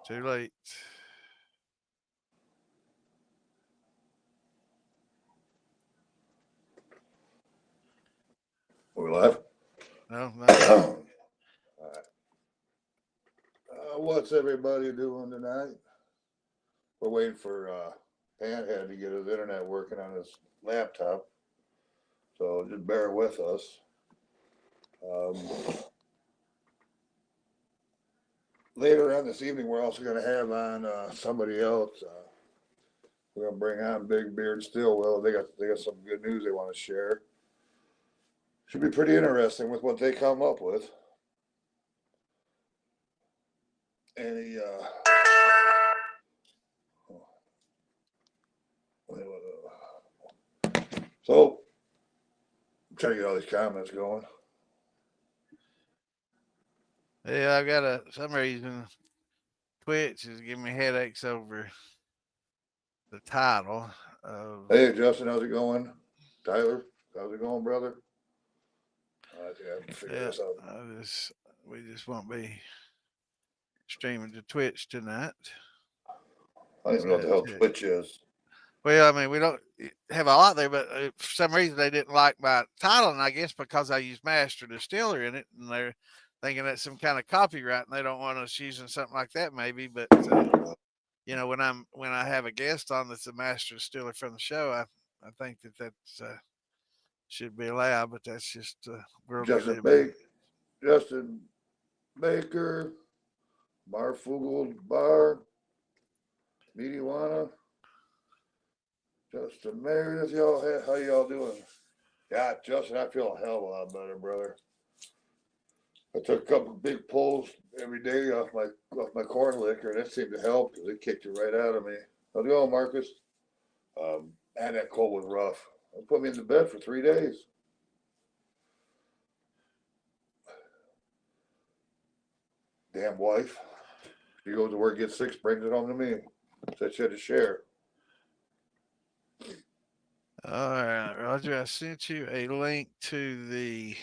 Too late. We live? No. What's everybody doing tonight? We're waiting for Panhead to get his internet working on his laptop. So just bear with us. Later on this evening, we're also going to have on somebody else. We're going to bring on Big Beard Stillwell. They got some good news they want to share. Should be pretty interesting with what they come up with. Any so I'm trying to get all these comments going. Yeah, I've got some reason Twitch is giving me headaches over the title of. Hey Justin, how's it going? Tyler, how's it going, brother? I think I can figure this out. We just won't be streaming to Twitch tonight. I don't even know what the hell Twitch is. Well, I mean, we don't have a lot there, but for some reason they didn't like my title, and I guess because I use Master Distiller in it, and they're thinking that's some kind of copyright, and they don't want us using something like that, maybe. But you know, when I have a guest on that's a Master Distiller from the show, I think that's should be allowed, but that's just Justin Baker, Marfugel Bar, Mediwana. Justin Meredith, how y'all doing? Yeah, Justin, I feel a hell of a lot better, brother. I took a couple of big pulls every day off my corn liquor, and that seemed to help because it kicked it right out of me. How's it going, Marcus? Man, that cold was rough. It put me in the bed for 3 days. Damn wife. She goes to work, gets sick, brings it home to me. Said she had to share. All right, Roger, I sent you a link to the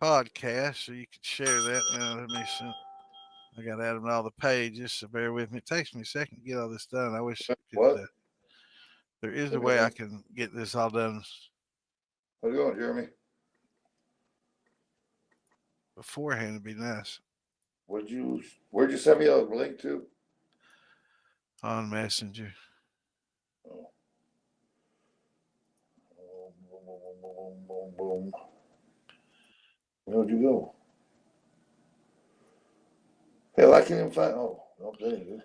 podcast so you can share that. Now, I got to add them to all the pages, so bear with me. It takes me a second to get all this done. I wish there is a way I can get this all done. How's it going, Jeremy? Beforehand would be nice. Where'd you send me a link to? On Messenger. Oh. Boom. Where'd you go? Hell, I can't even find. Oh, okay.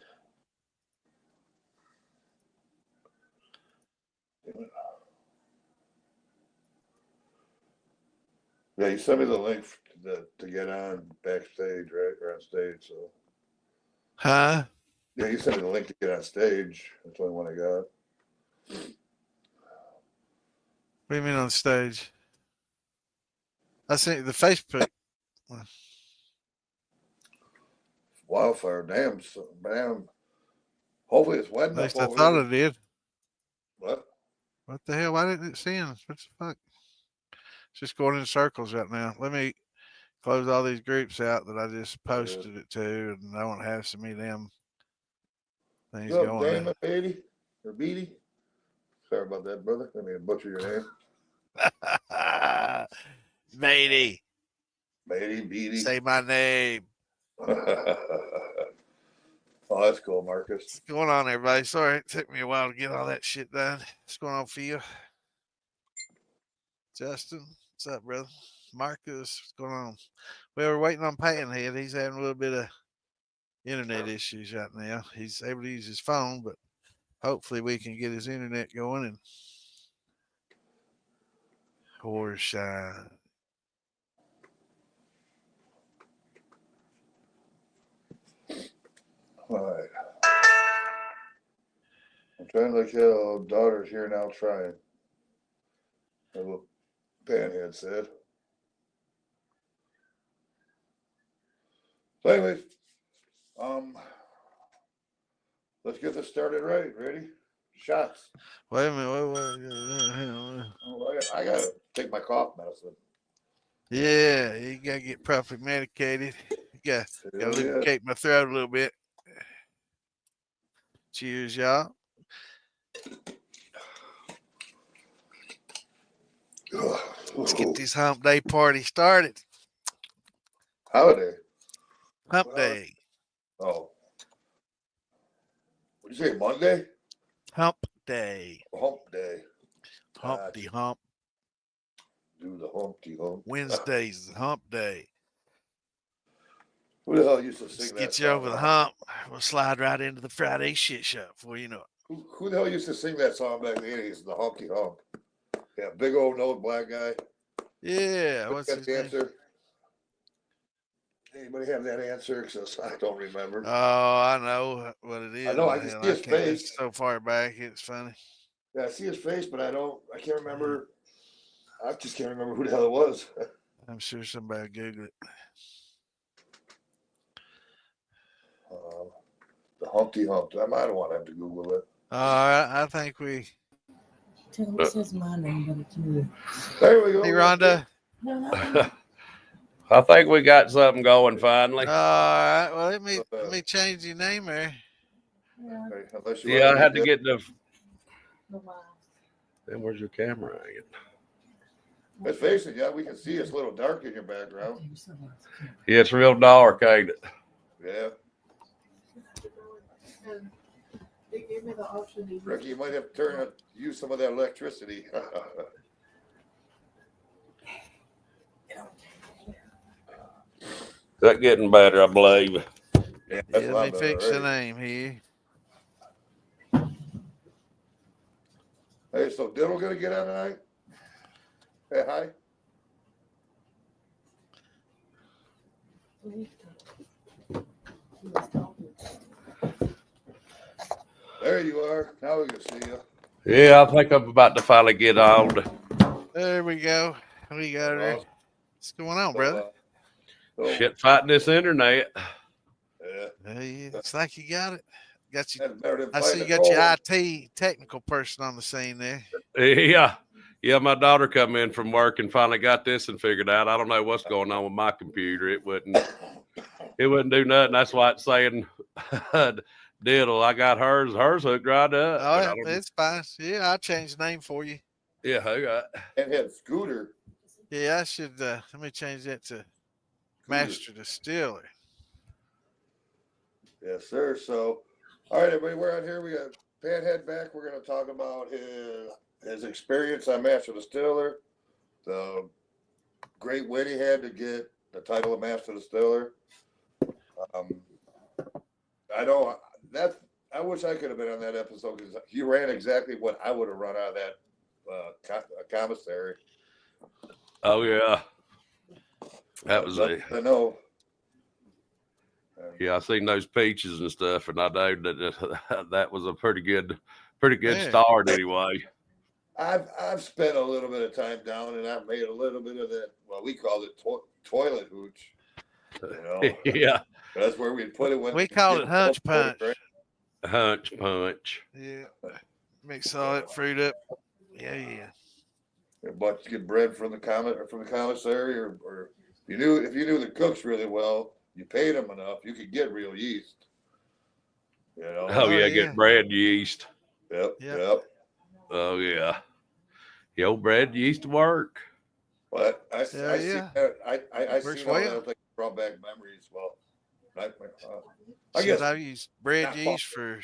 Yeah, you sent me the link to get on backstage, right? Or on stage, so. Huh? Yeah, you sent me the link to get on stage. That's the only one I got. What do you mean on stage? I sent you the Facebook. Wildfire, damn. Hopefully it's wet enough. At least I thought it did. What? What the hell? Why didn't it send? What the fuck? It's just going in circles right now. Let me close all these groups out that I just posted it to, and I won't have so many damn things going. Damon Beatty or Beatty? Sorry about that, brother. I mean, butcher your name. Beatty. Beatty. Say my name. Oh, that's cool, Marcus. What's going on, everybody? Sorry, it took me a while to get all that shit done. What's going on for you? Justin, what's up, brother? Marcus, what's going on? Well, we're waiting on Panhead. He's having a little bit of internet issues right now. He's able to use his phone, but hopefully we can get his internet going and Horshine. All right. I'm trying to look daughter's here now trying. That's what Panhead said. So anyways, let's get this started right. Ready? Shots. Wait a minute. I gotta take my cough medicine. Yeah, you gotta get properly medicated. Got to Hell yeah. lubricate my throat a little bit. Cheers, y'all. Let's get this hump day party started. Holiday. Hump day. Oh. What'd you say, Monday? Hump day. Hump day. Humpty hump. Do the Humpty Hump. Wednesday's hump day. Who the hell used to sing Let's that get you song? over the hump. We'll slide right into the Friday shit show before you know it. Who the hell used to sing that song back in the 80s? The Humpty Hump. Yeah, big old nose black guy. Yeah. What's his name? Answer? Anybody have that answer? Because I don't remember. Oh, I know what it is. I know, I can see his face. It's so far back, it's funny. Yeah, I see his face, but I can't remember. I just can't remember who the hell it was. I'm sure somebody will Google it. The Humpty Hump. I don't want to have to Google it. I think we. Tell me it says my name, but it's you. There we go. Hey, Rhonda. I think we got something going finally. All right. Well, let me change your name there. Yeah, I had to get the. Then where's your camera hanging? Let's face it, yeah, we can see it's a little dark in your background. Yeah, it's real dark, ain't it? Yeah. They gave me the option. Ricky, you might have to use some of that electricity. Is that getting better, I believe? Yeah, Let me fix the name here. Hey, so Diddle gonna get on tonight? Hey, hi. There you are. Now we can see you. Yeah, I think I'm about to finally get on. There we go. We got her. What's going on, brother? Shit, fighting this internet. Yeah. It's like you got it. Got you. That's better than I see you fighting got a your IT technical person on the scene there. Yeah, my daughter come in from work and finally got this and figured out. I don't know what's going on with my computer. It wouldn't do nothing. That's why it's saying Diddle. I got hers hooked right up. Oh, it's fine. Yeah, I'll change the name for you. Yeah, I got Panhead Cooter. Yeah, I should let me change that to Master Distiller. Yes, sir. So all right, everybody, we're out here. We got Panhead back. We're gonna talk about his experience on Master Distiller, the great win he had to get the title of Master Distiller. I wish I could have been on that episode because he ran exactly what I would have run out of that commissary. Oh yeah, that was it. I know. Yeah, I seen those peaches and stuff, and I know that was a pretty good start anyway. I've spent a little bit of time down, and I've made a little bit of that. Well, we called it toilet hooch. You know? Yeah, that's where we put it. When we call it hunch punch. Right? Hunch punch. Yeah, mix all that fruit up. Yeah. But you get bread from the commissary, or if you knew the cooks really well, you paid them enough, you could get real yeast. You know? Oh yeah, get bread yeast. Yep. Oh yeah. The old bread used to work. But I see all that thing brought back memories. Well, I guess I've used bread yeast for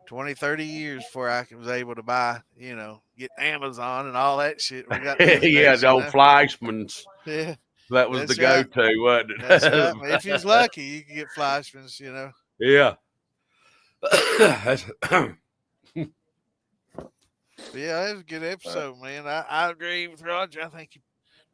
20, 30 years before I was able to buy, get Amazon and all that shit. We got the old Fleischmann's. Yeah. That was the go-to, wasn't it? That's right. If you're lucky, you can get Fleischmann's, Yeah. Yeah, that was a good episode, man. I agree with Roger. I think you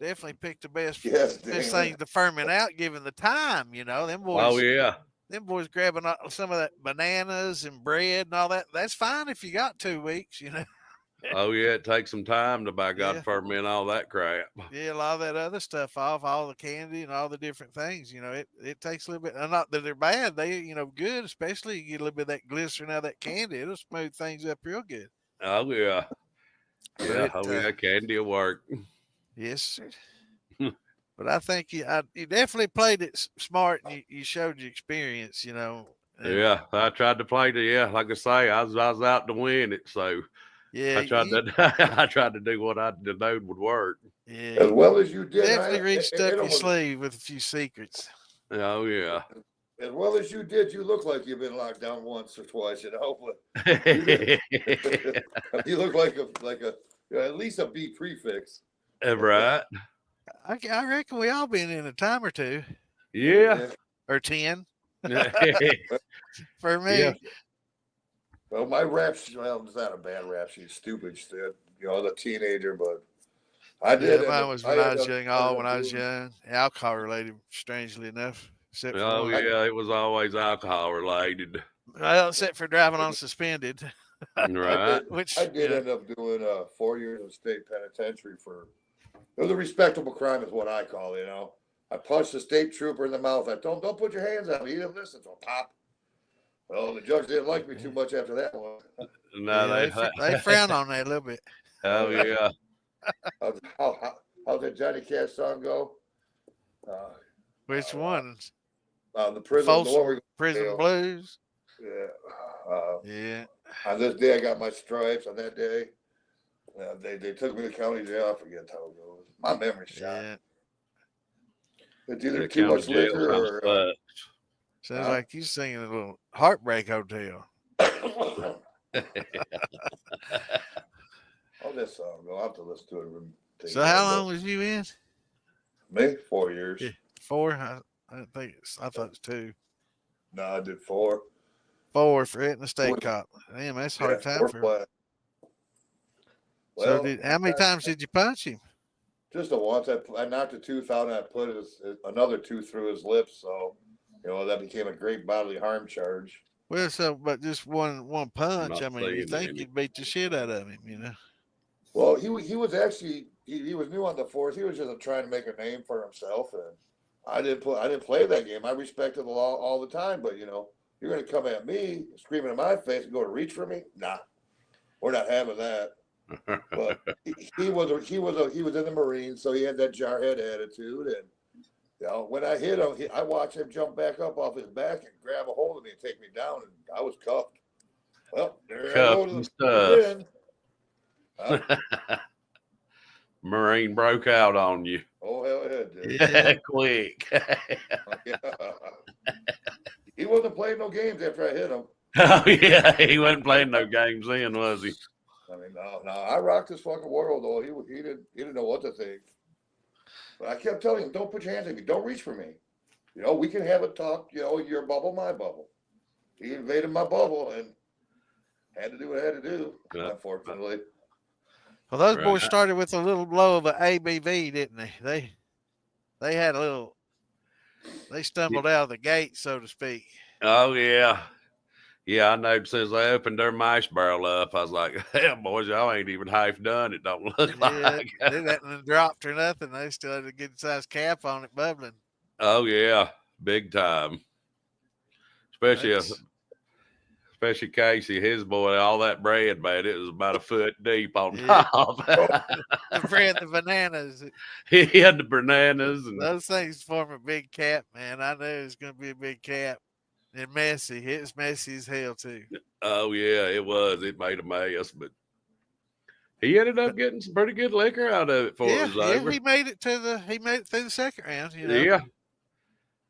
definitely picked the best things to ferment out, given the time. Them boys. Oh yeah. Them boys grabbing some of that bananas and bread and all that. That's fine if you got 2 weeks. Oh yeah, it takes some time to ferment all that crap. Yeah, a lot of that other stuff off, all the candy and all the different things. It takes a little bit. Not that they're bad. They good, especially you get a little bit of that glycerin out of that candy. It'll smooth things up real good. Oh yeah. Yeah, candy will work. Yes, sir. But I think you definitely played it smart, and you showed your experience. And Yeah, I tried to play like I say, I was out to win it. So yeah, I tried you to I tried to do what I knowed would work. yeah As you well as you did, definitely reached it up your almost sleeve with a few secrets. Oh yeah. as well as you did. You look like you've been locked down once or twice, but you did. You look like a at least a B prefix. Right. I reckon we all been in a time or two Yeah. Yeah. or 10 Yeah. for me. Well, my rap sheet, well, it's not a bad rap sheet. Stupid shit. As a teenager, but I Yeah, did end mine up. was I when I ended was up. young. I ended All when up I was doing. young, alcohol related, strangely enough, except for Oh one. yeah, it was always alcohol related. Well, except for driving on suspended, I Right. did. I which did end up doing 4 years in state penitentiary for. It was a respectable crime, is what I call it. I punched a state trooper in the mouth. I told him, "Don't put your hands on me." He didn't listen, so pop. Well, the judge didn't like me too much after that one. No, yeah, they frown on that a little bit. oh yeah. How's that Johnny Cash song go? Uh, Which ones? the prison, the one Folsom we Prison Blues. yeah. Yeah, On this day, I got my stripes. On that day, they took me to county jail. I forget how it goes. My memory's shot. yeah. It's either The too county much jail liquor sounds or. fucked. Sounds Huh? like you singing a little Heartbreak Hotel. How's that song go? I'll have to listen to it. So how long was you in? Me? 4 years. Yeah, 4. I didn't think I thought it was 2. No, I did 4. 4 for hitting the state Four. cop. Damn, that's a Yeah, hard time 4 for. flat. So Well, how many times did you punch him? just a once. I knocked a tooth out and I put another tooth through his lips. So, that became a great bodily harm charge. Well, but just one punch. Not I mean, you saying think any. you'd beat the shit out of him, Well, he was actually he was new on the force. He was just trying to make a name for himself, and I didn't play that game. I respected the law all the time, but you're going to come at me, screaming in my face, and go to reach for me? Nah, we're not having that. But he was in the Marines, so he had that jarhead attitude, and when I hit him, I watched him jump back up off his back and grab a hold of me and take me down, and I was cuffed. Well, there I go Cuffed to and the stuff. Marine broke out on you. Oh hell yeah, dude. Yeah. Quick. Yeah. He wasn't playing no games after I hit him. Oh yeah, he wasn't playing no games then, was he? I mean, no, I rocked this fucking world though. He didn't know what to think. But I kept telling him, don't put your hands on me. Don't reach for me. We can have a talk, your bubble, my bubble. He invaded my bubble and had to do what I had to do, unfortunately. Well, those boys Right. started with a little blow of an ABV, didn't they? They had a little. They stumbled out of the gate, so to speak. Oh yeah. Yeah, I know since they opened their mash barrel up, I was like, hell boys, y'all ain't even half done. It don't look Yeah, like. they hadn't dropped or nothing. They still had a good sized cap on it, bubbling. Oh yeah, big time. Especially Casey, his boy, all that bread, man, it was about a foot deep on top. The bread, the bananas. He had the bananas and Those things form a big cap, man. I knew it was going to be a big cap. And messy. It was messy as hell, too. oh yeah, it was. It made a mess, but he ended up getting some pretty good liquor out of it for it was over. He made it through the second round, Yeah,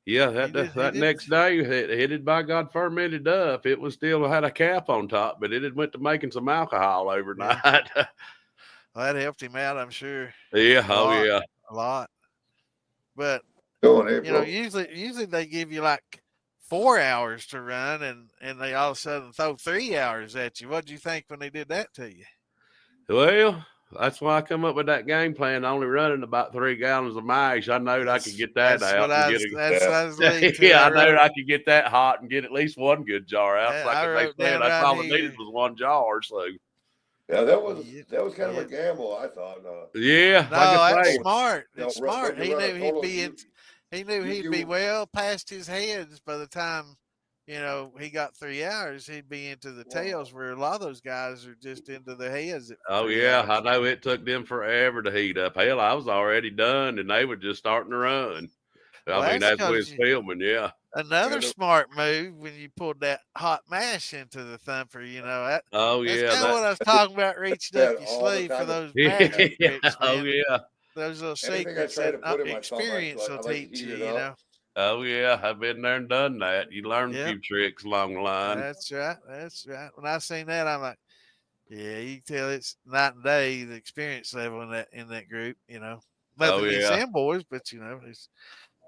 He that next day, it had by God fermented up. It was still had a cap on top, but it had went to making some alcohol overnight. Well, that helped him out, I'm sure. Yeah, A lot. But usually they give you like 4 hours to run, and they all of a sudden throw 3 hours at you. What did you think when they did that to you? Well, that's why I come up with that game plan. Only running about 3 gallons of mash. I knowed I could get that out. I was leading to. Yeah, I knowed I could get that hot and get at least one good jar out. Yeah, Like I the wrote next day, down that's right all it here. needed was one jar. So yeah, that was kind of a gamble, I thought. yeah, No, like I that's say, smart. It's smart. He knew he'd be Well past his heads by the time he got 3 hours, he'd be into the tails, where a lot of those guys are just into the heads at Oh 3 yeah, I hours. know it took them forever to heat up. Hell, I was already done, and they were just starting to run. I Well, mean, that's as we because was filming, yeah. another Yeah, smart move when you pulled that hot mash into the thumper, Oh that's yeah, kind of that. what I was talking about, reaching up that your all the sleeve for time. those mash Yeah. tricks, Oh man. yeah. Those little Anything I secrets try that to put in my thumb, experience will I like to teach heat you, it up. Oh yeah. I've been there and done that. You learn a Yep, few tricks along the line. that's right. That's right. When I seen that, I'm like, yeah, you can tell it's night and day, the experience level in that group. Oh Nothing against yeah. them boys, but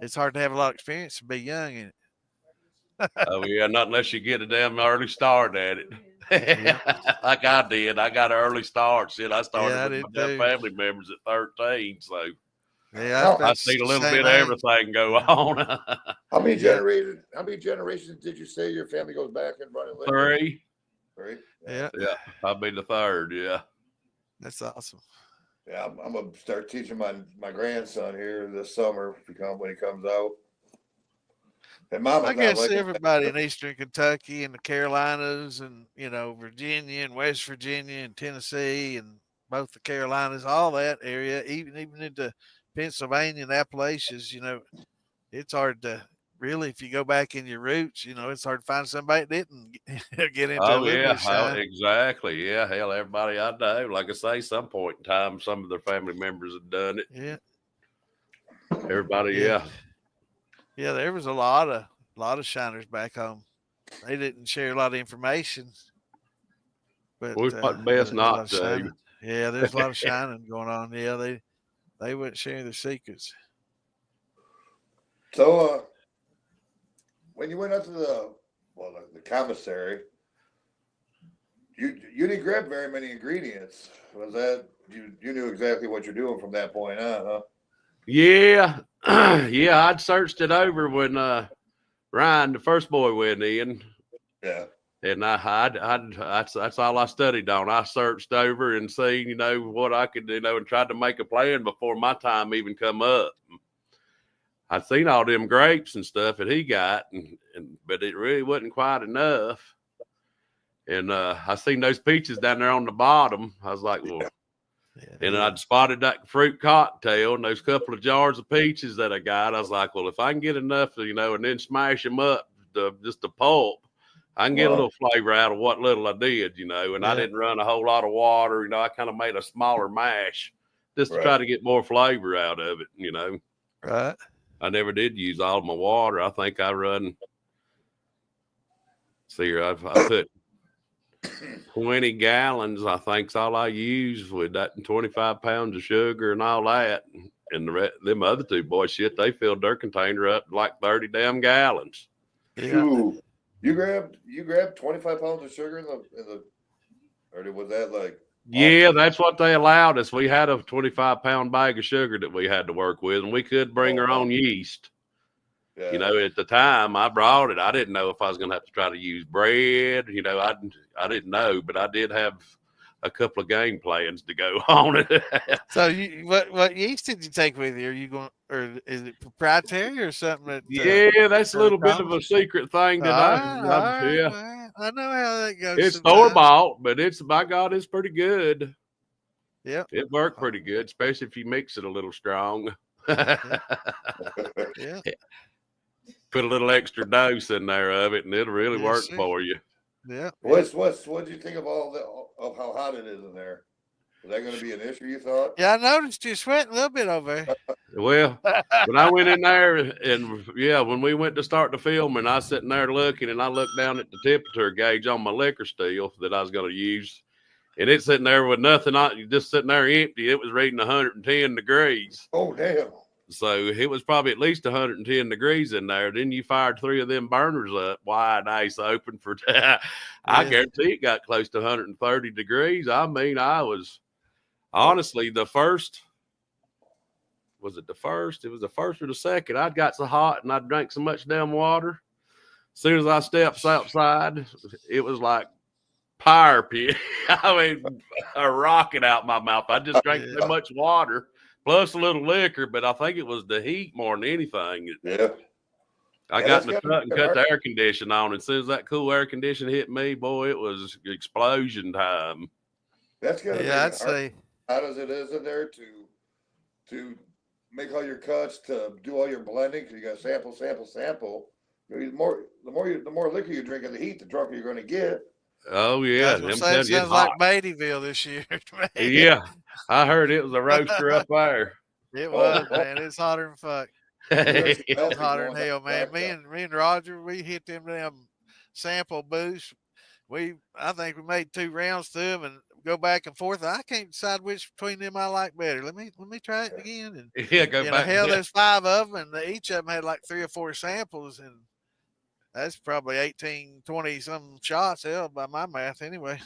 it's hard to have a lot of experience and be young in it. Oh yeah. Not unless you get a damn early start at it. Yeah, Like I did. I got an early start. Shit, I started yeah, I with my did damn too. family members at 13. So Yeah, I was How, about I the seen a little same bit of age. everything go Yeah, on. yeah, how many generations did you say your family goes back and running liquor? 3. 3? yeah. Yeah. I'll be the 3rd. Yeah. That's awesome. Yeah, I'm gonna start teaching my grandson here this summer when he comes out. And I Mama's not guess like everybody it. in Eastern Kentucky and the Carolinas and Virginia and West Virginia and Tennessee and both the Carolinas, all that area, even into Pennsylvania and Appalachians, it's hard to really, if you go back in your roots, it's hard to find somebody that didn't get into a Oh little bit yeah, of oh, shine. exactly. Yeah, hell, everybody I know, like I say, some point in time, some of their family members have done it. Yeah, Everybody, yeah, yeah. yeah. There was a lot of shiners back home. They didn't share a lot of information, but We thought yeah, best there's a lot not of to. shining. Yeah, there's a lot of shining going on. Yeah, they wouldn't share their secrets. So when you went up to the commissary, you didn't grab very many ingredients. Was that you knew exactly what you're doing from that point on, huh? Yeah, yeah. I'd searched it over when Ryan, the first boy, went in, Yeah. and that's all I studied on. I searched over and seen, what I could, and tried to make a plan before my time even come up. I'd seen all them grapes and stuff that he got, but it really wasn't quite enough. And I seen those peaches down there on the bottom. I was like, well, Yeah, and then I'd spotted that fruit cocktail and those couple of jars of peaches that I got. I was like, well, if I can get enough, and then smash them up, just the pulp, I can get a Well, little flavor out of what little I did, and I yeah, didn't run a whole lot of water. I kind of made a smaller mash just to try right. to get more flavor out of it, right. I never did use all of my water. I think I run, see here, I put 20 gallons, I think's all I used with that, and 25 pounds of sugar and all that. And them other two boys, shit, they filled their container up like 30 damn gallons. Yeah, Shoot. You grabbed 25 pounds of sugar in the or was that like Yeah, that's what they allowed us. We had a 25-pound bag of sugar that we had to work with, and we could bring our own yeast. yeah. At the time I brought it, I didn't know if I was going to have to try to use bread. I didn't know, but I did have a couple of game plans to go on it. So what yeast did you take with you? Are you going, or is it proprietary or something that Yeah, that's a little bit of comes? a secret thing All that right, all right, yeah. all right. I know how that goes It's store sometimes. bought, but by God, it's pretty good. Yep. It worked pretty good, especially if you mix it a little strong. Yeah. Put a little extra dose in there of it, and it'll really Yes, work sir. for you. Yeah. What did you think of of how hot it is in there? Is that going to be an issue, you thought? Yeah, I noticed you sweating a little bit over Well, when I went in there, and yeah, when we went to start the filming, I was sitting there looking, and I looked down at the temperature gauge on my liquor still that I was going to use, and it's sitting there with nothing on, just sitting there empty. It was reading 110 degrees. Oh, damn. So it was probably at least 110 degrees in there. Then you fired 3 of them burners up wide ice open for I guarantee it got close to 130 degrees. I mean, I was honestly it was the first or the second. I'd got so hot and I drank so much damn water. As soon as I stepped outside, it was like fire pit. I mean, a rocket out my mouth. I just drank so much water plus a little liquor, but I think it was the heat more than anything. Yeah. I Yeah, got in that's the gotta truck and be cut hard. the air conditioning on. And as soon as that cool air conditioning hit me, boy, it was explosion time. That's gotta Yeah, make I'd it hard. say. Hot as it is in there to make all your cuts, to do all your blending, because you got sample. You know, the more liquor you drink in the heat, the drunker you're going to get. Oh I yeah, was gonna I'm say it telling you, it's sounds like hot. Beattyville this year, man. Yeah, I heard it was a roaster up there. It Oh, was, man. It's hotter than fuck. you got some It's healthy hotter going than down hell, the man. Me blacktop. and me and Roger, we hit them damn sample booths. I think we made 2 rounds through them and go back and forth. I can't decide which between them I like better. Let me try it again. And Yeah, go back. hell, Yeah. there's 5 of them, and each of them had like 3 or 4 samples, and that's probably 18, 20 some shots, hell, by my math anyway.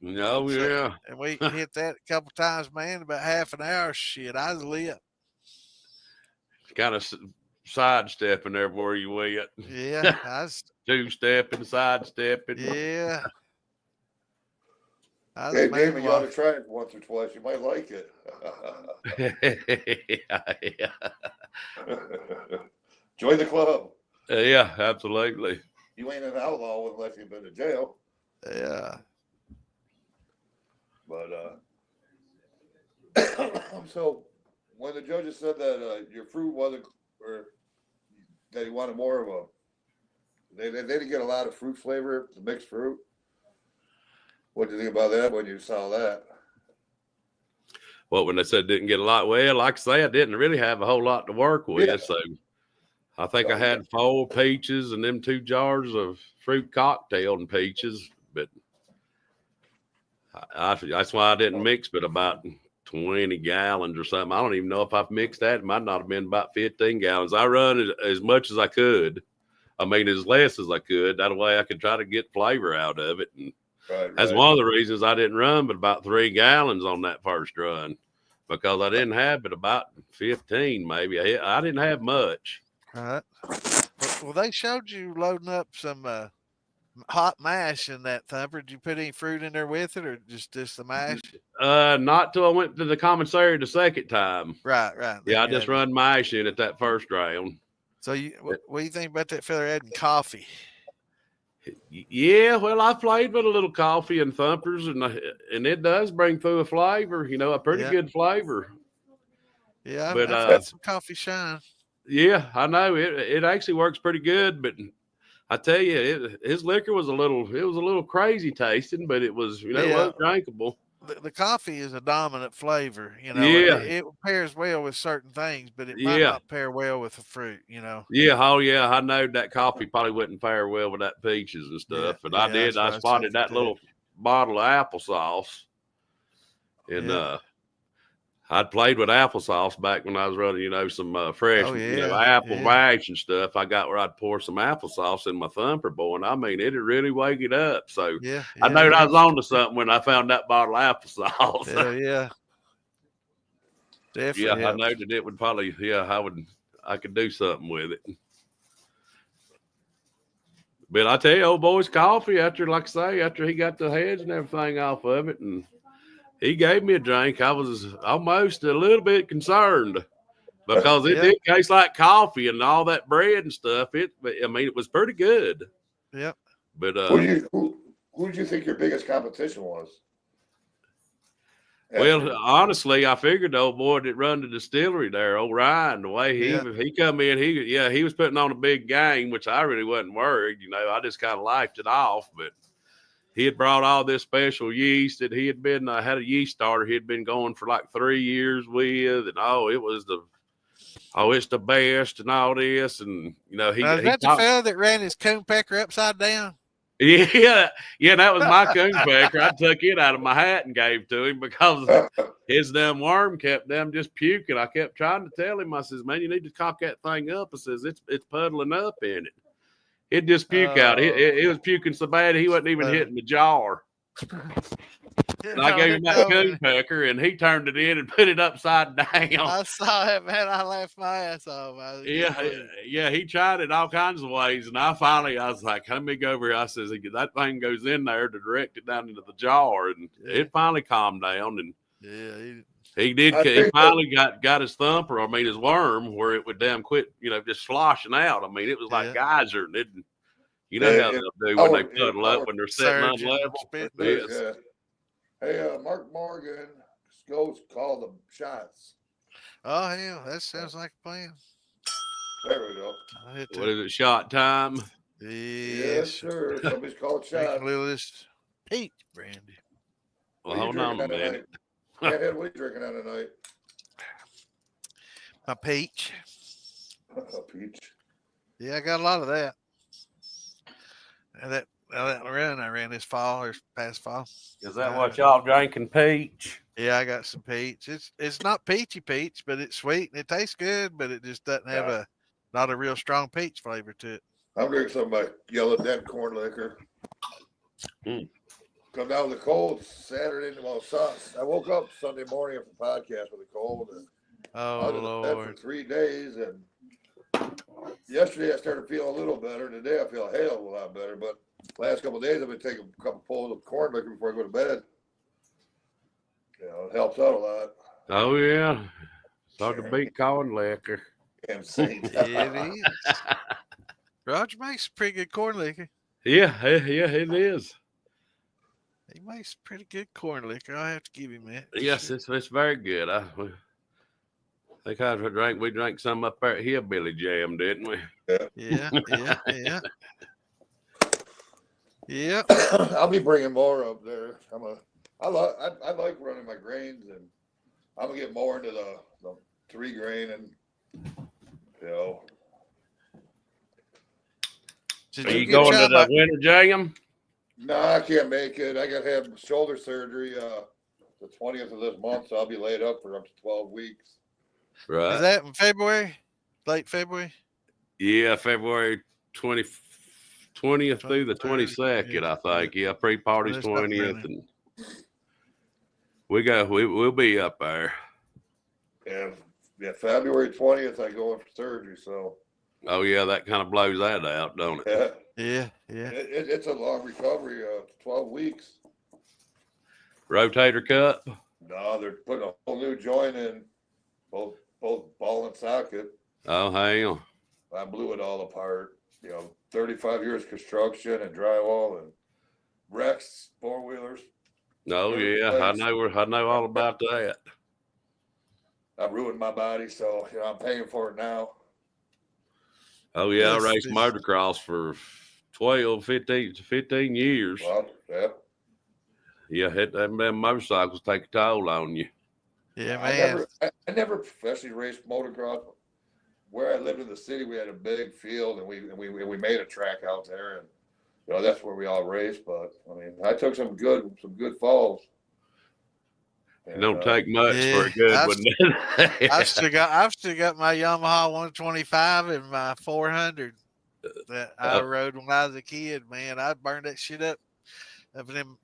Oh So, yeah. and we hit that a couple times, man. About half an hour, shit, I was lit. Kind of sidestepping everywhere you went. Yeah, I was. 2-stepping, sidestepping. Yeah, I was Hey, a David, you ought to moonwalker. try it once or twice. You might like it. Join the club. Yeah, absolutely. You ain't an outlaw unless you've been to jail. Yeah. But so when the judges said that your fruit wasn't, or that he wanted more of a, they didn't get a lot of fruit flavor, the mixed fruit. What do you think about that when you saw that? Well, when they said didn't get a lot, well, like I say, I didn't really have a whole lot to work with. Yeah. So I think Oh, I had 4 peaches and them 2 jars of fruit cocktail and peaches. But that's why I didn't mix but about 20 gallons or something. I don't even know if I've mixed that. It might not have been about 15 gallons. I run as much as I could. I mean, as less as I could. That way I could try to get flavor out of it. And that's one of the reasons I didn't run but about 3 gallons on that first run, because I didn't have but about 15 maybe. I didn't have much. All right. Well, they showed you loading up some hot mash in that thumper. Did you put any fruit in there with it, or just the mash? Not till I went to the commissary the second time. Right. Yeah, I just run mash in at that first round. So what do you think about that fella adding coffee? Yeah, well, I played with a little coffee and thumpers, and it does bring through a flavor, a pretty good flavor. Yeah, but I've had some coffee shine. Yeah, I know it actually works pretty good. But I tell you, his liquor was a little crazy tasting, but it was it was drinkable. The coffee is a dominant flavor, Yeah, it pairs well with certain things, but it might not pair well with the fruit, Yeah, oh yeah, I know that coffee probably wouldn't pair well with that peaches and stuff. But I spotted that little bottle of applesauce, and I'd played with applesauce back when I was running, some fresh, apple mash and stuff. I got where I'd pour some applesauce in my thumper, boy, and I mean, it'd really wake it up. So I knew I was on to something when I found that bottle of applesauce. Yeah. Definitely. Yeah, I know that it would probably, I could do something with it. But I tell you, old boy's coffee, after he got the heads and everything off of it, and he gave me a drink, I was almost a little bit concerned, because it did taste like coffee and all that bread and stuff. It was pretty good. Yep. But who did you think your biggest competition was? Well, honestly, I figured the old boy that run the distillery there, old Ryan, the way he come in, he was putting on a big game, which I really wasn't worried. I just kind of laughed it off. But he had brought all this special yeast that he had been had a yeast starter he had been going for like 3 years with, and it's the best and all this, and is that the fella that ran his coon pecker upside down? Yeah, that was my coon pecker. I took it out of my hat and gave to him because his damn worm kept just puking. I kept trying to tell him, I says, man, you need to cock that thing up. I says, it's puddling up in it. It just puke out. It was puking so bad he wasn't even hitting the jar. And I gave him that coon pecker, and he turned it in and put it upside down. I saw it, man. I laughed my ass off. He tried it all kinds of ways, and I was like, let me go over here. I says, that thing goes in there to direct it down into the jar, and it finally calmed down. And He did. I He think finally got his thumper. I mean, his worm, where it would damn quit, just sloshing out. I mean, it was like geyser. And you know how they'll do when they puddle up when they're sitting on Surging, level. spitting. Yes. Yeah. Hey, Mark Morgan, go call them shots. Oh hell, that sounds like a plan. There we go. I hit What is it? Shot time. Yes, sir. Somebody's called Drink shots. a little of this peach brandy. Well, What are you hold on a drinking on minute. tonight? Panhead, what are you drinking on tonight? My peach. Peach. Yeah, I got a lot of that. And that run I ran this fall or past fall. Is that what y'all drinking, peach? Yeah, I got some peach. It's not peachy peach, but it's sweet and it tastes good, but it just doesn't have not a real strong peach flavor to it. I'm drinking some of my yellow den corn liquor. Come down with a cold Saturday. Well, I woke up Sunday morning after the podcast with a cold, and I was in bed for Lord. 3 days. And yesterday I started feeling a little better. Today I feel a hell of a lot better. But last couple of days I've been taking a couple pulls of corn liquor before I go to bed. It helps out a lot. Oh yeah, it's hard to beat corn liquor. Insane. It is. Roger makes pretty good corn liquor. Yeah, it is. He makes pretty good corn liquor. I have to give him that. Yes, it's very good. I think we drank some up there at Hillbilly Jam, didn't we? Yeah. Yeah. I'll be bringing more up there. I like running my grains, and I'm gonna get more into the 3 grain and Are you going to the winter jam? No, I can't make it. I got to have shoulder surgery the 20th of this month, so I'll be laid up for up to 12 weeks. Right. Is that in February? Late February? Yeah, February 20th through the 22nd, I think. Yeah, pre-party's 20th, and we'll be up there. Yeah, February 20th, I go in for surgery, so. Oh yeah, that kind of blows that out, don't it? Yeah. It's a long recovery, 12 weeks. Rotator cuff? No, they're putting a whole new joint in, both ball and socket. Oh hell. I blew it all apart. 35 years construction and drywall and wrecks, 4-wheelers. Oh yeah, I know all about that. I ruined my body, so I'm paying for it now. Oh yeah, I raced motocross for 15 years. Well, yeah. Yeah, them motorcycles take a toll on you. Yeah, man. I never professionally raced motocross. Where I lived in the city, we had a big field, and we made a track out there, and that's where we all raced. But I mean, I took some good falls. It don't take much for a good one. I've still got my Yamaha 125 and my 400 that I rode when I was a kid. Man, I burned that shit up in them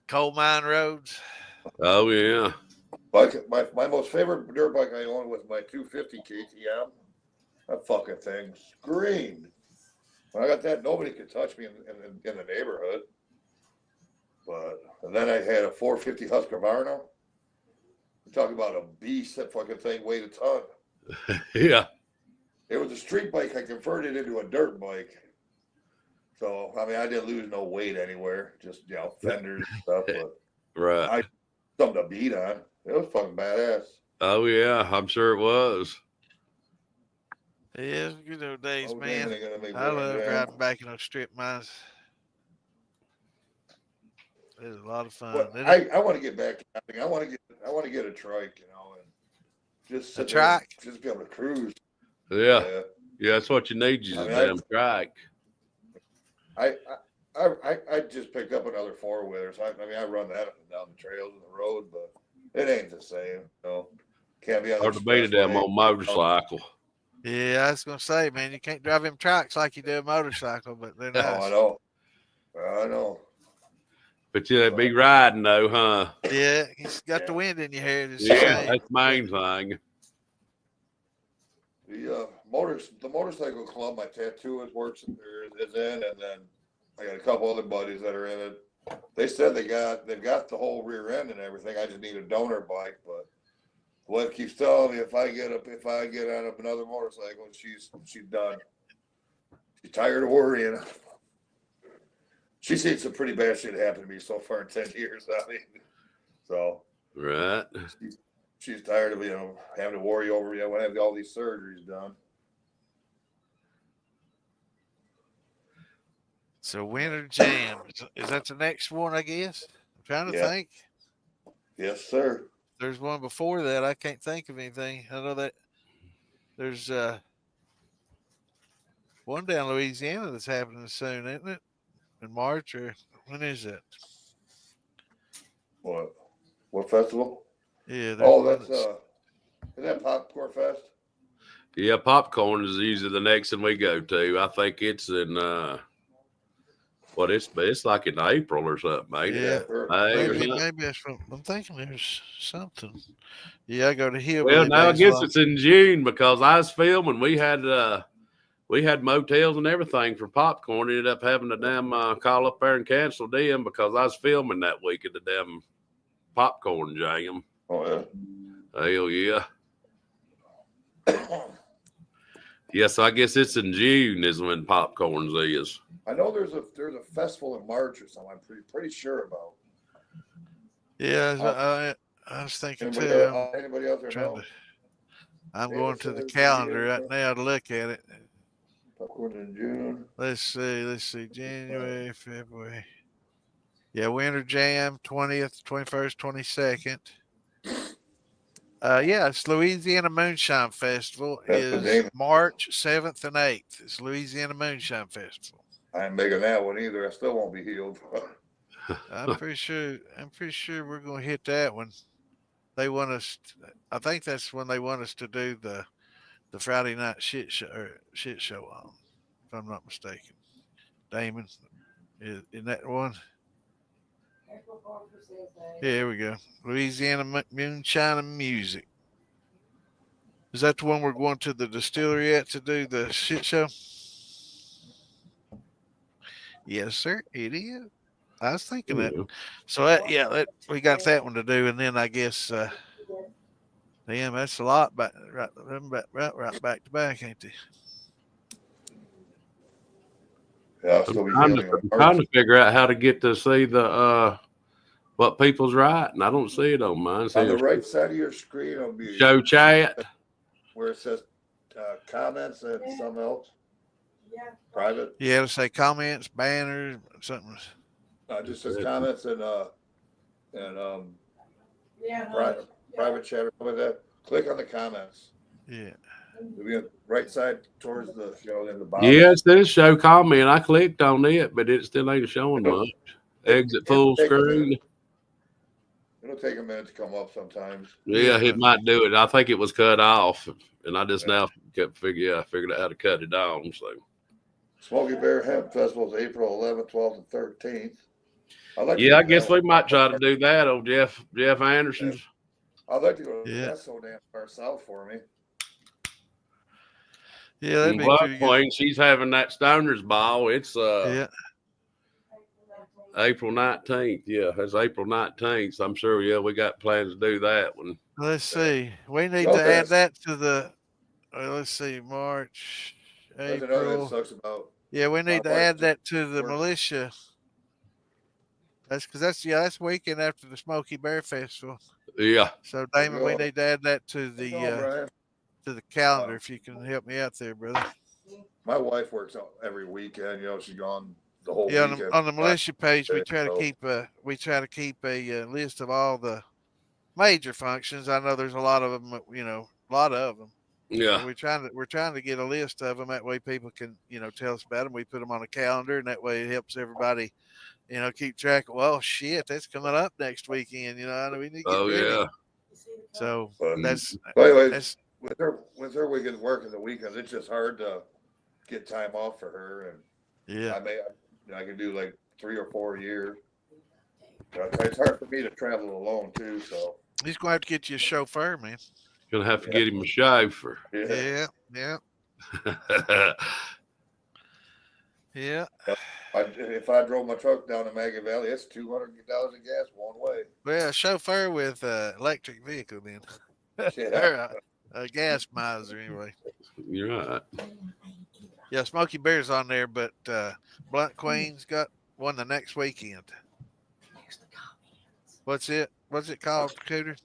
coal mine roads. Oh yeah. My most favorite dirt bike I owned was my 250 KTM. That fucking thing screamed. When I got that, nobody could touch me in the neighborhood. And then I had a 450 Husqvarna. Talk about a beast. That fucking thing weighed a ton. Yeah. It was a street bike. I converted it into a dirt bike. So, I mean, I didn't lose no weight anywhere. Just, fenders and stuff. But right. Something to beat on. It was fucking badass. Oh, yeah. I'm sure it was. Yeah, it was good old days, man. I love riding back in those strip mines. It was a lot of fun. Well, I want to get back to camping. I want to get a trike, and just sit there, just be able to cruise. Yeah, that's what you need. You damn trike. I just picked up another 4-wheeler. So I run that up and down the trails and the road, but it ain't the same. Can't be on the hard to beat a damn old motorcycle. Yeah, I was gonna say, man, you can't drive them tracks like you do a motorcycle, but they're nice. Oh, I know. But yeah, they be riding though, huh? Yeah, he's got the wind in your hair. That's the main thing. The motorcycle club my tattooist works is in, and then I got a couple other buddies that are in it. They said they've got the whole rear end and everything. I just need a donor bike, but Wife keeps telling me if I get on another motorcycle, she's done. She's tired of worrying. She's seen some pretty bad shit happen to me so far in 10 years. I mean, so Right. she's tired of having to worry over when I have all these surgeries done. So Winter Jam, is that the next one? I guess. I'm trying to Yeah. think. Yes, sir. There's one before that. I can't think of anything. I know that there's one down Louisiana that's happening soon, isn't it? In March or when is that? What festival? Yeah. Oh, that's isn't that Popcorn Fest? Yeah, popcorn is usually the next one we go to. I think it's in it's like in April or something, ain't Yeah. it? May or Maybe something. that's what I'm thinking. There's something. Yeah, I go to Hillbilly. Well, now I Days guess a lot. it's in June because I was filming. We had motels and everything for popcorn. Ended up having to damn call up there and cancel them because I was filming that week at the damn popcorn jam. Oh yeah. Hell yeah. Yes, I guess it's in June is when popcorns is. I know there's a festival in March or something. I'm pretty sure about. Yeah, I was thinking Anybody too. anybody out there know? I'm going to the calendar right now to look at it. Popcorn in June. Let's see. January, February. Yeah, Winter Jam, 20th, 21st, 22nd. Yeah, it's Louisiana Moonshine Festival. That's the Is name. March 7th and 8th. It's Louisiana Moonshine Festival. I ain't making that one either. I still won't be healed. I'm pretty sure we're gonna hit that one. They want us. I think that's when they want us to do the Friday night shit show on, if I'm not mistaken. Damon, is that one? Yeah, here we go. Louisiana Moonshine and Music. Is that the one we're going to the distillery at to do the shit show? Yes, sir. It is. I was thinking that. So we got that one to do, and then I guess, damn, that's a lot. But right back to back, ain't they? Yeah, I'll still be I'm healing. trying to figure out how to get to see the what people's writing. I don't see it on mine. On the right side of your screen will be show chat where it says comments and something else. Yeah. Private. Yeah, it'll say comments, banners, something. Just says comments and private chat or something like that. Click on the comments. Yeah. It'll be on the right side towards the in the bottom. Yes, there's show comment. I clicked on it, but it still ain't showing much. Exit full screen. It'll take a minute to come up sometimes. Yeah, it might do it. I think it was cut off, and I just now figured out how to cut it down. So, Smoky Bear Hemp Festival is April 11th, 12th, and 13th. I guess we might try to do that. Old Jeff Anderson's. I'd like to go to that's so damn far south for me. Yeah, that'd be pretty good. She's having that Stoner's Ball. It's April 19th. Yeah, it's April 19th. So I'm sure. Yeah, we got plans to do that one. Let's see. We need to add that to the. Let's see, March, April. That's another that sucks about. Yeah, we need to add that to the militia. That's because that's weekend after the Smoky Bear Festival. Yeah. So Damon, we need to add that to the calendar. If you can help me out there, brother. My wife works out every weekend. She's gone the whole weekend. On the militia page, we try to keep a list of all the major functions. I know there's a lot of them. Yeah. We're trying to get a list of them. That way people can, tell us about them. We put them on a calendar, and that way it helps everybody, keep track of, well, shit, that's coming up next weekend. We need to get ready. Yeah. So that's with her weekend working the weekends, it's just hard to get time off for her. And I can do like 3 or 4 years. It's hard for me to travel alone too. So he's going to have to get you a chauffeur, man. Gonna have to get him a chauffeur. Yeah. Yeah. If I drove my truck down to Maggie Valley, it's $200 in gas one way. Well, a chauffeur with electric vehicle then. They're a gas miser anyway. You're right. Yeah, Smoky Bear's on there, but Blunt Queen's got one the next weekend. What's it called, Cooter?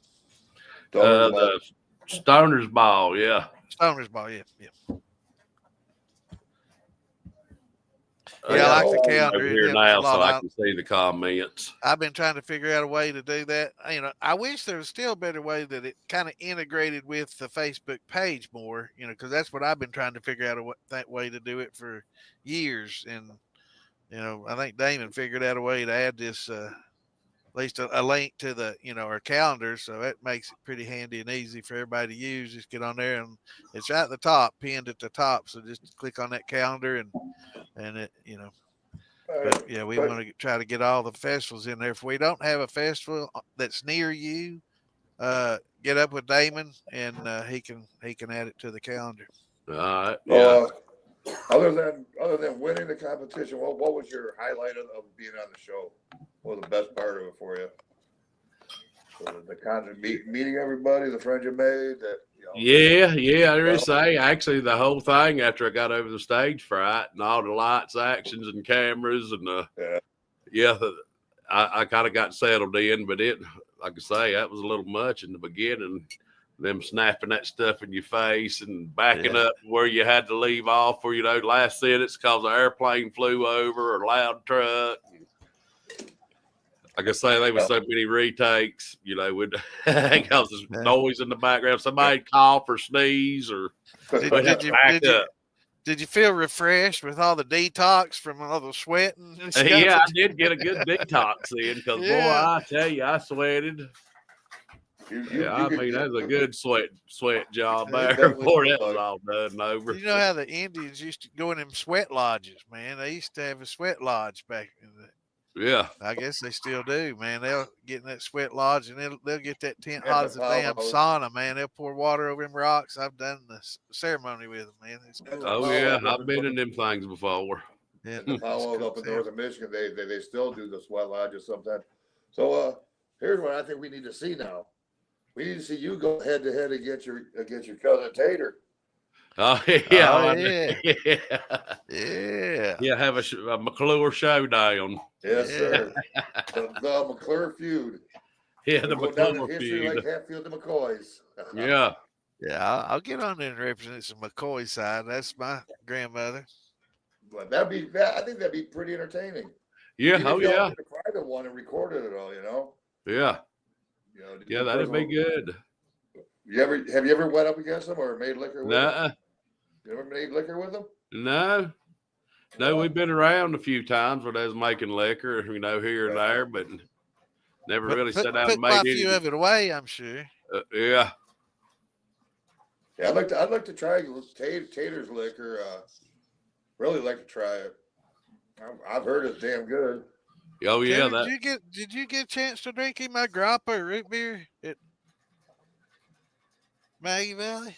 The Stoner's Ball, yeah. Stoner's Ball, yeah. Yeah, I like the calendar. Over here now, so I can see the comments. I've been trying to figure out a way to do that. I wish there was still a better way that it kind of integrated with the Facebook page more. Because that's what I've been trying to figure out that way to do it for years. And I think Damon figured out a way to add this, at least a link to the our calendar, so that makes it pretty handy and easy for everybody to use. Just get on there, and it's right at the top, pinned at the top. So just click on that calendar and it, but yeah, we want to try to get all the festivals in there. If we don't have a festival that's near you, get up with Damon and he can add it to the calendar. All right. Yeah. Other than winning the competition, what was your highlight of being on the show? What was the best part of it for you? The kind of meeting everybody, the friends you made. Yeah. I really say actually the whole thing after I got over the stage fright and all the lights, actions, and cameras, and I kind of got settled in, but it, like I say, that was a little much in the beginning. Them snapping that stuff in your face and backing up where you had to leave off for last sentence because the airplane flew over or loud truck. Like I say, there was so many retakes, with because there's noise in the background. Somebody cough or sneeze or did you feel refreshed with all the detox from all the sweating and stuff? Yeah, I did get a good detox in because boy, I tell you, I sweated. I mean, that's a good sweat job there before that was all done and over. You know how the Indians used to go in them sweat lodges, man? They used to have a sweat lodge back in the. Yeah. I guess they still do, man. They'll get in that sweat lodge and they'll get that tent hot as a damn sauna, man. They'll pour water over them rocks. I've done the ceremony with them, man. It's cool. Oh, yeah. I've been in them things before. Yeah. Followed up in northern Michigan, they still do the sweat lodges sometimes. So here's what I think we need to see now. We need to see you go head to head against your cousin Tater. Oh yeah, oh, yeah. Yeah. Have a McClure showdown. Yes, sir. the McClure feud. Yeah, the McClure feud. Like Hatfield and McCoy's. Yeah. Yeah, I'll get on there and represent some McCoy side. That's my grandmother. But I think that'd be pretty entertaining. Yeah. Oh yeah. Private one and recorded it all, Yeah. Yeah, that'd be good. Have you ever went up against them or made liquor with them? You ever made liquor with them? No, we've been around a few times when I was making liquor, here and there, but never really sat down and made a few of it away, I'm sure. Yeah. Yeah, I'd like to try Tater's liquor. Really like to try it. I've heard it's damn good. Oh yeah, did you get a chance to drink my grappa root beer at Maggie Valley?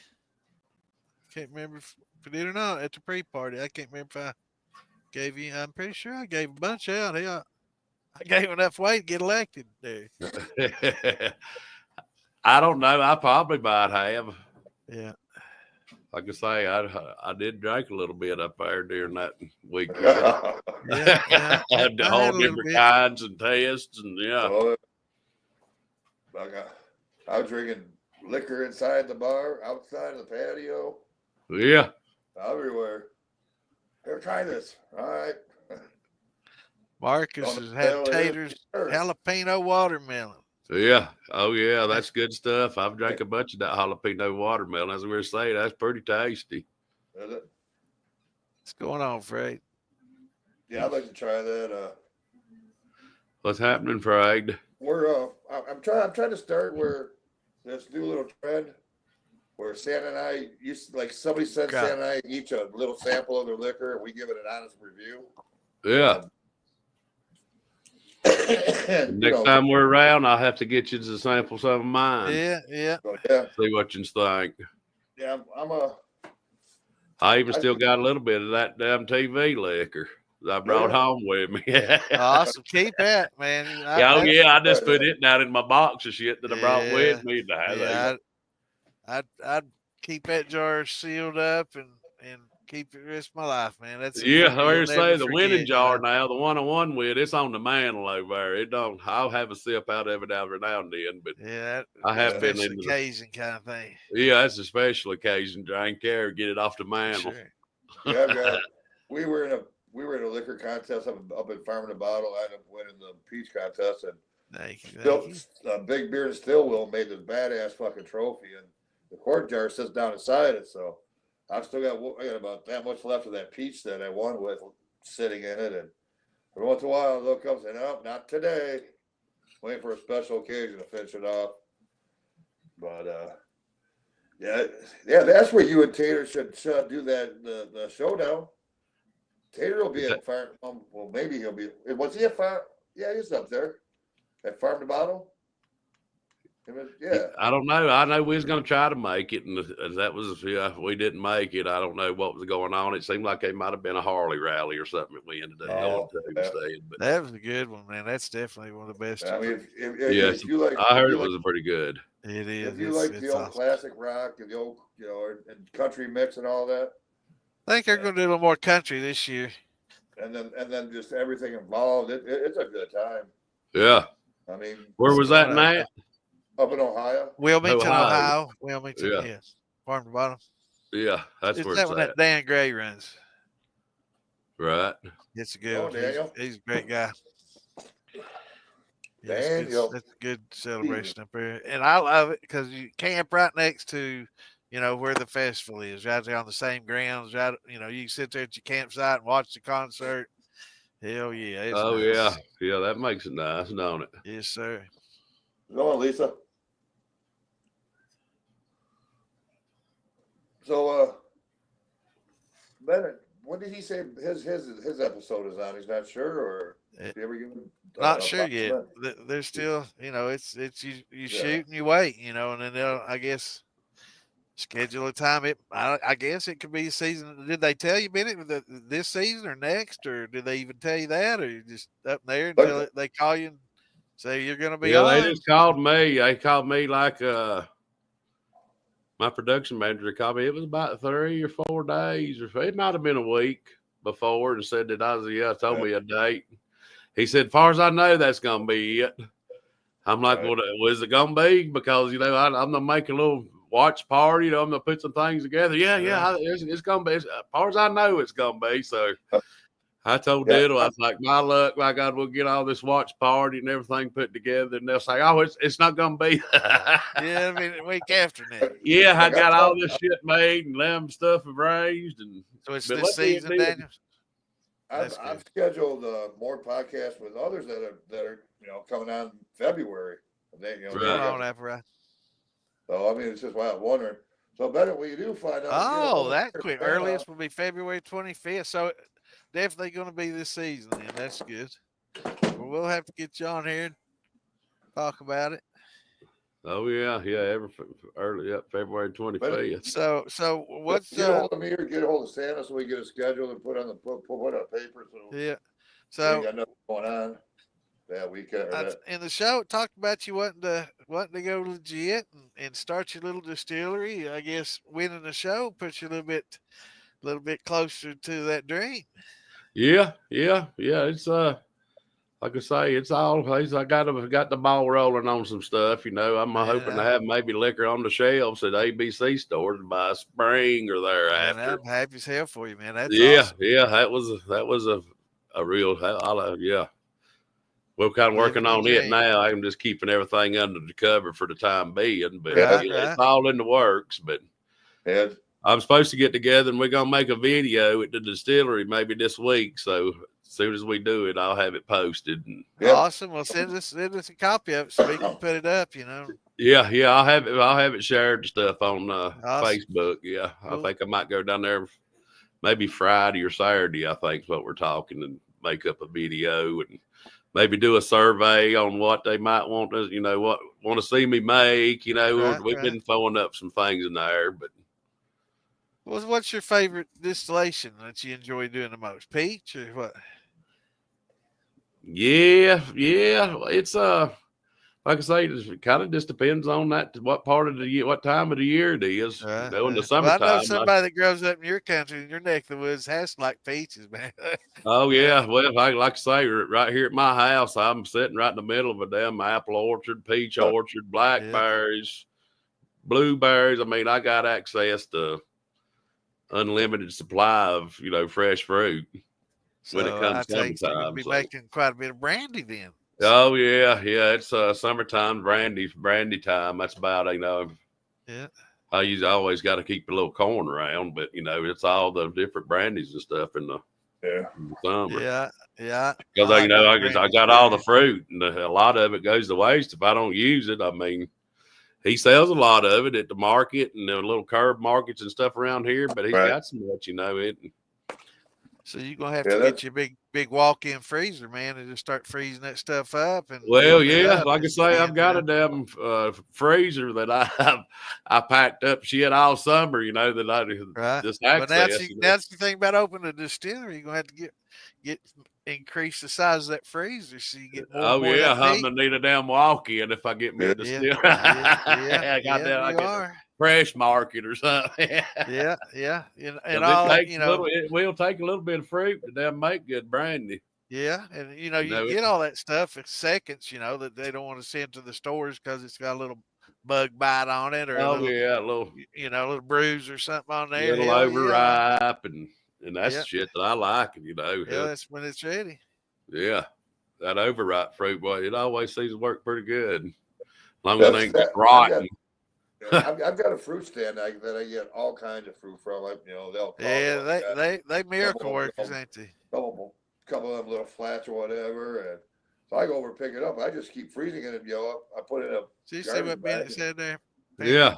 Can't remember if I did or not at the pre-party. I can't remember if I gave you. I'm pretty sure I gave a bunch out. Hell, I gave enough weight to get elected there. I don't know. I probably might have. Yeah. Like I say, I did drink a little bit up there during that week. Yeah. Had all different kinds and tests and I was drinking liquor inside the bar, outside of the patio. Yeah. Everywhere. Here, try this. All right. Marcus has had Tater's jalapeno watermelon. Yeah. Oh, yeah. That's good stuff. I've drank a bunch of that jalapeno watermelon. As we were saying, that's pretty tasty. Is it? What's going on, Fred? Yeah, I'd like to try that. What's happening, Fred? I'm trying to start where this new little trend where Santa and I somebody sends Santa and I each a little sample of their liquor and we give it an honest review. Yeah. Next time we're around, I'll have to get you to sample some of mine. Yeah. So, yeah. See what you think. Yeah, I even still got a little bit of that damn TV liquor that I brought home with me. Awesome. Keep that, man. I just put it down in my box of shit that I brought with me. I'd keep that jar sealed up and keep it the rest of my life, man. That's a Yeah, food I you'll heard say never the forget, winning you jar know? now, the one on one with, it's on the mantle over there. It don't. I'll have a sip out of it every now and then, but Yeah, I that have been special into the. occasion kind of thing. Yeah, that's a special occasion. Drink care, get it off the For mantle. sure. Yeah, I've got. We were in a liquor contest up in Farm and the Bottle. I ended up winning the peach contest, and Thank you. still, Thank you. Big Beer and Still Will made this badass fucking trophy, and the quart jar sits down inside it. So I've still got I got about that much left of that peach that I won with sitting in it, and every once in a while I look up and say, no, not today. Waiting for a special occasion to finish it off. But yeah, that's where you and Tater should do that the showdown. Tater will be at Farm. Well, maybe he'll be. Was he at Farm? Yeah, he's up there at Farm to Bottle. Yeah. I don't know. I know we was going to try to make it, and that was we didn't make it. I don't know what was going on. It seemed like it might have been a Harley rally or something that we ended up going to instead. But That was a good one, man. That's definitely one of the best. I mean, yes, if you like, I heard it was pretty good. It is. If you like the old classic rock and the old, and country mix and all that, I think they're going to do a little more country this year. and then just everything involved, it's a good time. Yeah. I mean, where was that at? Up in Ohio. Wilmington, Ohio. Wilmington, yes. Farm to Bottom. Yeah, that's it's where that it's one at. that Dan Gray runs. Right. It's a good one. Daniel. He's a great guy. Daniel. That's a good celebration up there. And I love it because you camp right next to, where the festival is, right there on the same grounds. Right, you can sit there at your campsite and watch the concert. Hell yeah. It's nice. Yeah, that makes it nice, don't it? Yes, sir. Go on, Lisa. So, Bennett, when did he say his episode is on? He's not sure, or did you ever give him? Not sure yet. There's still, it's you shoot and you wait, and then they'll, I guess, schedule a time. I guess it could be a season. Did they tell you, Bennett, this season or next, or did they even tell you that, or you just up there until they call you and say you're going to be on? They just called me. They called me like my production manager called me. It was about 3 or 4 days, or it might have been a week before, and said that I was told me a date. He said, as far as I know, that's gonna be it. I'm like, well, is it gonna be? Because I'm gonna make a little watch party. I'm gonna put some things together. Yeah, it's gonna be. As far as I know, it's gonna be. So I told Diddle, I was like, my luck, my God, we'll get all this watch party and everything put together, and they'll say, oh, it's not gonna be. Yeah, I mean, a week after that. Yeah, I got all this shit made and lamb stuff arranged, and so it's this season, Daniel. I've scheduled more podcasts with others that are coming on in February. Right. So I mean, it's just why I'm wondering. So Bennett, when you do find out, oh, that quick. Earliest will be February 25th. So definitely going to be this season, then. That's good. Well, we'll have to get you on here and talk about it. Oh yeah, February 25th. So what's get a hold of me or get a hold of Santa so we get a schedule and put on paper. So yeah. So we got nothing going on that weekend. In the show, it talked about you wanting to go legit and start your little distillery. I guess winning the show puts you a little bit closer to that dream. Yeah. It's like I say, it's all. I got the ball rolling on some stuff. I'm hoping to have maybe liquor on the shelves at ABC stores by spring or thereafter. I'm happy as hell for you, man. That's awesome. Yeah. That was a real. Yeah. We're kind of working on it now. I'm just keeping everything under the cover for the time being, but it's all in the works. But I'm supposed to get together and we're gonna make a video at the distillery maybe this week. So as soon as we do it, I'll have it posted. Awesome. Well, send us a copy of it so we can put it up. Yeah. I'll have it shared and stuff on Facebook. Yeah, cool. I think I might go down there maybe Friday or Saturday. I think is what we're talking, and make up a video and maybe do a survey on what they might want to, want to see me make. We've been throwing up some things in there, but. Well, what's your favorite distillation that you enjoy doing the most? Peach or what? Yeah. It's like I say, it kind of just depends on what part of the year, what time of the year it is. Right, In the right. Well, I summertime. know somebody that grows up in your country, in your neck of the woods, has to like peaches, man. Oh yeah, well, like I say, right here at my house, I'm sitting right in the middle of a damn apple orchard, peach orchard, blackberries, blueberries. I mean, I got access to unlimited supply of fresh fruit when it So I comes tell you, you're gonna summertime. be So, making quite a bit of brandy then. oh yeah, it's summertime brandy time. That's about Yeah. I always got to keep a little corn around, but it's all the different brandies and stuff in the summer. Yeah. Because like that I brandy got all too. the fruit, and a lot of it goes to waste if I don't use it. I mean, he sells a lot of it at the market and the little curb markets and stuff around here, but he's got so much, it. So you're gonna have to get your big walk-in freezer, man, and just start freezing that stuff up. And Well, warm it yeah, up like I as you say, can, I've got a damn freezer that I packed up shit all summer, that I right. just But access. that's the thing about opening a distillery. You're gonna have to get increase the size of that freezer so you get more. Oh more yeah, of that I'm gonna need a damn walk-in if I get me a distillery. I get fresh market or something. yeah. And it will take a little bit of fruit to damn make good brandy. Yeah, and you get all that stuff in seconds, that they don't want to send to the stores because it's got a little bug bite on it or a little bruise or something on there. Little overripe and that's the shit that I like. And that's when it's ready. Yeah, that overripe fruit, boy, it always seems to work pretty good. As long as it ain't rotten. I've got a fruit stand that I get all kinds of fruit from. They'll they miracle workers, ain't they? Couple of them little flats or whatever, and so I go over and pick it up. I just keep freezing it, and I put it in a. So you see what Bennett said there? Yeah.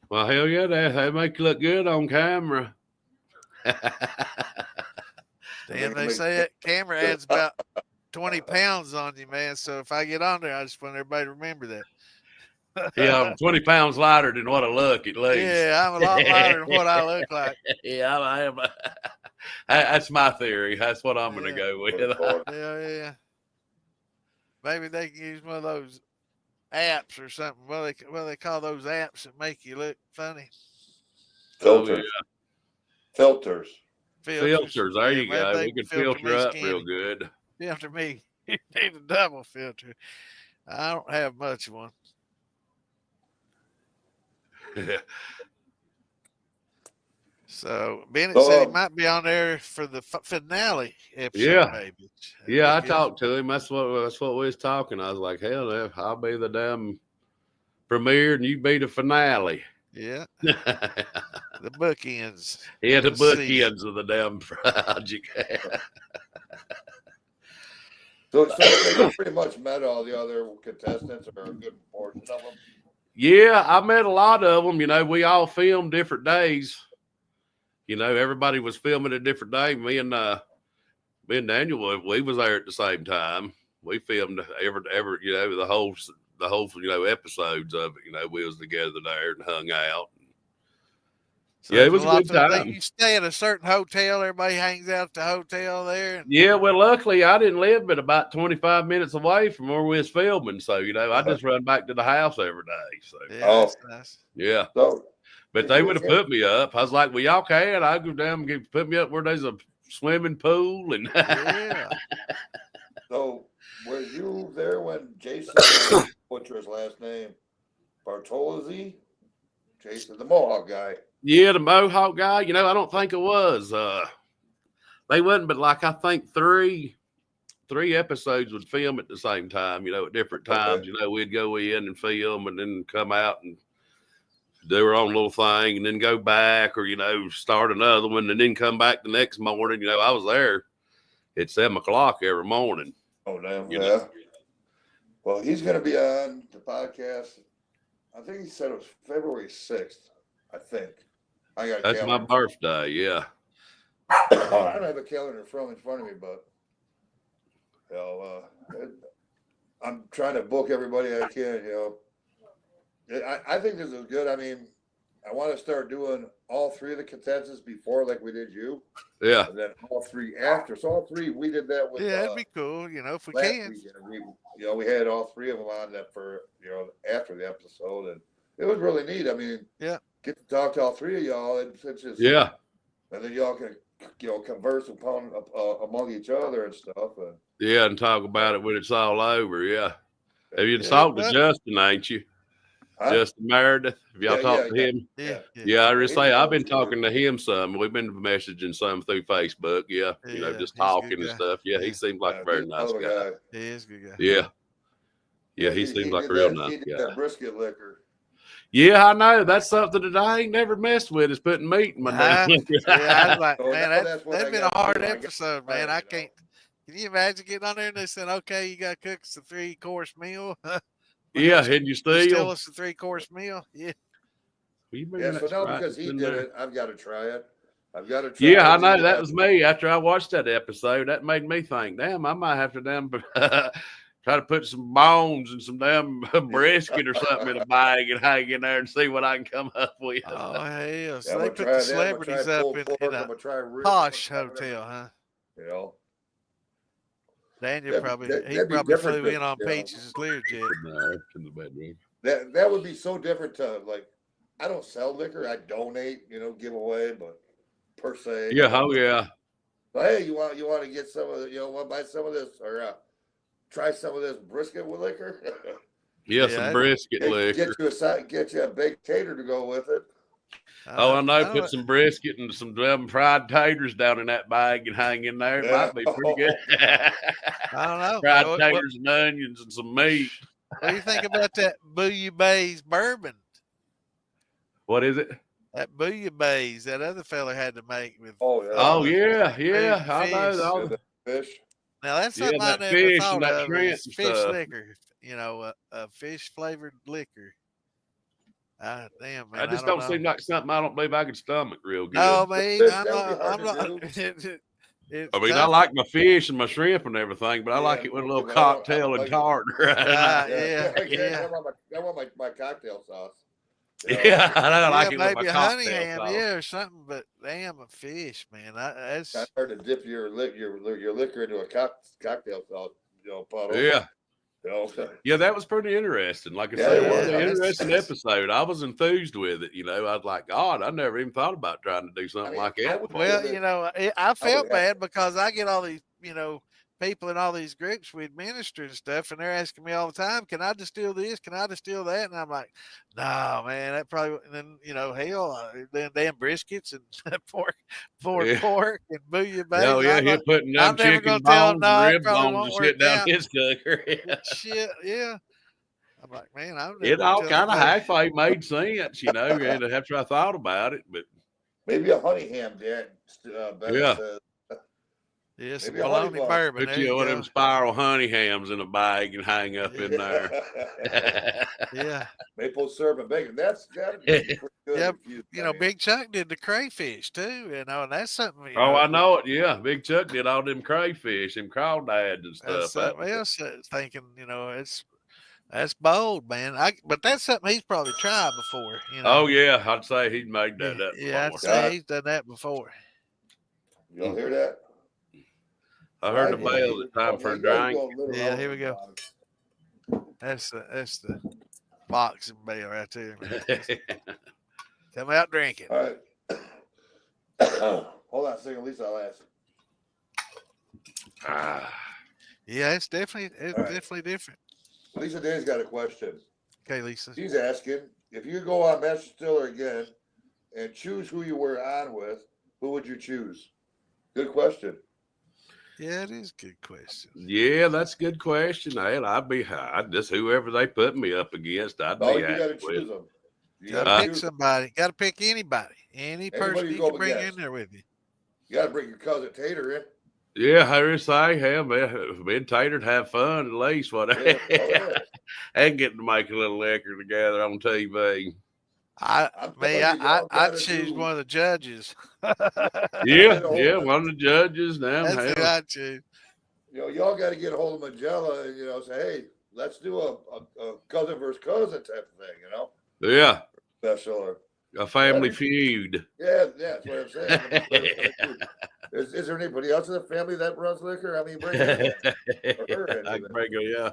Well, hell yeah, they make you look good on camera. Damn, they say that camera adds about 20 pounds on you, man. So if I get on there, I just want everybody to remember that. Yeah, I'm 20 pounds lighter than what I look, at least. Yeah, I'm a lot lighter than what I look like. Yeah, I am. That's my theory. That's what I'm going to go with. Yeah. Maybe they can use one of those apps or something. Well, they call those apps that make you look funny. Filters. Filters. There you go. We can filter up real good. Filter me. You need a double filter. I don't have much of one. So Bennett said he might be on there for the finale episode. Maybe. Yeah, I talked to him. That's what we was talking. I was like, hell, I'll be the damn premiere and you be the finale. Yeah. The bookends. Yeah, the bookends of the damn project. So you pretty much met all the other contestants, or a good portion of them? Yeah, I met a lot of them. We all filmed different days. Everybody was filming a different day. Me and Daniel, we was there at the same time. We filmed every the whole episodes of it. We was together there and hung out. So it was a good time. You stay at a certain hotel. Everybody hangs out at the hotel there. Yeah, well, luckily I didn't live but about 25 minutes away from where we was filming. So, I just run back to the house every day. So, that's nice. Yeah. So, but they would have put me up. I was like, well, y'all can. I go down and put me up where there's a swimming pool. And yeah. So, were you there when Jason, what's his last name? Bartolozzi? Jason, the Mohawk guy. Yeah, the Mohawk guy. I don't think it was. They wasn't, but like I think three episodes would film at the same time, at different times. Okay. We'd go in and film and then come out and do our own little thing and then go back or, start another one and then come back the next morning. I was there at 7:00 every morning. Oh, damn. Yeah. Well, he's going to be on the podcast. I think he said it was February 6th, I think. That's my birthday, yeah. I don't have a calendar in front of me, but I'm trying to book everybody I can. I think this is good. I mean, want to start doing all three of the consensus before, like we did you, Yeah. and then all three after. So all three, we did that with. Yeah, it'd be cool, if we last can. weekend. We had all three of them on that for after the episode, and it was really neat. I mean, Yeah, get to talk to all three of y'all, and it's just Yeah. and then y'all can converse among each other and stuff. And Yeah. And talk about it when it's all over. Yeah. Have you Yeah, talked to but- Justin, ain't you? Justin Meredith. Have y'all talked to him? Yeah. I just say I've been He's talking to him some. We've been messaging some through Facebook. Yeah. Yeah, Just he's a talking good and guy. stuff. Yeah. He Yeah. seems like a very he's nice hell of a guy. He is a good guy. Yeah. Yeah. He seems like a real nice He did guy. that brisket liquor. Yeah, I know. That's something that I ain't never messed with is putting meat in my damn liquor. I was like, So man, that's what that'd I been got a hard to do. I got episode, to man. try I it, can't. Can you imagine getting on there and they said, okay, you got to cook us a 3-course meal? Yeah, and you Still steal. us a 3-course meal? Yeah. Yeah, so now because he did it, I've got to try it. I've got to try Yeah, I it. know. That was me. After I watched that episode, that made me think, damn, I might have to try to put some bones and some damn brisket or something in a bag and hang in there and see what I can come up with. Oh, hell. So I'm they gonna put try the that. celebrities I'm up gonna in try pulled pork. a I'm gonna try ribs. posh hotel, huh? Daniel that'd he be probably different flew than, in on Peaches Learjet. No, in the bedroom. that would be so different to like. I don't sell liquor. I donate, give away, but per se. Yeah, oh yeah. But hey, you want to get some of the, want to buy some of this or try some of this brisket with liquor? Yeah, some brisket liquor. Get you a big tater to go with it. I know. Put some brisket and some damn fried taters down in that bag and hang in there. It might be pretty good. I don't know. Fried taters and onions and some meat. What do you think about that Bouillabaisse bourbon? What is it? That Bouillabaisse that other fella had to make with. Oh yeah. I know. The fish. Now that's something I never fish thought and that of. shrimp Is and fish stuff. liquor. A fish flavored liquor. Damn, man. I just don't seem like something I don't believe I could stomach real good. No, man. That'd be hard to do. I mean, I like my fish and my shrimp and everything, but I like it with a little cocktail and tart. Yeah. I want my cocktail sauce. Yeah, I like it with maybe my a honey cocktail ham, sauce. or something. But damn, a fish, man. That's It's hard to dip your liquor into a cocktail sauce, bottle. Yeah. Yeah, that was pretty interesting. Like I said, it was an yeah. interesting episode. I was enthused with it. I was like, God, I never even thought about trying to do something like that. well, I felt bad because I get all these, people in all these groups we administer and stuff, and they're asking me all the time, can I distill this? Can I distill that? And I'm like, no, man, that probably, and then, hell, then damn briskets and pork and bouillabaisse. Oh, yeah, he's putting them chicken bones and rib bones and shit down his cooker. Shit, yeah. I'm like, man, it all kind of halfway made sense, and after I thought about it, but maybe a honey ham, Dad. Yeah. Yeah, some bologna bourbon. Put one of them spiral honey hams in a bag and hang up in there. Yeah. Maple syrup and bacon. That's gotta be pretty good. Yeah. Big Chuck did the crayfish too, and that's something. I know it. Yeah, Big Chuck did all them crayfish, them crawdads and stuff. That's something else thinking, that's bold, man. But that's something he's probably tried before. Oh yeah, I'd say he'd made that up. Yeah, I'd say he's done that before. Y'all hear that? I heard the bell. It's time for a drink. Yeah, here we go. That's the boxing bell right there. Come out drinking. All right. Hold on a second. At least I'll ask. Yeah, it's definitely different. Lisa Dane's got a question. Okay, Lisa. She's asking, if you go on Master Distiller again and choose who you were on with, who would you choose? Good question. Yeah, it is a good question. Yeah, that's a good question. I'd just whoever they put me up against, I'd be you happy got to with. choose them. You got to pick somebody. Got to pick anybody. Any person you can bring in there with you. You got to bring your cousin Tater in. Yeah, I just say, hell, man, me and Tater have fun at least. Whatever. And getting to make a little liquor together on TV. I'd choose one of the judges. Yeah, one of the judges. That's who I'd choose. Y'all got to get a hold of Magella and say, hey, let's do a cousin versus cousin type of thing. Yeah. Special. A family feud. Yeah, that's what I'm saying. Is there anybody else in the family that runs liquor? I mean, bring him or her in. I can bring her, yeah.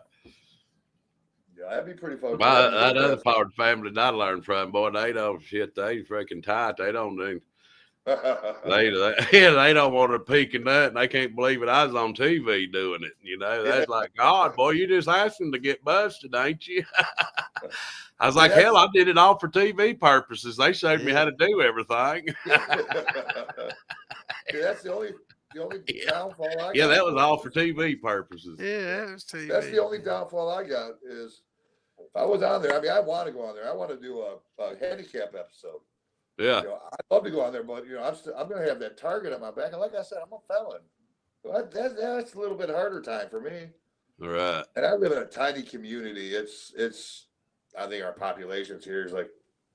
Yeah, that'd be pretty fun. That other part of the family that I learned from, boy, they don't shit. They freaking tight. They don't do. They don't want to peek in that, and they can't believe it. I was on TV doing it. You know, that's like, God, boy, you just asking to get busted, ain't you? I was like, hell, I did it all for TV purposes. They showed me how to do everything. That's the only downfall I got. Yeah, that was all for TV purposes. Yeah, that was TV. That's the only downfall I got is if I was on there. I mean, I want to go on there. I want to do a handicap episode. Yeah, You know, I'd love to go on there, but I'm going to have that target on my back. And like I said, I'm a felon. So that's a little bit harder time for me. right. And I live in a tiny community. It's I think our population's here is like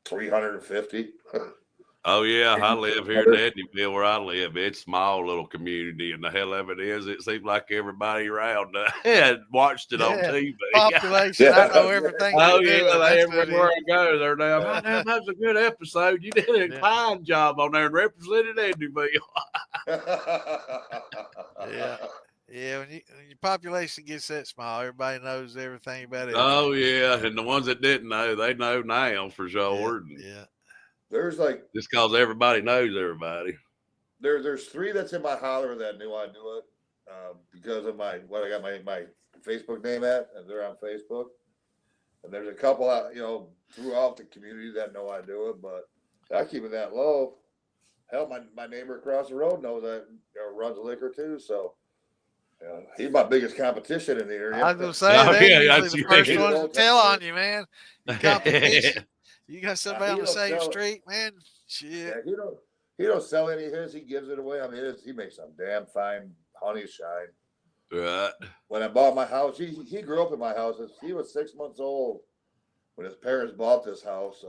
350. Oh yeah, I live here in Eddyville where I live. It's a small little community, and the hell of it is, it seems like everybody around had watched it on TV. Population, I know everything. Oh yeah, everywhere I go, they're now. Oh, damn, that was a good episode. You did a fine job on there and represented Eddyville. Yeah, when your population gets that small, everybody knows everything about it. Oh yeah, and the ones that didn't know, they know now for sure. Yeah. There's like just because everybody knows everybody. There's 3 that's in my holler that knew I knew it because of I got my Facebook name at, and they're on Facebook. And there's a couple out, throughout the community that know I do it, but I keep it that low. Hell, my neighbor across the road knows that runs a liquor too, so. He's my biggest competition in the area. I was gonna say that's the first one to tell on you, man. Competition. You got somebody on the same street, man. Shit. Yeah, he don't sell any of his. He gives it away. I mean, he makes some damn fine honey shine. Right. When I bought my house, he grew up in my house. He was 6 months old when his parents bought this house.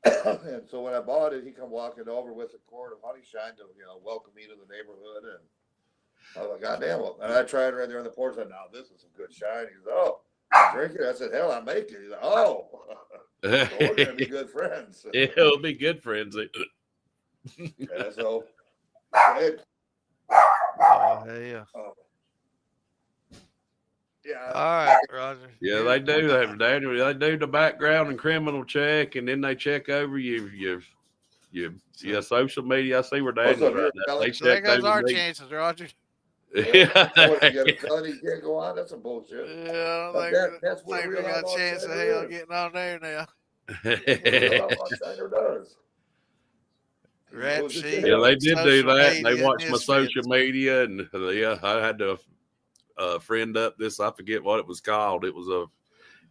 And so when I bought it, he come walking over with a quart of honey shine to welcome me to the neighborhood. And I was like, God damn it. And I tried right there on the porch. I said, now this is some good shine. He goes, oh, drink it. I said, hell, I make it. He's like, oh. So we're going to be good friends. Yeah, we'll be good friends. Yeah, so. Yeah. Yeah. All right, Roger. Yeah, they do that, Daniel. They do the background and criminal check, and then they check over your social media. I see where Daniel's right now. So there goes our chances, Roger. Yeah. You got a felony, you can't go on. That's some bullshit. Yeah, I don't think we got a chance of hell getting on there now. Rap sheet. Yeah, they did do that. And they watched my social media, and I had to friend up this. I forget what it was called. It was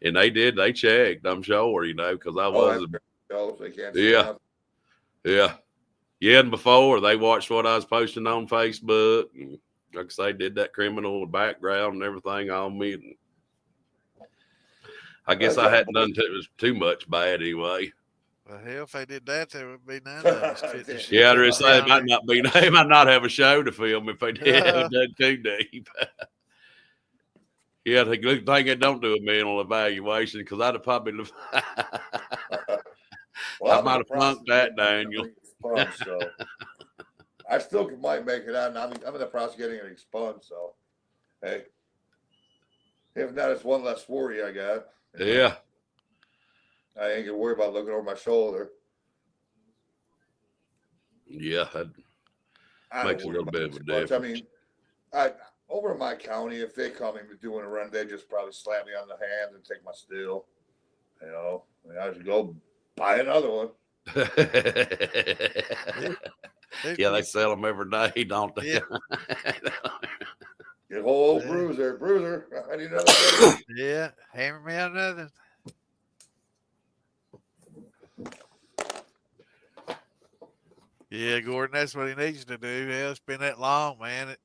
and they checked. I'm sure, because I was. Yeah. And before they watched what I was posting on Facebook. And, like I say, did that criminal background and everything on me. And I guess I hadn't done too much bad anyway. Well, hell, if they did that, there would be none of us. Yeah, they might not be. They might not have a show to film if they did done too deep. Yeah, the good thing they don't do a mental evaluation because I'd have probably. I might have flunked that, Daniel. So. I still might make it out. I'm in the process of getting it expunged. So, hey, if not, it's one less worry I got. Yeah. I ain't gonna worry about looking over my shoulder. Yeah, that makes a little bit of a difference. I mean, over in my county, if they come in doing a run, they just probably slap me on the hand and take my still. I should go buy another one. Yeah, they sell them every day, don't they? Yeah. Get old Bruiser. I need another one. Yeah, hammer me out another. Yeah, Gordon, that's what he needs to do. Hell, it's been that long, man.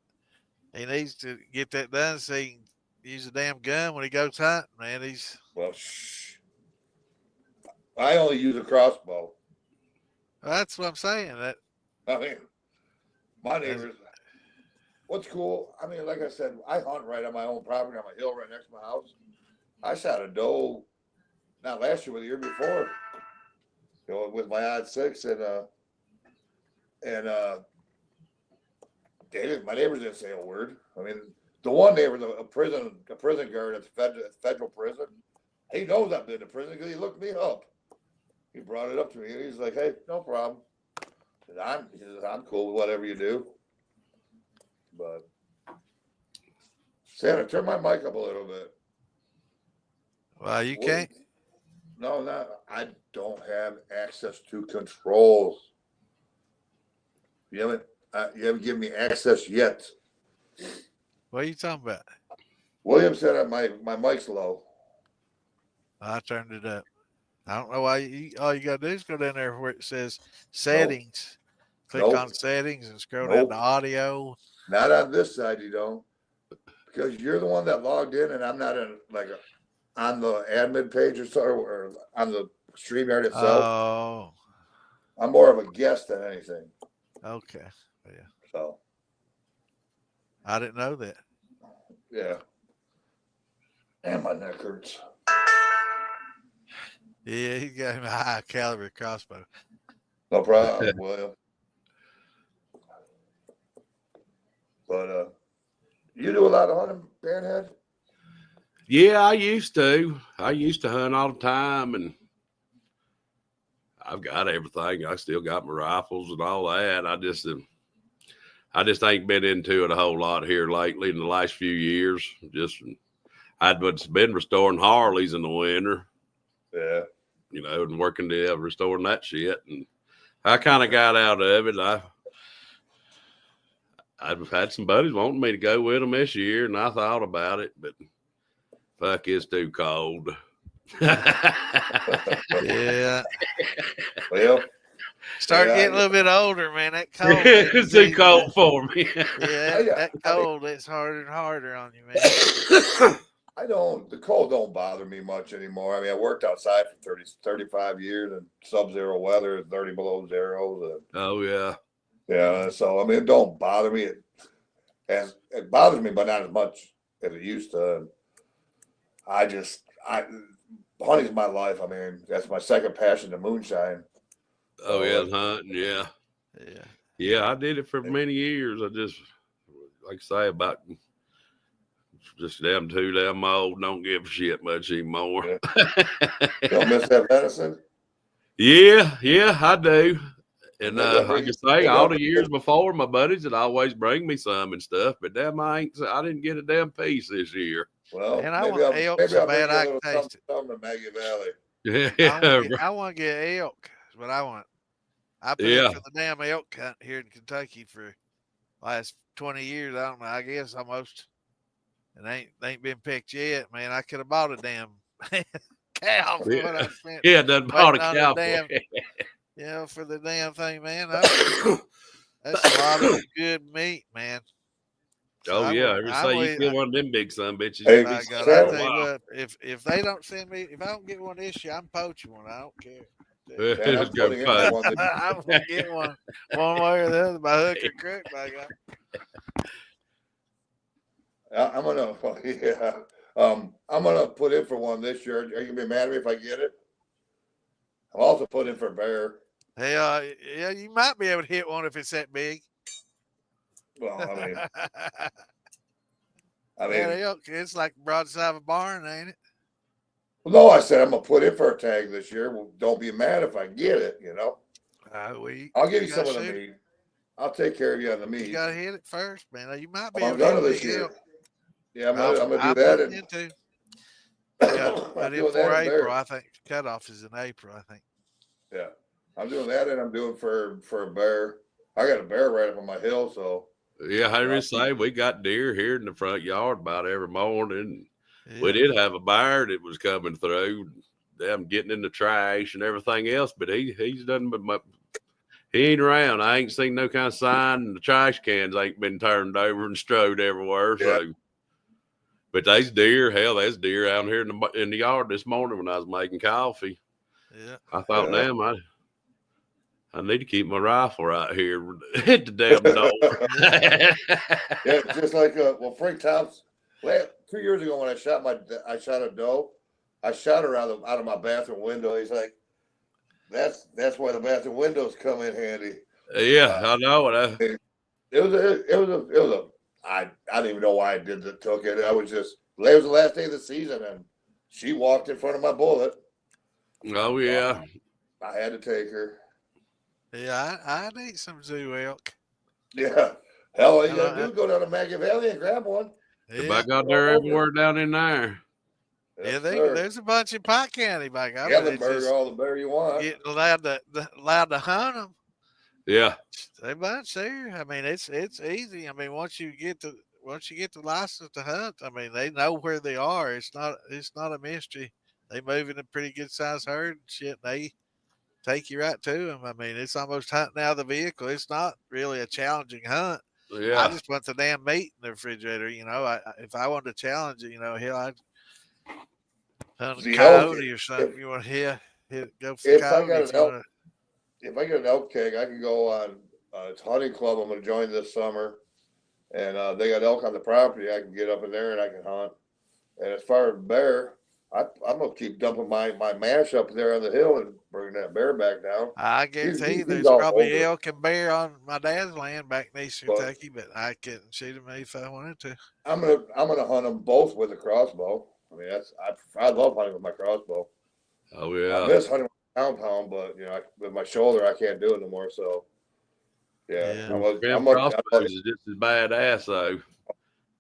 He needs to get that done so he can use a damn gun when he goes hunting, man. Well, I only use a crossbow. That's what I'm saying. I mean, my neighbors, what's cool, I mean, like I said, I hunt right on my own property on a hill right next to my house. I shot a doe, not last year, but the year before. with my odd 6 and my neighbors didn't say a word. I mean, the one neighbor, a prison guard at the federal prison, he knows I've been to prison because he looked me up. He brought it up to me. He's like, "Hey, no problem." He says, "I'm cool with whatever you do." But Santa, turn my mic up a little bit. Well, you can't. No, I don't have access to controls. You haven't given me access yet. What are you talking about? William said my mic's low. I turned it up. I don't know why. All you got to do is go down there where it says settings. Click Nope. on settings and scroll Nope. down to audio. Not on this side, you don't. Because you're the one that logged in, and I'm not on the admin page or on the StreamYard itself. Oh, I'm more of a guest than anything. okay. Yeah. So, I didn't know that. yeah. And my neck hurts. Yeah, he got him a high caliber crossbow. No problem, William. But you do a lot of hunting, Panhead? Yeah, I used to. I used to hunt all the time, and I've got everything. I still got my rifles and all that. I just ain't been into it a whole lot here lately in the last few years. I'd been restoring Harleys in the winter. Yeah. You know, and working restoring that shit. And I kind of got out of it. I've had some buddies wanting me to go with them this year, and I thought about it, but fuck, it's too cold. Yeah. Well, Start yeah, getting a little bit older, man. That cold. It's too cold for me. Yeah, that cold, it's harder and harder on you, man. the cold don't bother me much anymore. I mean, I worked outside for 35 years in sub-zero weather, 30 below zero. Oh, yeah. Yeah, so, I mean, it don't bother me. It bothers me, but not as much as it used to. Hunting's my life. I mean, that's my second passion, the moonshine. Oh, yeah, hunting, yeah. Yeah. Yeah, I did it for many years. I just, like I say, about just too damn old, don't give a shit much anymore. Yeah. You don't miss that medicine? Yeah, I do. And like I say, all the years before, my buddies would always bring me some and stuff, but damn, I didn't get a damn piece this year. Well, and I want elk so bad I can taste it. Something in Maggie Valley. Yeah, I want to get elk. Is what I want. I put in for the damn elk hunt here in Kentucky for last 20 years. I don't know. I guess almost. And ain't been picked yet, man. I could have bought a damn cow for what I spent. Yeah, done bought a cow. For the damn thing, man. That's a lot of good meat, man. So every say you get one of them big son bitches. Hey, I tell you what, if they don't send me, if I don't get one this year, I'm poaching one. I don't care. Man, I'm putting in for one I'm gonna get one way or the other by hook or crook, by God. I'm gonna put in for one this year. Are you gonna be mad at me if I get it? I'm also put in for bear. Hey, yeah, you might be able to hit one if it's that big. Well, I mean, it's like broadside of a barn, ain't it? Well, no, I said I'm gonna put in for a tag this year. Well, don't be mad if I get it. You know, I'll give you some of the meat. I'll take care of you on the meat. You gotta hit it first, man. You might be I'm able to gonna this year. Yeah, I'm gonna do that. But in for April, I think cutoff is in April. I think. Yeah, I'm doing that, and I'm doing for a bear. I got a bear right up on my hill, so. Yeah, I just say we got deer here in the front yard about every morning. Yeah. We did have a bear that was coming through, them getting in the trash and everything else, but he's done. He ain't around. I ain't seen no kind of sign, and the trash cans ain't been turned over and strode everywhere. Yeah. So, but there's deer. Hell, there's deer out here in the yard this morning when I was making coffee. Yeah, I thought, damn, I need to keep my rifle right here at the damn door. Yeah, just like Frank Thompson. 2 years ago when I shot a doe, I shot her out of my bathroom window. He's like, that's why the bathroom windows come in handy. Yeah, I know it. I don't even know why I took it. It was the last day of the season, and she walked in front of my bullet. Oh yeah. I had to take her. Yeah, I'd eat some zoo elk. Yeah. Hell, all you I gotta know, do is go down to Maggie Valley and grab one. If Yeah, I got there everywhere down in there. yeah. Yes, sir. There's a bunch in Pike County, by God. But it's Gatlinburg, just all the bear you want. getting allowed to hunt them. Yeah. They bunch there. I mean, it's easy. I mean, once you get the license to hunt, I mean, they know where they are. It's not a mystery. They move in a pretty good sized herd and shit. And they take you right to them. I mean, it's almost hunting out of the vehicle. It's not really a challenging hunt. I Yeah. just want the damn meat in the refrigerator. You know, if I wanted to challenge it, you know, hell, I'd hunt a The elk, coyote or something. You want to go for if I got coyote. an If you elk, want if I get an elk keg, I can go on it's hunting club. I'm going to join this summer, and they got elk on the property. I can get up in there and I can hunt. And as far as bear, I'm going to keep dumping my mash up there on the hill and bringing that bear back down. I guarantee you he's there's all probably over. elk and bear on my dad's land back in East But- Kentucky, but I couldn't shoot them if I wanted to. I'm gonna hunt them both with a crossbow. I mean, I love hunting with my crossbow. Oh I yeah. miss hunting with a compound, but with my shoulder, I can't do it no more. So, yeah, Yeah. Them crossbows is just as badass though.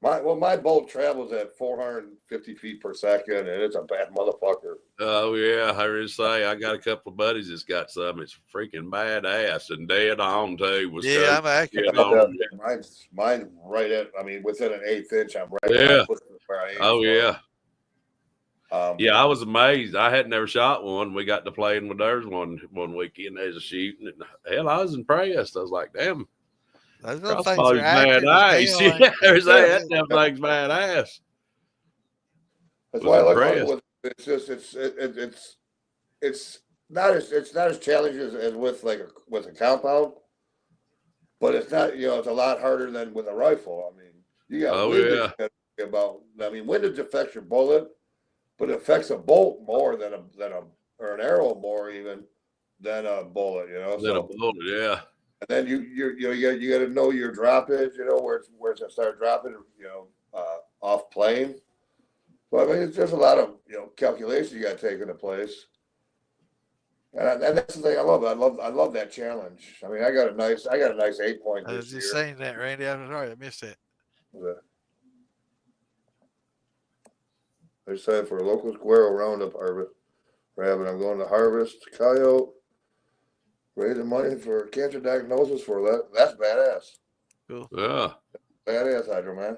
my bolt travels at 450 feet per second, and it's a bad motherfucker. Oh yeah, I heard say I got a couple of buddies that's got some. It's freaking badass and dead on too. Was Yeah, I'm accurate. dead on. Mine's right at. I mean, within an 1/8 inch, I'm right. Yeah. Where I aim Oh for. yeah. Yeah, I was amazed. I had never shot one. We got to playing with theirs one weekend as a shooting, and hell, I was impressed. I was like, damn, Those little things crossbow's are accurate as badass. hell, Yeah, ain't there's they? that damn thing's badass. that's was why I like impressed. hunting with. It's just it's not as challenging as with with a compound, but it's not. It's a lot harder than with a rifle. I mean, you got Oh, windage yeah. you gotta think about. I mean, windage affects your bullet, but it affects a bolt more than or an arrow more even than a bullet. Then a bullet, yeah. And then you got to know your droppage. Where it's gonna start dropping. Off plane. So I mean, it's just a lot of calculations you got to take into place. And that's the thing I love. I love that challenge. I mean, I got a nice 8-point I was this just year. saying that, Randy. I'm sorry, I missed that. They said for a local squirrel roundup harvest. Rabbit, I'm going to harvest coyote. Raising money for cancer diagnosis for that. That's badass. Cool. Yeah. Badass, Hydro Man.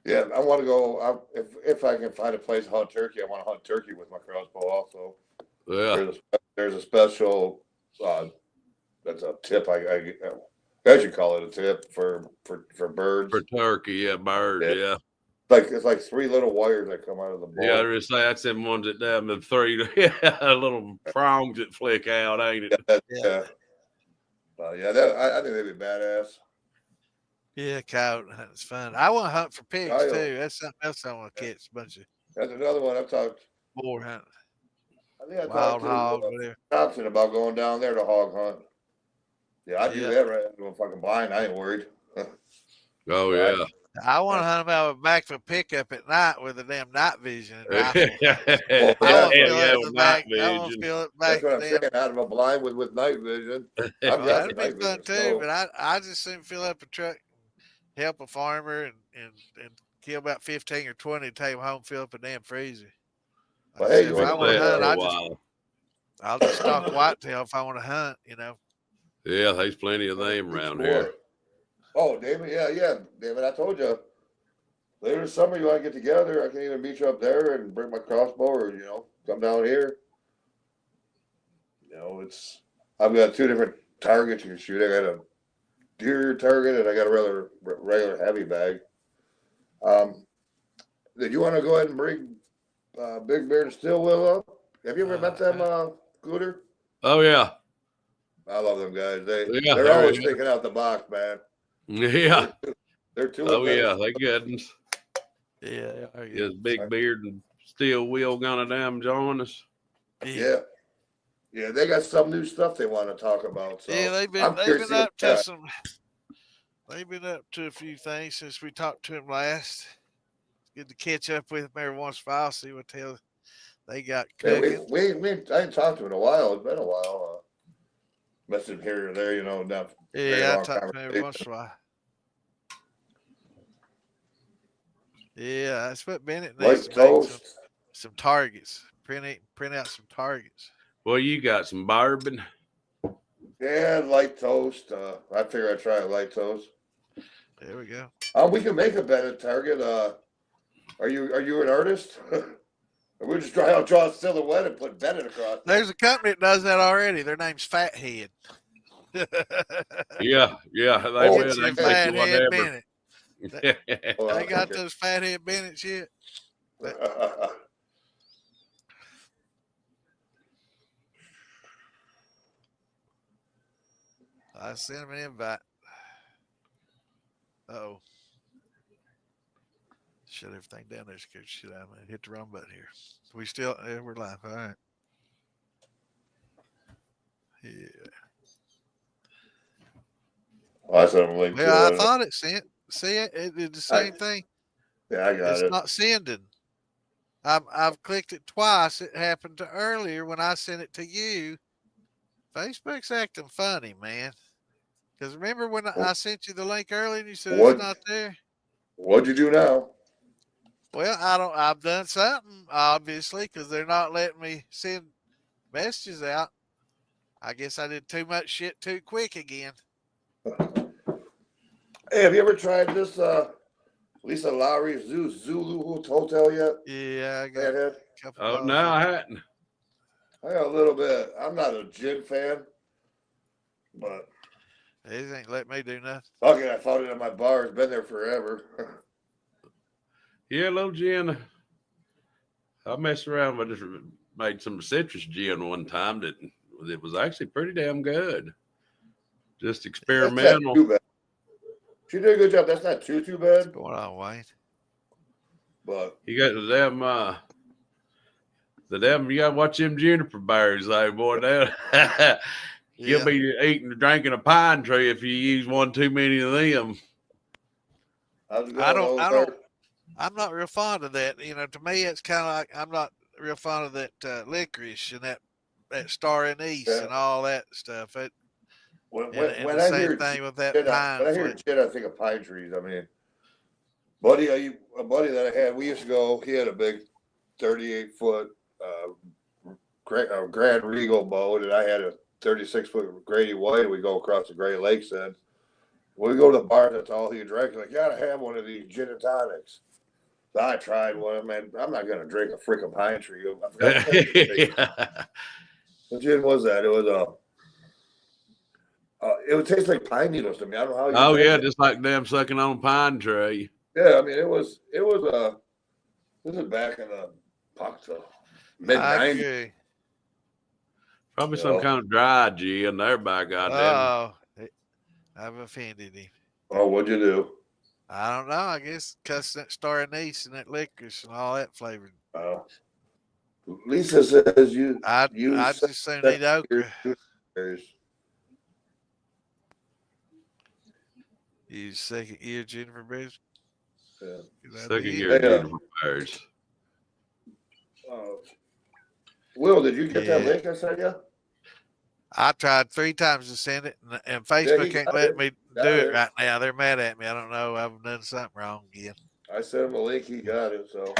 Yeah, I want to go. If I can find a place to hunt turkey, I want to hunt turkey with my crossbow. Also, Yeah. there's a special. That's a tip. I guess you call it a tip for birds. For turkey, yeah, bird, yeah. It's like 3 little wires that come out of the bowl. Yeah, I just say that's them ones that damn the 3 little prongs that flick out, ain't it? Yeah. I think they'd be badass. Yeah, coyote hunting's fun. I want to hunt for pigs Coyote. too. That's something else I want to catch. A bunch of That's another one I've talked. boar hunting, I think I wild talked hog, to whatever. Thompson about going down there to hog hunt. Yeah, I do Yeah. that right. I'm fucking blind. I ain't worried. Oh yeah. I want to hunt them out with back of a pickup at night with a damn night vision and rifle. yeah, I want to feel it in with the night back. I want to vision. feel it That's back. what I'm Damn. saying. Out of a blind with night vision. I've Well, got that'd the be night fun vision, too. so- But I just soon fill up a truck, help a farmer, and kill about 15 or 20, take them home, fill up a damn freezer. Well, Like I hey, said, you if I went want to there hunt, for a I'll just stalk whitetail if I want to hunt. Yeah, there's plenty of them around here. Oh, David, yeah, David. I told you later this summer you want to get together. I can either meet you up there and bring my crossbow, or come down here. I've got 2 different targets you can shoot. I got a deer target and I got a regular heavy bag. Did you want to go ahead and bring Big Bear and Stillwell up? Have you ever met them, Cooter? Oh yeah. I love them guys. They're they're always good. thinking out the box, man. Yeah. They're too. Oh yeah, they good. Yeah. His big beard and Steel Wheel gonna damn join us? Yeah. Yeah, they got some new stuff they want to talk about. So Yeah, they've I'm been curious to see what up they to got. some. They've been up to a few things since we talked to them last. Good to catch up with them every once in a while, see what the hell they got Yeah, cooking. I ain't talked to him in a while. It's been a while. Message here or there, not very Yeah, I long talk to them every conversation. once in a while. Yeah, that's what Bennett needs Light to make toast. some targets. Print out some targets. Well, you got some bourbon. Yeah, light toast. I figure I'd try a light toast. There we go. We can make a Bennett target. Are you an artist? We're just trying to draw a silhouette and put Bennett across. There's a company that does that already. Their name's Fathead. Yeah. They Oh, will. Get you a They make you Fathead whatever. Bennett. They got those Fathead Bennetts yet? I sent him an invite. Oh. Shut everything down there, scared shit out of me. Hit the wrong button here. We're live. All right. Yeah. I sent him a link Well, I to it. thought it sent. See it? It did the same thing. Yeah, I got It's it. not sending. I've clicked it twice. It happened to earlier when I sent it to you. Facebook's acting funny, man. Because remember when I sent you the link earlier and you said it's not there? What'd you do now? Well, I've done something, obviously, because they're not letting me send messages out. I guess I did too much shit too quick again. Hey, have you ever tried this Lisa Lowry Zulu Hotel yet? Yeah, I got Panhead? a couple Oh, bottles no, of I hadn't. I got a little bit. I'm not a gin fan, but It ain't let me do nothing. fucking, I found it in my bar. It's been there forever. Yeah, little gin. I messed around with this, made some citrus gin one time that it was actually pretty damn good. Just That's experimental. not too bad. She did a good job. That's not too bad. What's going on, Wayne? But You got you gotta watch them juniper bears, though, boy. You'll be eating and drinking a pine tree if you use one too many of them. how's it going? I'm not real fond of that. To me, it's kind of like I'm not real fond of that licorice and that star anise and all that stuff. When the I same hear thing with that gin, pine. when I hear gin, I think of pine trees. I mean, a buddy that I had, we used to go. He had a big 38-foot Grand Regal boat, and I had a 36-foot Grady White. We go across the Great Lakes. Then when we go to the bar, that's all he drank. Like, gotta have one of these gin and tonics. So I tried one. Man, I'm not gonna drink a freaking pine tree. What gin was that? It was it would taste like pine needles to me. I don't know how. Oh yeah, just like damn sucking on a pine tree. Yeah, I mean it was. This is back in the mid-90s. Probably some kind of dry gin there by goddamn. Oh, I've offended him. Oh, what'd you do? I don't know. I guess cuss that star anise and that licorice and all that flavor. Lisa says you. I just soon need okra. You second year Jennifer Bears? Yeah. Second year Jennifer Bears. Will, did you get that link I sent you? I tried 3 times to send it, and Facebook ain't letting me do it right now. They're mad at me. I don't know. I've done something wrong again. I sent him a link. He got it. So.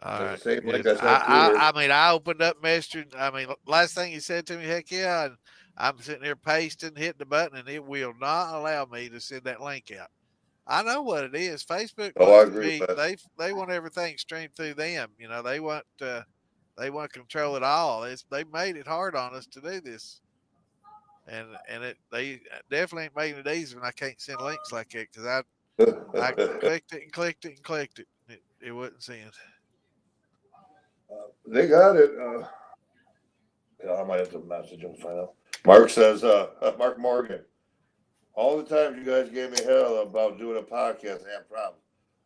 All right. Same link I mean, I opened up Messenger. I mean, last thing he said to me, heck yeah. And I'm sitting there pasting, hitting the button, and it will not allow me to send that link out. I know what it is. Facebook wants to be, they want everything streamed through them. They want to control it all. They made it hard on us to do this, and they definitely ain't making it easy when I can't send links like that because I clicked it and clicked it and clicked it. It wouldn't send. They got it. I might have to message him to find out. Mark says, Mark Morgan, all the time you guys gave me hell about doing a podcast, I have problems.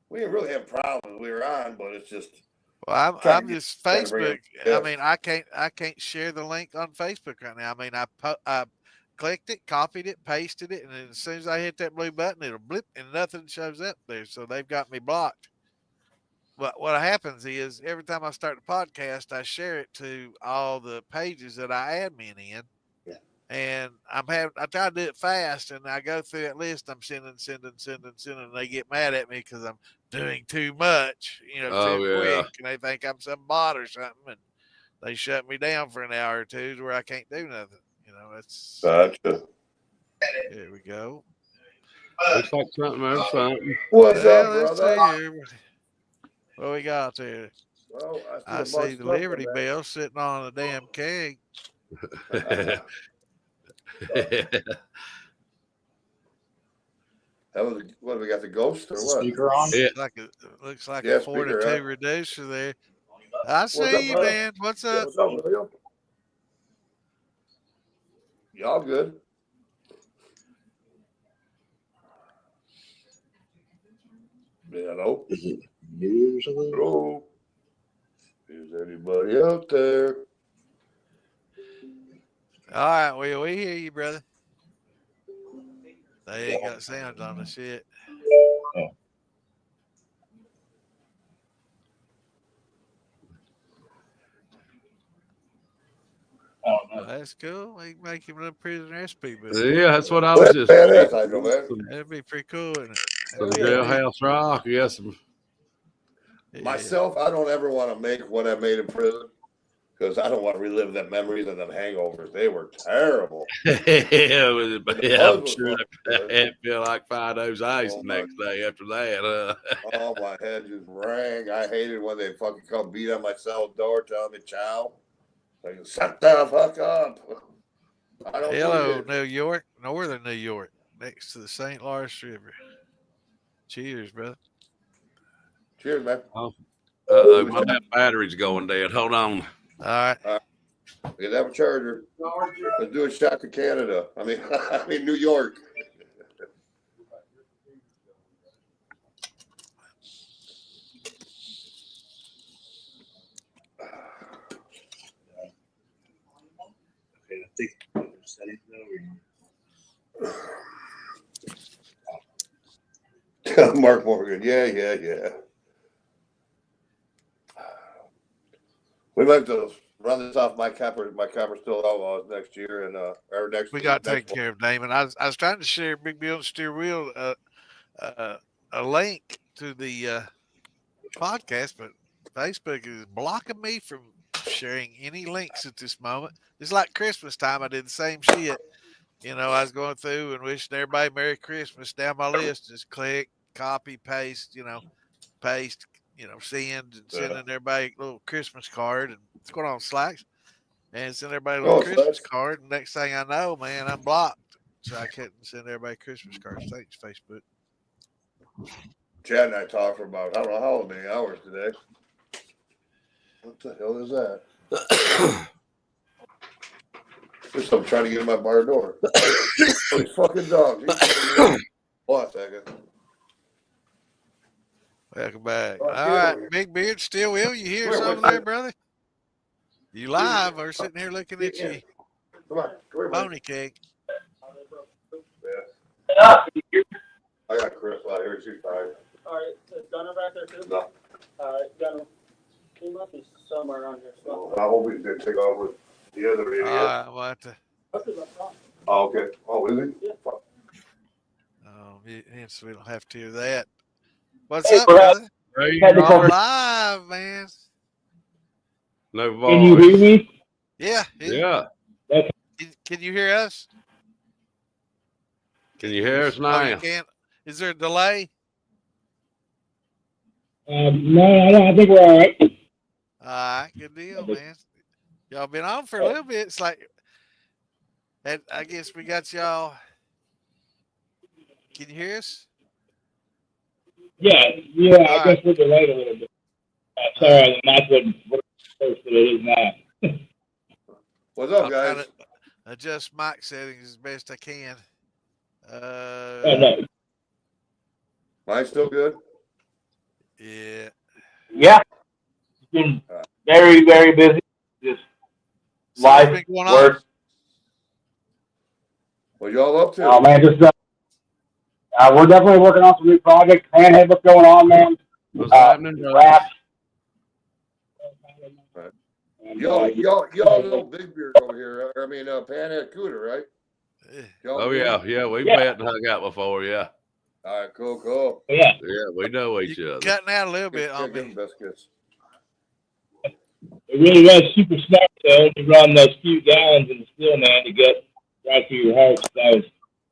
We didn't really have problems. We were on, but it's just Well, Trying I'm to get just trying to bring Facebook. it. I mean, I can't share the link on Facebook right now. I mean, I clicked it, copied it, pasted it, and then as soon as I hit that blue button, it'll blip and nothing shows up there. So they've got me blocked. But what happens is every time I start the podcast, I share it to all the pages that I admin in. And I try to do it fast, and I go through that list. I'm sending. And they get mad at me because I'm doing too much, Oh, too yeah. quick, and they think I'm some bot or something, and they shut me down for an hour or two to where I can't do nothing. It's Gotcha. Here we go. Looks like something or something. What's up, Let's see brother? here. What we got there? Well, I see the Liberty Bell sitting on a damn keg. That was what we got, the ghost or what? Speaker on? Yeah. Looks like Yeah, a 4 to speaker, 2 reducer there. I What's up, see you, brother? man. What's up? What's up, William? Y'all good? Hello? Is it new or something? Hello? Is anybody out there? All right, we hear you, brother. They ain't got sound on the shit. Oh. Oh, no. That's cool. We can make him a prison recipe, but Yeah, that's what I was just. Badass, I know, man. that'd be pretty cool, wouldn't it? Some Yeah. jailhouse rock. Yes. Yeah. Myself, I don't ever want to make what I made in prison because I don't want to relive them memories and them hangovers. They were terrible. Yeah, I'm was sure fucking it feel like 5 O's ice Oh, the next day after that. Oh, my head just rang. I hated when they fucking come beat on my cell door telling me chow. Like, shut the fuck up. I don't Hello, need it. New York, northern New York, next to the St. Lawrence River. Cheers, brother. Cheers, man. Uh-oh, my damn battery's going dead. Hold on. All right. Get that charger. Let's do a shot to Canada. I mean New York. Okay, I think settings now. Mark Morgan. Yeah. We might have to run this off my capper still outlaws next year and or next. We got next taken care of, Damon. I was trying to share Big Bill and Steer Wheel a link to the podcast, but Facebook is blocking me from sharing any links at this moment. It's like Christmas time. I did the same shit. I was going through and wishing everybody Merry Christmas down my list. Just click, copy, paste, paste, send and sending everybody a little Christmas card. And it's going on Slacks. And send everybody a little Christmas card. And next thing I know, man, I'm blocked. So I couldn't send everybody Christmas cards. Thanks, Facebook. Chad and I talked for about I don't know how many hours today. What the hell is that? There's something trying to get in my bar door. These fucking dogs. Hold on a second. Welcome back. Oh, All get right, over here. Big Beard, still will. You hear us Wait, over there, brother? You live or sitting here looking at Yeah. you Come on, come here, buddy. pony cake? Yeah. I got Chris out here. She's fine. All right, is Gunner back there too? No. All right, Gunner. He must be somewhere around here. So. I hope he did take off with the other idiot. We'll have to. That's his up front. Oh, okay. Oh, is he? Yeah. Fuck. Hence we don't have to hear that. What's up, brother? You're live, man. No Can you voice. hear me? Yeah. Yeah. Can you hear us? Can you hear us Oh, now? you can't. Is there a delay? No, I think we're all right. All right, good deal, man. Y'all been on for a little bit. It's like, I guess we got y'all. Can you hear us? Yeah, All I guess we're delayed a little bit. Sorry, the mic wasn't first, but it is now. What's up, I'm trying guys? to adjust mic settings as best I can. No. Mine's still good? Yeah. Yeah. been very, very busy. Just So what's life, been going on? work. What y'all up to? Oh man, just we're definitely working on some new projects. Panhead, what's going on, man? What's happening, brother? Raps. Right. And, Y'all know Big Beard over here. I mean, Panhead Cooter, right? Y'all Oh know him? yeah, we Yeah. met and hung out before. Yeah, All right, cool. yeah, we know each You other. cutting out a little bit on Give me. him biscuits. it really was super smart though to run those few gallons in the still, man, to get right to your heart. That was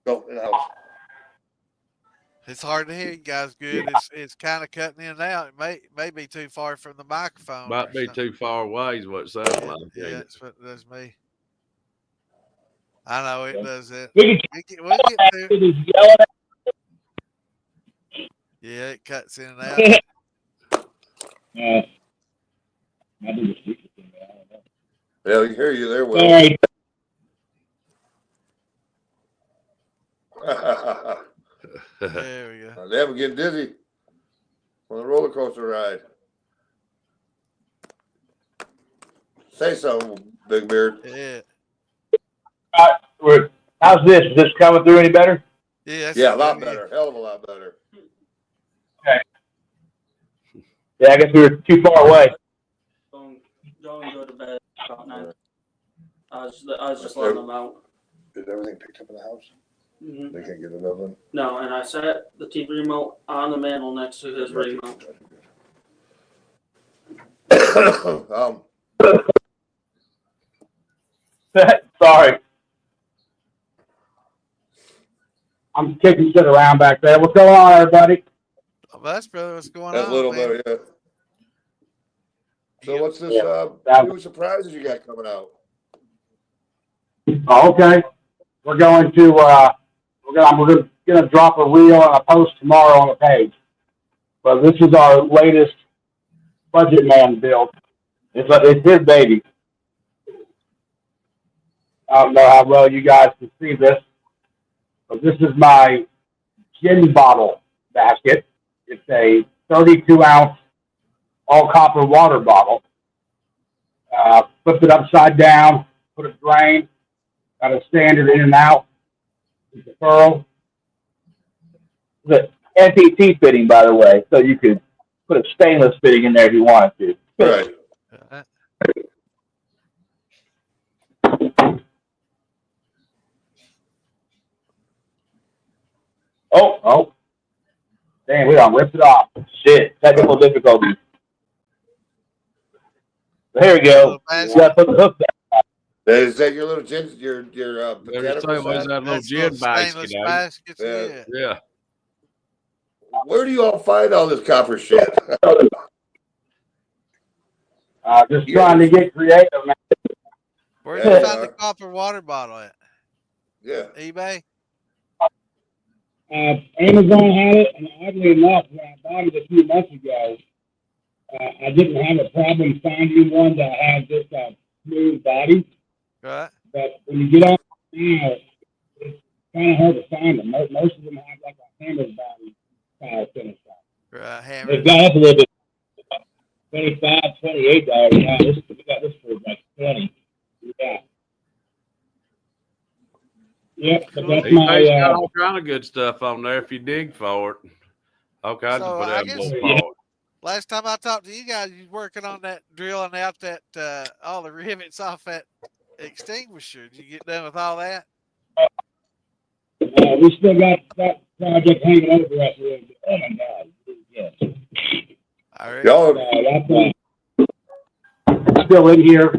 Go in the house. It's hard to hear you guys good. It's kind of cutting in and out. It may be too far from the microphone. Might be too far away, is what it sounds like. Yeah, that's what does me. I know it does it. we We'll get through. can just yell at Yeah, it cuts in and out. I do the speaker thing, but I don't know. Yeah, we hear you there, Will. All right. There we go. Damn, we're getting dizzy on the roller coaster ride. Say something, Big Beard. Yeah. How's this? Is this coming through any better? Yeah, Yeah, a lot better. Hell of a lot better. Yeah, I guess we were too far away. Don't go to bed about 9. I was just letting them out. Is everything picked up in the house? Hmm. They can't get another one. No, and I set the TV remote on the mantle next to his remote. Sorry. I'm kicking shit around back there. What's going on, everybody? Oh, that's brother. What's going That's on? a little man? better, yeah. So what's this new surprises you got coming out? Oh, okay. We're going to we're gonna drop a reel and a post tomorrow on the page. But this is our latest budget man build. It's his baby. I don't know how well you guys can see this, but this is my gin bottle basket. It's a 32-ounce all copper water bottle. Flip it upside down, put a drain, got a standard in and out. It's a pearl. It's an NPT fitting, by the way, so you could put a stainless fitting in there if you wanted to. Right. Oh. Damn, we done ripped it off. Shit. Technical difficulties. There we go. You gotta put the hook down. Is that your little gin, your There's botanical always side? that little That's gin basket. stainless Eh? baskets. Yeah. Yeah. Yeah. Where do you all find all this copper shit? Just trying to get creative, man. Where Yeah, did you they find the are. copper water bottle at? Yeah. eBay? Amazon had it, and oddly enough, when I bought it a few months ago, I didn't have a problem finding one that had this smooth body. Right. But when you get on now, it's kind of hard to find them. Most of them have like a hammered body style finish. Right. Hammer. They've gone up a little bit, $25, $28 now. We got this for like $20. Yeah. Yep, but that's eBay's got my all kind of good stuff on there if you dig for it. All kinds So, of I available guess- for it. Last time I talked to you guys, you were working on that, drilling out that all the rivets off that extinguisher. Did you get done with all that? we still got that project hanging over us a little bit. Oh my God. Yeah. I reckon. Y'all, That's still in here.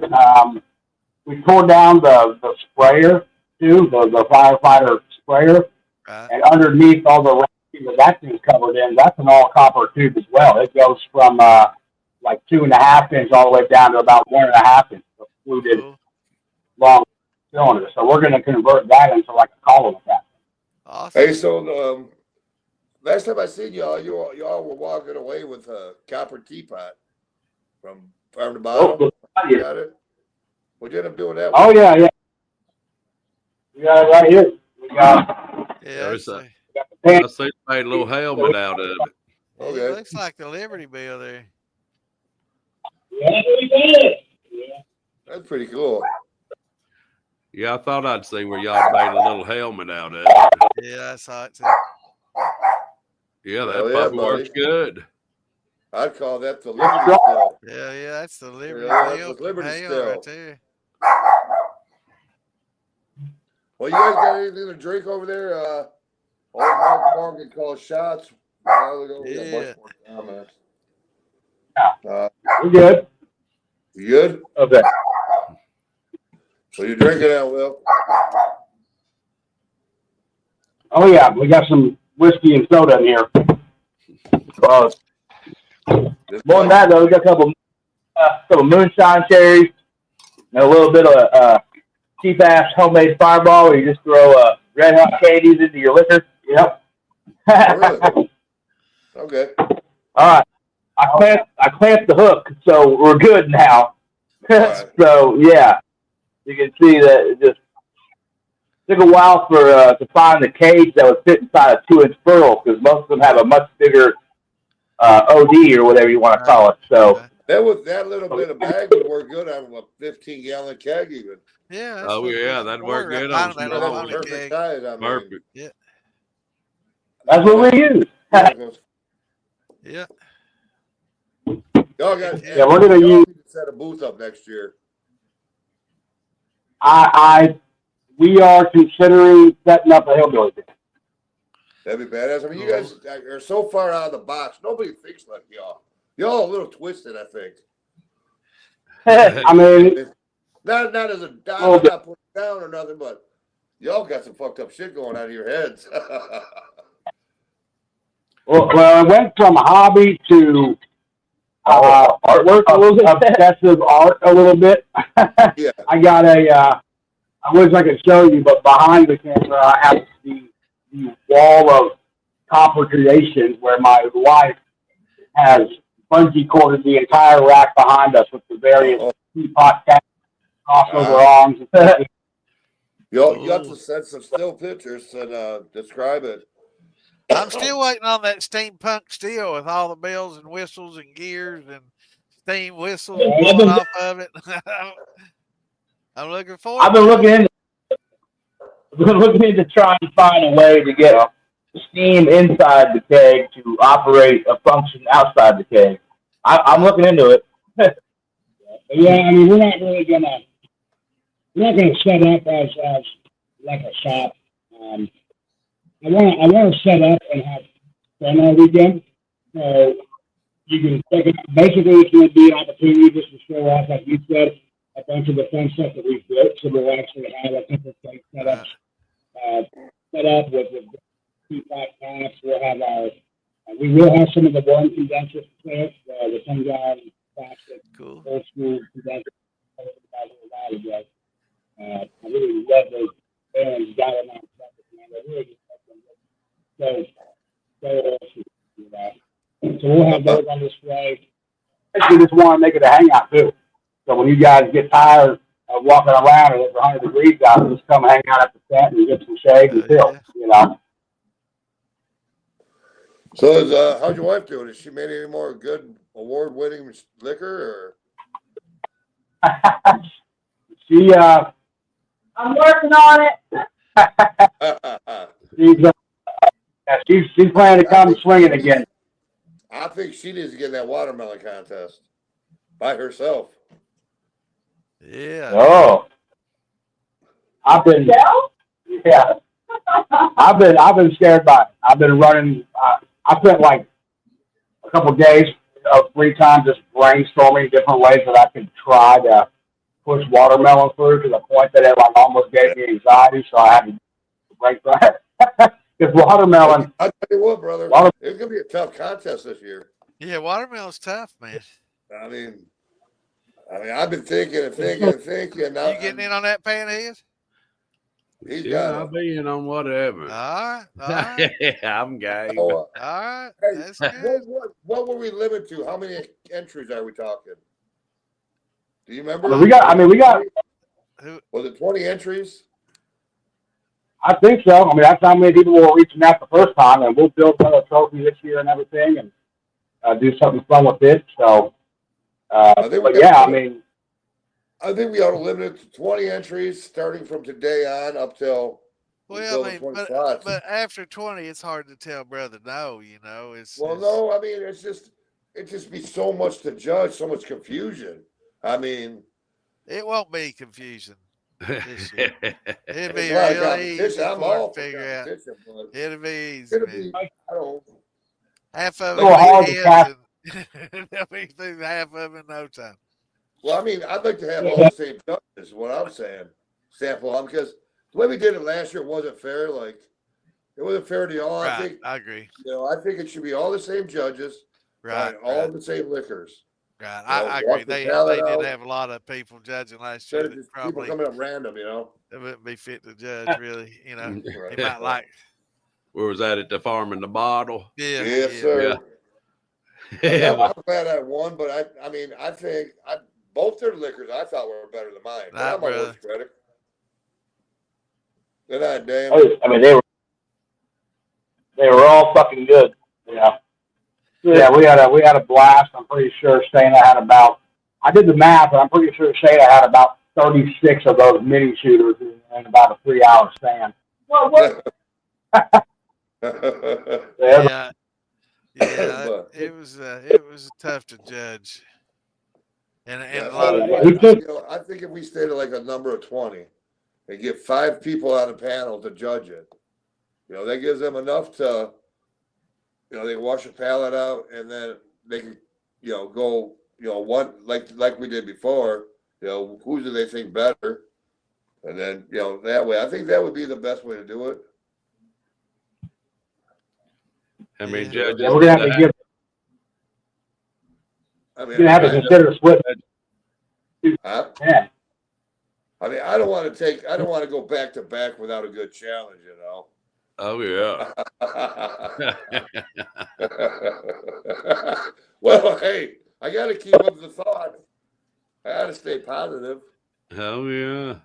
We tore down the sprayer too, the firefighter sprayer, Right. and underneath all the racking that thing's covered in, that's an all copper tube as well. It goes from like 2.5 inch all the way down to about 1.5 inch fluted Cool. long cylinder. So we're going to convert that into like a column cap. Awesome. hey, so last time I seen y'all, y'all were walking away with a copper teapot from farm to bottom. You got it? What'd you end up doing that Oh, with? yeah. We got it right here. We got Yeah. There's that's a- the pan. I see they made a little helmet out of it. It Okay. looks like the Liberty Bell there. Yeah, we did. Yeah. That's pretty cool. Yeah, I thought I'd see where y'all made a little helmet out of it. Yeah, I saw it too. Yeah, that Hell yeah, puppy works buddy. good. I'd call that the Liberty Still. Yeah, that's the Liberty Yeah, that's Milk the Liberty and Hale Still. right there. Well, you guys got anything to drink over there? Old Mark Morgan called shots a while ago. We got a bunch more comments. We're good. You good? Okay. So you're drinking that, Will? Oh yeah, we got some whiskey and soda in here. More than that, though, we got a couple moonshine cherries and a little bit of cheap ass homemade Fireball where you just throw red hot candies into your liquor. Yep. Really? Okay. All right. I clamped the hook, so we're good now. Right. So yeah, you can see that it just took a while for to find the cage that would fit inside a 2-inch pearl because most of them have a much bigger OD or whatever you want to call it. So That little bit of bag would work good on a 15-gallon keg even. Yeah. Oh, yeah, that'd work good on that some old of honey them. Perfect keg. size, I mean. Perfect. that's what we use. Yeah. Y'all got, Yeah, we're gonna y'all use. need to set a booth up next year. We are considering setting up a hillbilly band. That'd be badass. I mean, you guys are so far out of the box. Nobody thinks like y'all. Y'all a little twisted, I think. I mean, Not as a Oh, I'm not putting it down or nothing, but y'all got some fucked up shit going on in your heads. well, I went from hobby to artwork a little bit, obsessive art a little bit. Yeah. I got I wish I could show you, but behind the camera, I have the wall of copper creations where my wife has bungee corded the entire rack behind us with the various teapot caps, crossover arms. You have to send some still pictures and describe it. I'm still waiting on that steampunk steel with all the bells and whistles and gears and steam whistles blowing off of it. I'm looking forward. I've been looking into trying to find a way to get steam inside the keg to operate a function outside the keg. I'm looking into it. Yeah, I mean, we're not gonna set up as like a shop. I want to set up and have fun all weekend. So you can take it. Basically, it's going to be an opportunity just to show off, like you said, a bunch of the fun stuff that we've built. So we'll actually have a couple of things set up with the teapot caps. We'll have we will have some of the warm condensers plants, the sun-dried plastic, old school condensers. I really love those bands, Gallimond stuff. They're really good. So we'll have those on display. We just want to make it a hangout too. So when you guys get tired of walking around and it's 100 degrees out, just come hang out at the tent and get some shade and chill. You know. So how's your wife doing? Has she made any more good award-winning liquor or? She I'm working on it. She's planning to come swinging again. I think she needs to get in that watermelon contest by herself. Yeah. Oh, I've been scared by it. I've been running. I spent like a couple of days of free time just brainstorming different ways that I could try to push watermelon through to the point that it like almost gave me anxiety. So I had to break that. Because watermelon. I'll tell you what, brother. It's gonna be a tough contest this year. Yeah, watermelon's tough, man. I mean, I've been thinking. Now, You getting in on that, Panhead? I'll be in on whatever. All right. Yeah, I'm game. All right. Hey, That's good. What were we limited to? How many entries are we talking? Do you remember? We got. Was it 20 entries? I think so. I mean, that's how many people were reaching out the first time, and we'll build another trophy this year and everything, and do something fun with it. So I think we But yeah, got- I mean, I think we ought to limit it to 20 entries starting from today on up till Well, the I mean, 20 but, slots. but after 20, it's hard to tell brother no, Well, no, I mean, it just be so much to judge, so much confusion. I mean, it won't be confusing this year. It'll be it's a lot of really competition. easy I'm for all to for figure out. competition, but It'll be it's easy, gonna man. be, I don't. Half of Like, it Well, hard will to be cast- hits, and they'll be through half of it in no time. Well, I mean, I'd like to have all the same judges. Is what I'm saying, sample them, because the way we did it last year wasn't fair. Like, it wasn't fair to y'all. I Right, think, I agree. I think it should be all the same judges, Right, buying all right, the same liquors. right. You know, I walk agree. the They palate did out. have a lot of people judging last Instead year of that just people probably coming up random, that wouldn't be fit to judge. Really, Right. they might like. Where was that at the farm in the bottle? Yeah, Yes, yeah. sir. Yeah. I'm glad I won, but I mean, I think both their liquors I thought were better than mine. But Right, I'm my brother. worst critic. They're not damn. I mean, they were all fucking good. Yeah. Yeah, we had a blast. I'm pretty sure Shayna had about, I did the math, and I'm pretty sure Shayna had about 36 of those mini shooters in about a 3-hour span. What? Yeah, yeah. But- It was tough to judge, and Yeah, a lot of I think if we stayed at like a number of 20 and get 5 people on the panel to judge it, that gives them enough to, they can wash the palate out and then they can, go, one like we did before, who do they think better? And then, that way, I think that would be the best way to do it. I mean, Yeah. judges. Yeah, we're gonna have to give. I mean, We're gonna have to consider split. huh? Yeah. I mean, I don't want to go back to back without a good challenge, Oh yeah. Well, hey, I got to keep up the thought. I got to stay positive. Oh yeah.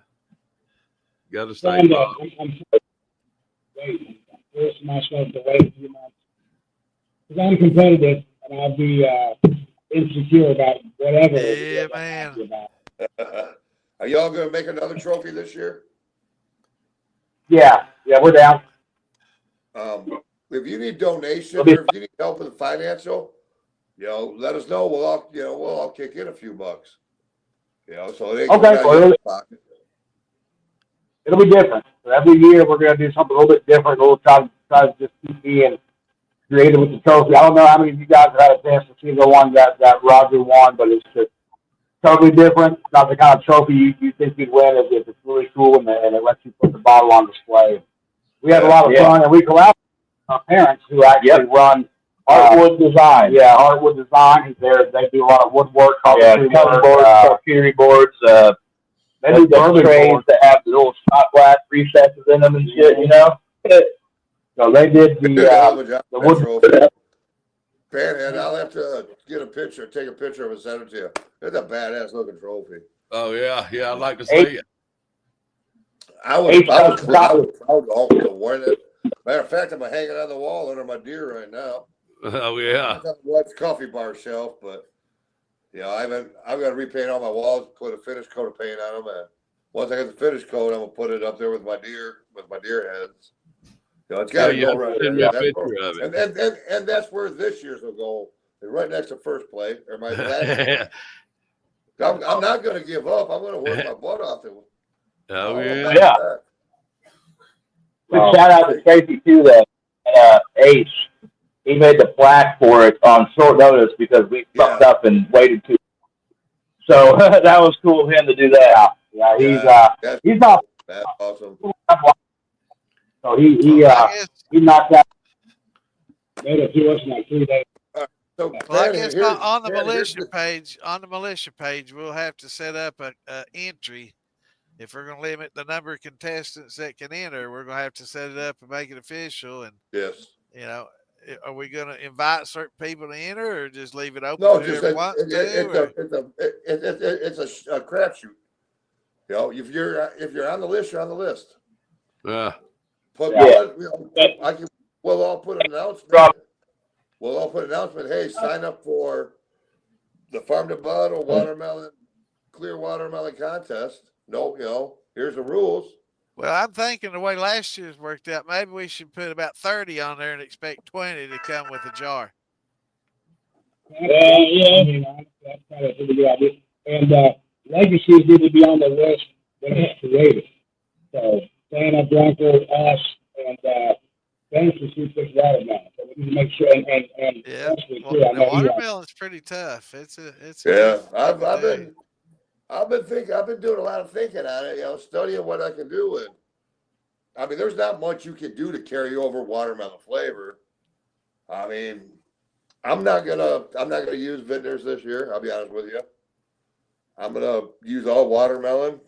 Got to stay. Trying positive. I'm waiting. I'm forcing myself to wait a few months. Because I'm competitive and I'll be insecure about whatever. it is Yeah, I'm man. happy about. Are y'all going to make another trophy this year? Yeah, we're down. If you need donations or if you need help with the financial, let us know. We'll all kick in a few bucks. So they Okay, well, it'll be different. So every year we're gonna do something a little bit different. We'll try to just keep being creative with the trophy. I don't know how many of you guys have had a chance to see the one that Roger won, but it's just totally different. It's not the kind of trophy you think you'd win if it's really cool and it lets you put the bottle on display. We had a lot of fun, and we collaborated with our parents who actually run Heartwood Design. Yeah, Heartwood Design. They do a lot of woodwork, cutting boards, charcuterie boards, they do bourbon trays boards. that have the little shot glass recesses in them and shit, So they did Hell of a job the with that wood. trophy. Panhead, I'll have to take a picture of it, send it to you. It's a badass looking trophy. Oh yeah, yeah. I'd like to see it. I was proud to win it. Matter of fact, I'm hanging on the wall under my deer right now. Oh yeah. It's on the wife's coffee bar shelf, but I've got to repaint all my walls, put a finish coat of paint on them, and once I get the finish coat, I'm gonna put it up there with my deer heads. It's got to go right Send me there. a picture of it. And that's where this year's will go. Right next to first place or my last. I'm not going to give up. I'm going to work my butt off it. Oh yeah. Yeah. Big shout out to Casey too, Ace. He made the plaque for it on short notice because we fucked up and waited too. So that was cool of him to do that. Yeah, he's not. That's awesome. So he knocked out. Made it to us in like 3 days. So Well, I guess on the militia page, we'll have to set up a entry. If we're going to limit the number of contestants that can enter, we're going to have to set it up and make it official. And yes, are we going to invite certain people to enter, or just leave it open? no, to just whoever wants to, it's a crapshoot. If you're on the list, you're on the list. Yeah. We'll all put an announcement. Hey, sign up for the farm to bottle watermelon, clear watermelon contest. No, here's the rules. Well, I'm thinking the way last year's worked out, maybe we should put about 30 on there and expect 20 to come with a jar. Yeah, I mean, that's probably a pretty good idea. And legacies need to be on the list when it's created. So Santa, Bronco, us, and Fancy Soup Fish Watermelon. So we need to make sure and Yeah, too, well, I the know you watermelon's pretty tough. It's a Yeah, tough I've been doing a lot of thinking on it, studying what I can do. And I mean, there's not much you can do to carry over watermelon flavor. I mean, I'm not gonna use vintners this year. I'll be honest with you. I'm gonna use all watermelon.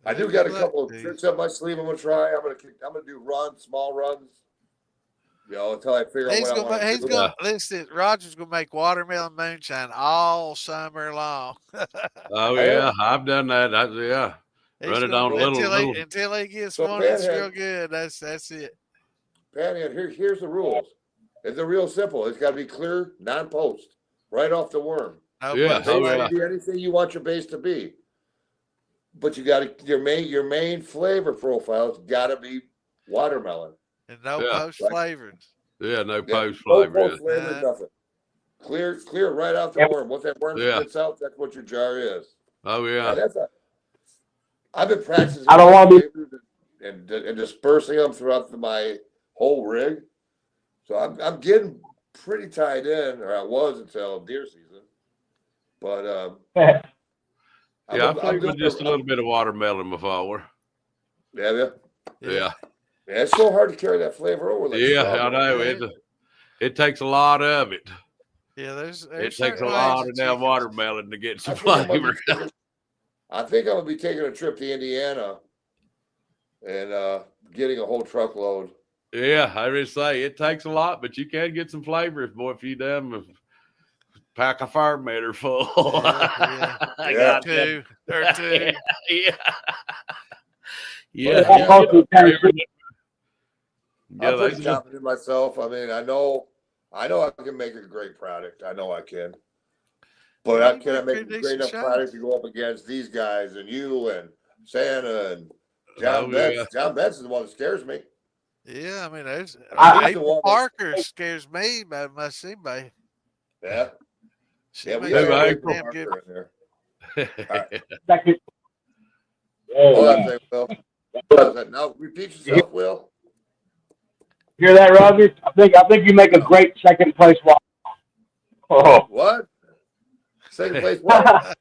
I do got a couple of tricks up my sleeve. I'm gonna try. I'm gonna do small runs. Until I figure out what I want to do. Listen, Roger's gonna make watermelon moonshine all summer long. Oh yeah, I've done that. Yeah, run it on a little. Until he gets So one that's Panhead, real good. That's it. Panhead, here's the rules. It's real simple. It's got to be clear, non-post, right off the worm. No Yeah, post It flavor. can be anything you want your base to be, but you got to your main flavor profile's got to be watermelon. And no Yeah. post flavors. Yeah, no Yeah, post no flavor. post flavor, nothing. Clear right out the worm. What that worm spits out, that's what your jar is. Oh yeah. I've been practicing. I don't want to be and dispersing them throughout my whole rig. So I'm getting pretty tied in, or I was until deer season. But Yeah, I played with just a little bit of watermelon before. Yeah. Yeah. Yeah, it's so hard to carry that flavor over. Like Yeah, I know. It takes a lot of it. Yeah, there's It takes a lot of damn watermelon to get some flavor. I think I'm gonna be taking a trip to Indiana and getting a whole truckload. Yeah, I just say it takes a lot, but you can get some flavor if you damn pack a fermenter full. Yeah. I got two. Yeah. Yeah. I'm pretty confident in myself. I mean, I know I can make a great product. I know I can. But I cannot make a great enough product to go up against these guys and you and Santa and John Betts. Yeah. John Betts is the one that scares me. Yeah, I mean, there's April Parker scares me by my Simba. Yeah. She Yeah, we makes got a April damn Parker good. in there. Right. second. Hold on a second, Will. Hold on a second. Now repeat yourself, Will. Hear that, Roger? I think you make a great second place walk. Oh. What? Second place what?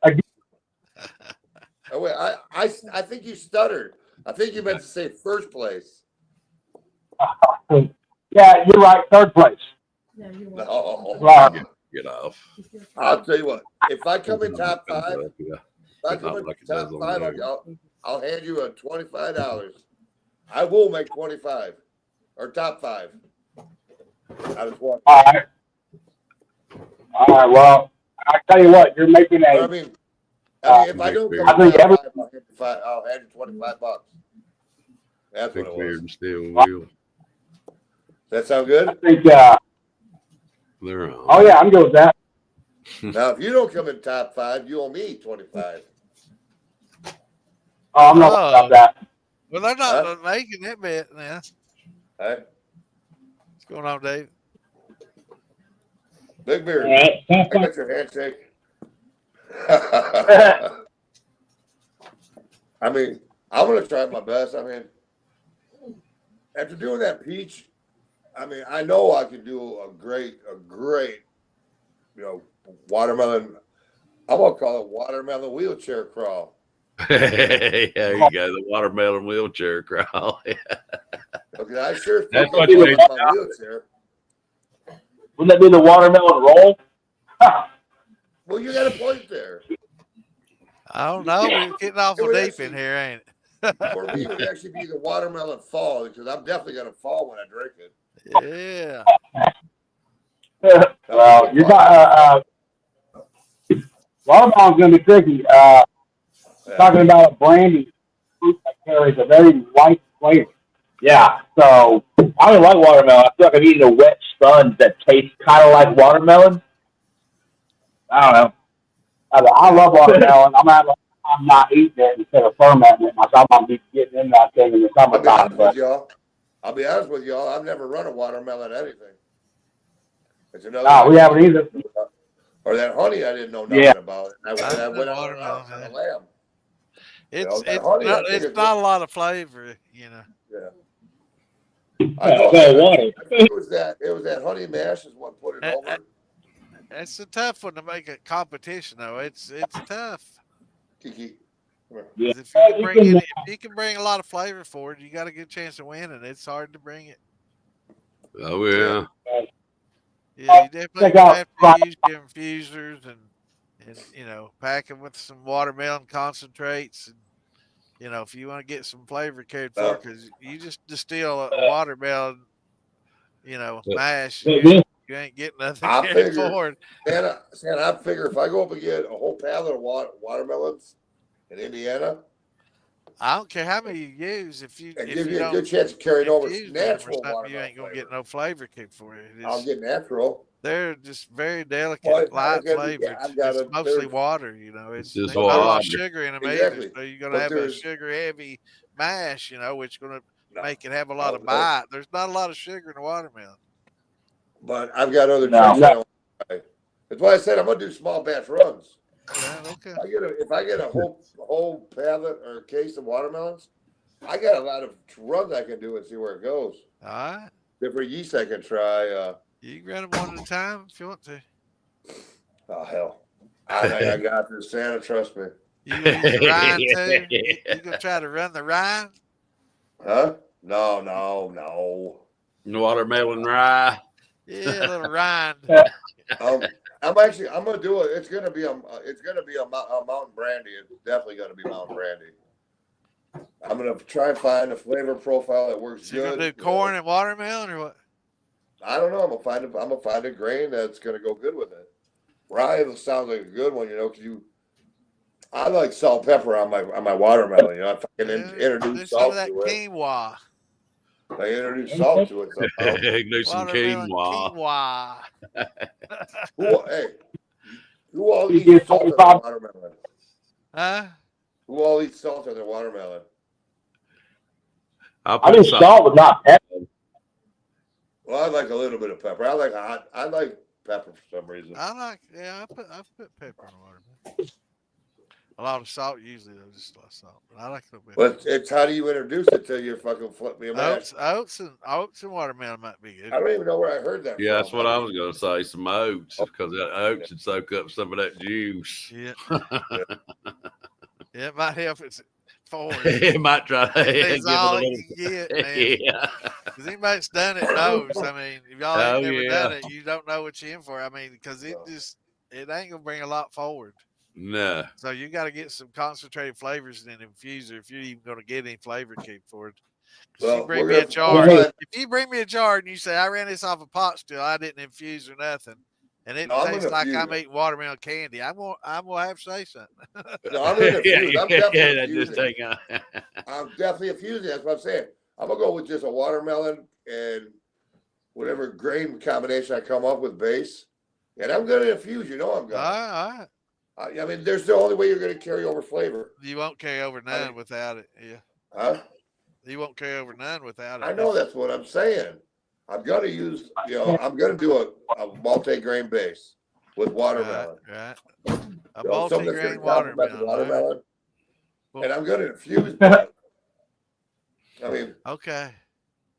Oh, wait, I think you stuttered. I think you meant to say first place. Yeah, you're right. Third place. No, you No. won't. Wow. Get off. I'll tell you what. If I come in top five, Yeah. if I come in top five, I'll hand you a $25. I will make 25 or top five. I just want. All right. Well, I tell you what, you're making I a. mean, if I don't come I think in top five, I'll hand you $25. That's what Big it beard was. and steel wheel. That sound good? I think. They're on. Oh yeah, I'm good with that. Now, if you don't come in top five, you owe me 25. Oh, I'm not about that. Well, they're not making that bet now. All right, What's going on, Dave? Big Beard. All right, I top five. got your handshake. I mean, I'm gonna try my best. I mean, after doing that peach, I mean, I know I can do a great, watermelon. I'm gonna call it watermelon wheelchair crawl. Yeah, you got the watermelon wheelchair crawl. Okay, I sure That's think what I'm you in need. my wheelchair. Wouldn't that be the watermelon roll? Well, you got a point there. I don't know. We're getting awful It would deep actually- in here, ain't it? For me, it would actually be the watermelon fall because I'm definitely gonna fall when I drink it. Yeah. Well, you're not. Watermelon's gonna be tricky. Talking about a brandy fruit that carries a very light flavor. Yeah, so I don't like watermelon. I feel like I'm eating a wet sponge that tastes kind of like watermelon, I don't know. I love watermelon. I'm not eating it instead of fermenting it. I'm gonna be getting in that thing in the I'll be summertime. honest with y'all. I've never run a watermelon anything. It's another. No, we haven't either. Or that honey I didn't know nothing Yeah. about. I went out on a lamb. It's that honey, I think it's not a lot of flavor, you know. Yeah. I know. water. I think it was that honey mash is what put it over. It's a tough one to make a competition, though. It's tough. Kiki. Yeah. 'Cause if you can bring a lot of flavor forward, you got a good chance of winning. It's hard to bring it. Oh yeah. Yeah, you definitely check out have to use your infusers and you know, pack them with some watermelon concentrates. And, you know, if you want to get some flavor carried forward, because you just distill a watermelon, you know, mash, you ain't getting nothing carried forward. Santa, I figure if I go up and get a whole pallet of watermelons in Indiana, I don't care how many you use. If you give you a good chance of carrying over natural watermelon, you ain't gonna get no flavor kick for it. I'll get natural. They're just very delicate, light flavored. It's mostly water, you know. It's just not a lot water. of sugar in them Exactly. either. So you're gonna have a sugar heavy mash, you know, which is gonna make it have a lot of bite. There's not a lot of sugar in the watermelon. But I've got other tricks. That's why I said I'm gonna do small batch runs. Yeah, okay. If I get a whole pallet or case of watermelons, I got a lot of runs I can do and see where it goes. All right. Different yeast I can try. You can run them one at a time if you want to. Oh hell, I got this, Santa. Trust me. You gonna use the rind too? You gonna try to run the rind? Huh? No. Watermelon rye. Yeah, a little rind. I'm gonna do it. It's gonna be a mountain brandy. It's definitely gonna be mountain brandy. I'm gonna try and find a flavor profile that works So you good. gonna do corn and watermelon or what? I don't know. I'm gonna find a grain that's gonna go good with it. Rye sounds like a good one, you know, because I like salt and pepper on my watermelon. You know, if I can introduce salt to it. Quinoa. I introduce salt to it somehow. Do some quinoa. Who all eats salt on their watermelon? Huh? Who all eats salt on their watermelon? I mean, salt, but not pepper. Well, I like a little bit of pepper. I like pepper for some reason. I put pepper in watermelon. A lot of salt usually, though, just a lot of salt. But I like a little bit. But it's how do you introduce it till you fucking flip me a match? Oats and watermelon might be good. I don't even know where I heard that. Yeah, that's what I was going to say. Some oats, because that oats would soak up some of that juice. Yeah. Yeah, it might help it forward. It might try to give all you get, man. Yeah. Because anybody that's done it knows. I mean, if y'all ain't never done it, you don't know what you're in for. I mean, because it ain't gonna bring a lot forward. No. So you got to get some concentrated flavors in an infuser if you're even going to get any flavor kick for it. Well, if you bring me a jar and you say I ran this off a pot still, I didn't infuse or nothing, and it tastes like I'm eating watermelon candy, I'm gonna have to say something. No, I'm gonna infuse. I'm definitely infusing. That's what I'm saying. I'm gonna go with just a watermelon and whatever grain combination I come up with base, and I'm gonna infuse. You know I'm gonna. All right. I mean, there's the only way you're going to carry over flavor. You won't carry over none without it. Yeah. Huh? You won't carry over none without it. I know that's what I'm saying. I'm going to use, I'm going to do a multi-grain base with watermelon. Right. A multi-grain watermelon. And I'm going to infuse that. I mean, okay.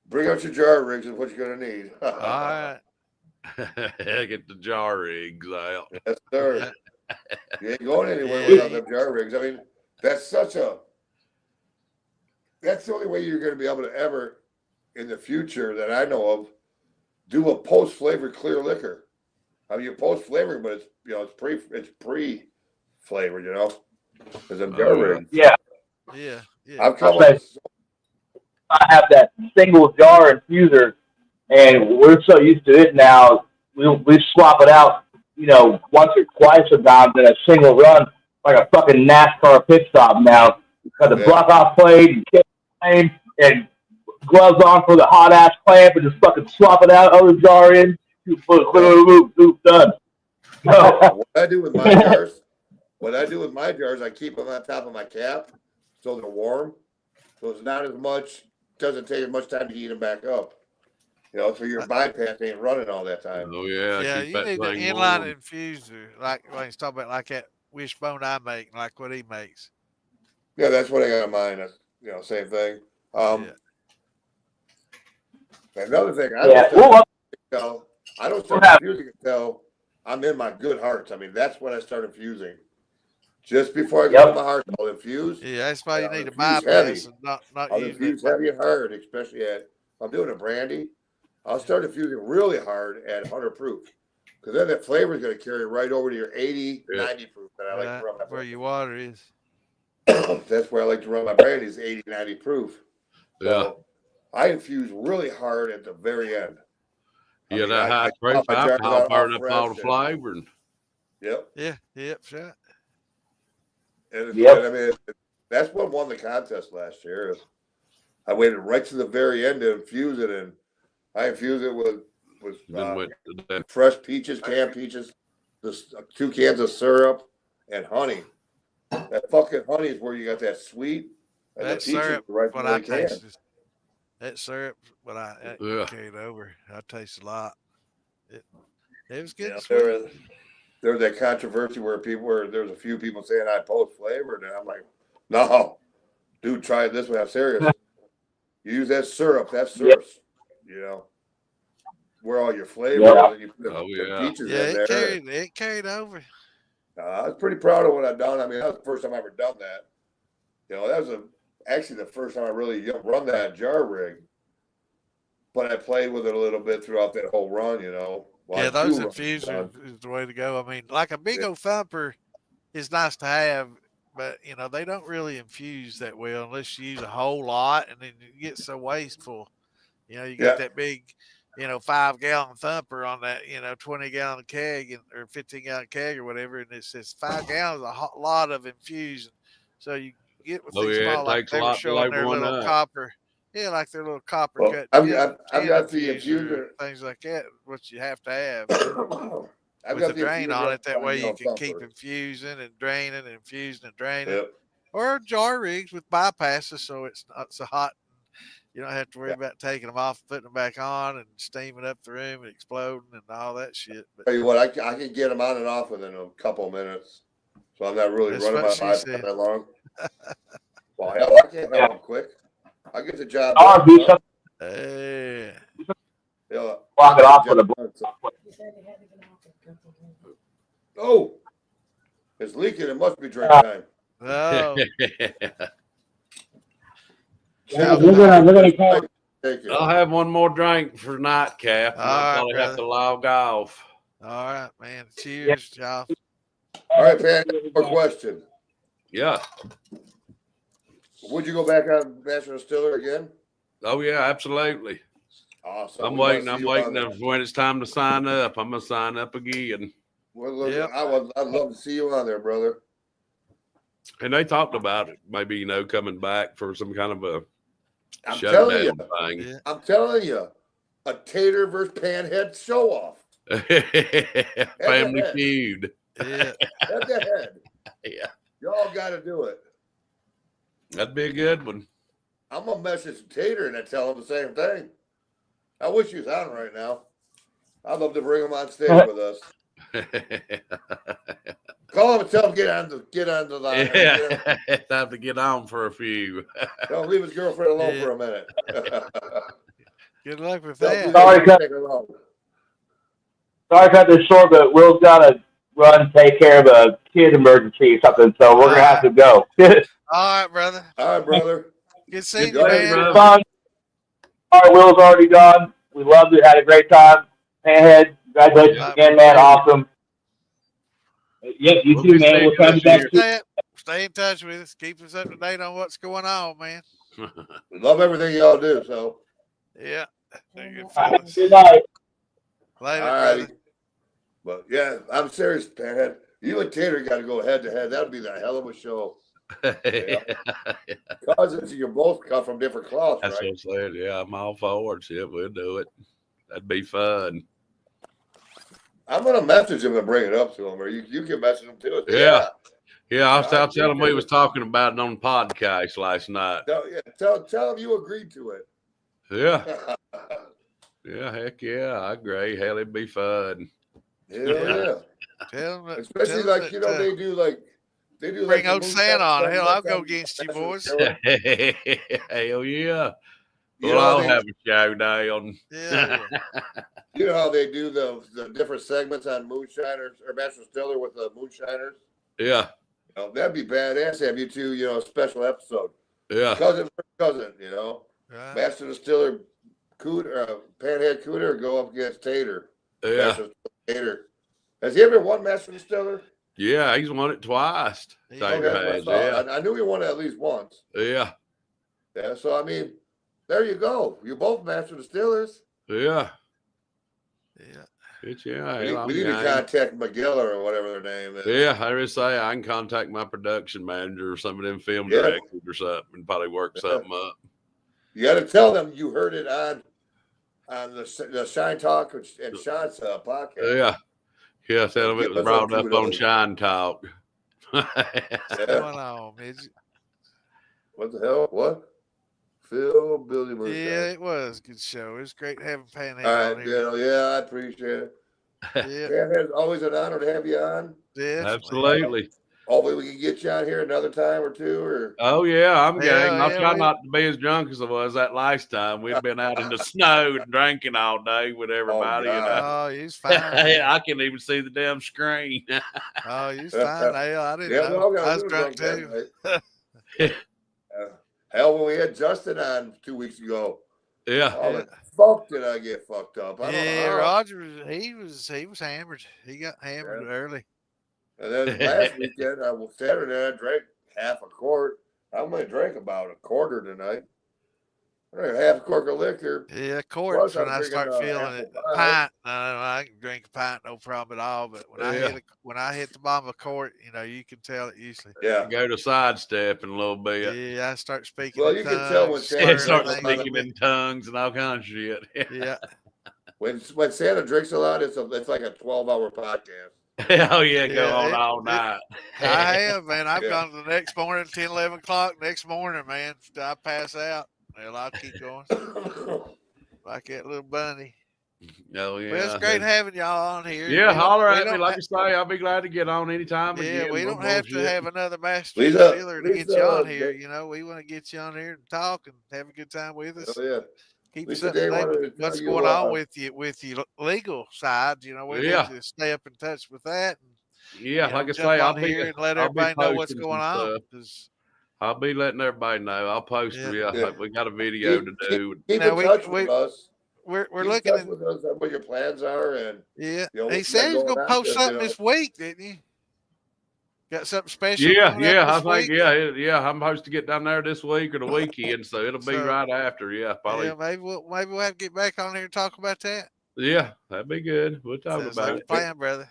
Bring out your jar rigs is what you're going to need. All right. Get the jar rigs out. Yes, sir. You ain't going anywhere without them jar rigs. I mean, that's the only way you're going to be able to ever, in the future that I know of, do a post-flavored clear liquor. I mean, you post-flavored, but it's pre-flavored, because of jar rigs. Yeah. I have that single jar infuser, and we're so used to it now. We swap it out, once or twice sometimes in a single run, like a fucking NASCAR pit stop now. Got the block off plate and gloves on for the hot ass clamp and just fucking swap it out, other jar in, done. What I do with my jars, I keep them on top of my cap so they're warm. So it's not as much, doesn't take as much time to heat them back up. You know, so your bypass ain't running all that time. Oh yeah, Yeah, keep you that need the thing inline warm. infuser, like when he's talking about like that wishbone I make, like what he makes. Yeah, that's what I got in mind. That's, you know, same thing. Yeah. Another thing, I don't start infusing until I'm in my good hearts. I mean, that's when I start infusing. Just before I go to my heart, I'll infuse. Yeah, that's why you I'll need to infuse bypass and I'll not use infuse that. heavy and hard, especially if I'm doing a brandy. I'll start infusing really hard at 100 proof. Because then that flavor is going to carry right over to your 80, 90 proof that I like to run my where your water is. That's where I like to run my brandies, 80, 90 proof. Yeah. So I infuse really hard at the very end. Yeah, that high proof alcohol burn up all the flavor. Yep. Yeah, sure. And I mean, that's what won the contest last year. I waited right to the very end to infuse it, and I infused it with fresh peaches, canned peaches, 2 cans of syrup, and honey. That fucking honey is where you got that sweet, and That the peaches syrup, right what from I the can. tasted, that syrup, what I carried over, I tasted a lot. It was good. Yeah, there was that controversy where there's a few people saying I post flavored, and I'm like, no, dude, try it this way. I'm serious. You use that syrup, you know, where all your flavors and you put the peaches in there. It carried over. I was pretty proud of what I've done. I mean, that was the first time I ever done that. You know, that was actually the first time I really run that jar rig. But I played with it a little bit throughout that whole run, you know. Yeah, those infusers is the way to go. I mean, like a big old thumper is nice to have, but you know, they don't really infuse that well unless you use a whole lot, and then you get so wasteful. You know, you got that big, 5-gallon thumper on that, 20-gallon keg or 15-gallon keg or whatever, and it says 5 gallons, a lot of infusing. So you get with these small, like they were showing their little copper. Yeah, like their little copper cut. I've got the infuser, things like that, which you have to have. I've with got the drain on it, that way you can keep infusing and draining and infusing and draining. Yep. Or jar rigs with bypasses, so it's not so hot. You don't have to worry about taking them off, putting them back on, and steaming up the room and exploding and all that shit. But tell you what, I can get them on and off within a couple of minutes, so I'm not really running my life that long. Well, hell, I can't have them quick. I get the job done. Hey. Block it off with a blood. Oh, it's leaking. It must be drink time. No. We're gonna call. I'll have one more drink for nightcap. I'll probably have to log off. All right, man. Cheers, y'all. All right, Pan. More question. Yeah. Would you go back on Master Distiller again? Oh yeah, absolutely. Awesome. I'm waiting when it's time to sign up. I'm gonna sign up again. Well, look, I'd love to see you on there, brother. And they talked about it, maybe coming back for some kind of a showdown thing. Yeah. I'm telling you, a Tater versus Panhead show off. Family Feud. Yeah. Head to head. Yeah. Y'all got to do it. That'd be a good one. I'm gonna message Tater and I tell him the same thing. I wish he was on right now. I'd love to bring him on stage with us. Call him and tell him get on the line. Yeah, time to get on for a few. Don't leave his girlfriend alone for a minute. Good luck with that. Sorry to cut this short, but Will's got to run, take care of a kid emergency or something, so we're gonna have to go. All right, brother. All right, brother. Good seeing you, man. All right, Will's already gone. We loved it. Had a great time. Panhead, congratulations again, man. Awesome. Yep, you too, man. We'll try to back. Stay in touch with us. Keep us up to date on what's going on, man. We love everything y'all do. So. Yeah. Good fellas. Good night. Later, all right. But yeah, I'm serious, Panhead. You and Tater got to go head to head. That would be the hell of a show. Yeah. Cousins, you both come from different cloths, That's right? what I'm saying. Yeah, I'm all for it. Yeah, we'll do it. That'd be fun. I'm gonna message him and bring it up to him, or you can message him too. Yeah. I was I telling him we appreciate was it. talking about it on the podcast last night. Tell him you agreed to it. Yeah. Yeah, heck yeah, I agree. Hell, it'd be fun. Hell yeah. Tell them Especially tell 'em like, that, they do like bring the old moonshine Santa on. Hell, I'll segments go on against you, Master boys. Distiller. Hell yeah. You Well, know, I'll they, have a showdown. Yeah. you know how they do the different segments on moonshiners or Master Distiller with the moonshiners? Yeah. That'd be badass to have you two, a special episode. Yeah. Cousin for cousin, Right. Master Distiller Cooter, Panhead Cooter go up against Tater. Yeah. Master Tater. Has he ever won Master Distiller? Yeah, he's won it twice. Yeah. Tater That's what I has, thought. yeah. I knew he won it at least once. Yeah. Yeah, so I mean, there you go. You both Master Distillers. Yeah. Yeah. It's, yeah. We hell, I'm need to game. contact McGiller or whatever their name is. Yeah, I would say I can contact my production manager or some of them film Yeah. directors or something and probably work something up. You got to tell them you heard it on the Shine Talk and Sean's podcast. Yeah. Yeah, tell them it Give was us brought a up few of on those. Shine Talk. What's going on, midget? What the hell? What? Phil, Billy Moonshine. Yeah, it was a good show. It was great having Panhead All on right, here. yeah, I appreciate it. Yeah, It's always an honor to have you on. definitely. Absolutely. Hopefully we can get you on here another time or two. Or Oh yeah, I'm Yeah, game. I'll yeah, try we- not to be as drunk as I was that last time. We'd been out in the snow and drinking all day with everybody. And God. Oh, he's fine. man. I can't even see the damn screen. Oh, he's fine. Hell, I didn't yeah, we know. all got I a was little drunk drunk too. that night. Hell, when we had Justin on 2 weeks ago, Yeah. how the fuck did I get fucked up? I don't Yeah, know how. Roger, he was hammered. He got hammered Yeah. early. And then last weekend, Saturday, I drank half a quart. I'm going to drink about a quarter tonight. I drank half a quart of liquor. Yeah, quarts Plus, when I'm I drinking, start feeling it. apple pie. Pint, I can drink a pint, no problem at all. But when Yeah. when I hit the bottom of a quart, you can tell it usually. Yeah. Go to sidestepping a little bit. Yeah, I start speaking. Well, in you can tell when tongues, Santa And slurring start drinks things. speaking in tongues and all kinds of shit. Yeah, When Santa drinks a lot, it's like a 12-hour podcast. Oh yeah, go Yeah, on it- all it- night. I have, man. I've Yeah. gone to the next morning, 10, 11 o'clock next morning, man. I pass out. Well, I'll keep going like that little bunny. Oh yeah. Well, it's great having y'all on here. Yeah, We don't- holler we at me. don't Like ha- I say, I'll be glad to get on anytime. Yeah, again. we No don't have to bullshit. have another master Lisa- distiller to get you Lisa, on here. they- We want to get you on here and talk and have a good time with us. Oh, yeah. Keep Lisa, us up they to date wanted with to what's tell you, going on with your legal side. We Yeah. need to stay up in touch with that. And, Yeah, like I jump say, I'll on be here and let I'll be everybody know what's posting going some on. stuff. 'Cause I'll be letting everybody know. I'll post. Yeah. Yeah, Yeah. we got a video to do. Keep Now in we- touch we- with us. we're Keep in looking touch at with us on what your plans are. And yeah. what He you said got he was going gonna on, post 'cause, something this week, didn't you? Got something special? Yeah, coming up yeah, I this think, week? yeah. I'm supposed to get down there this week or the weekend, so it'll be So- right after. Yeah, probably. Yeah, maybe we'll have to get back on here and talk about that. Yeah, that'd be good. We'll talk Sounds about like it. a plan, brother.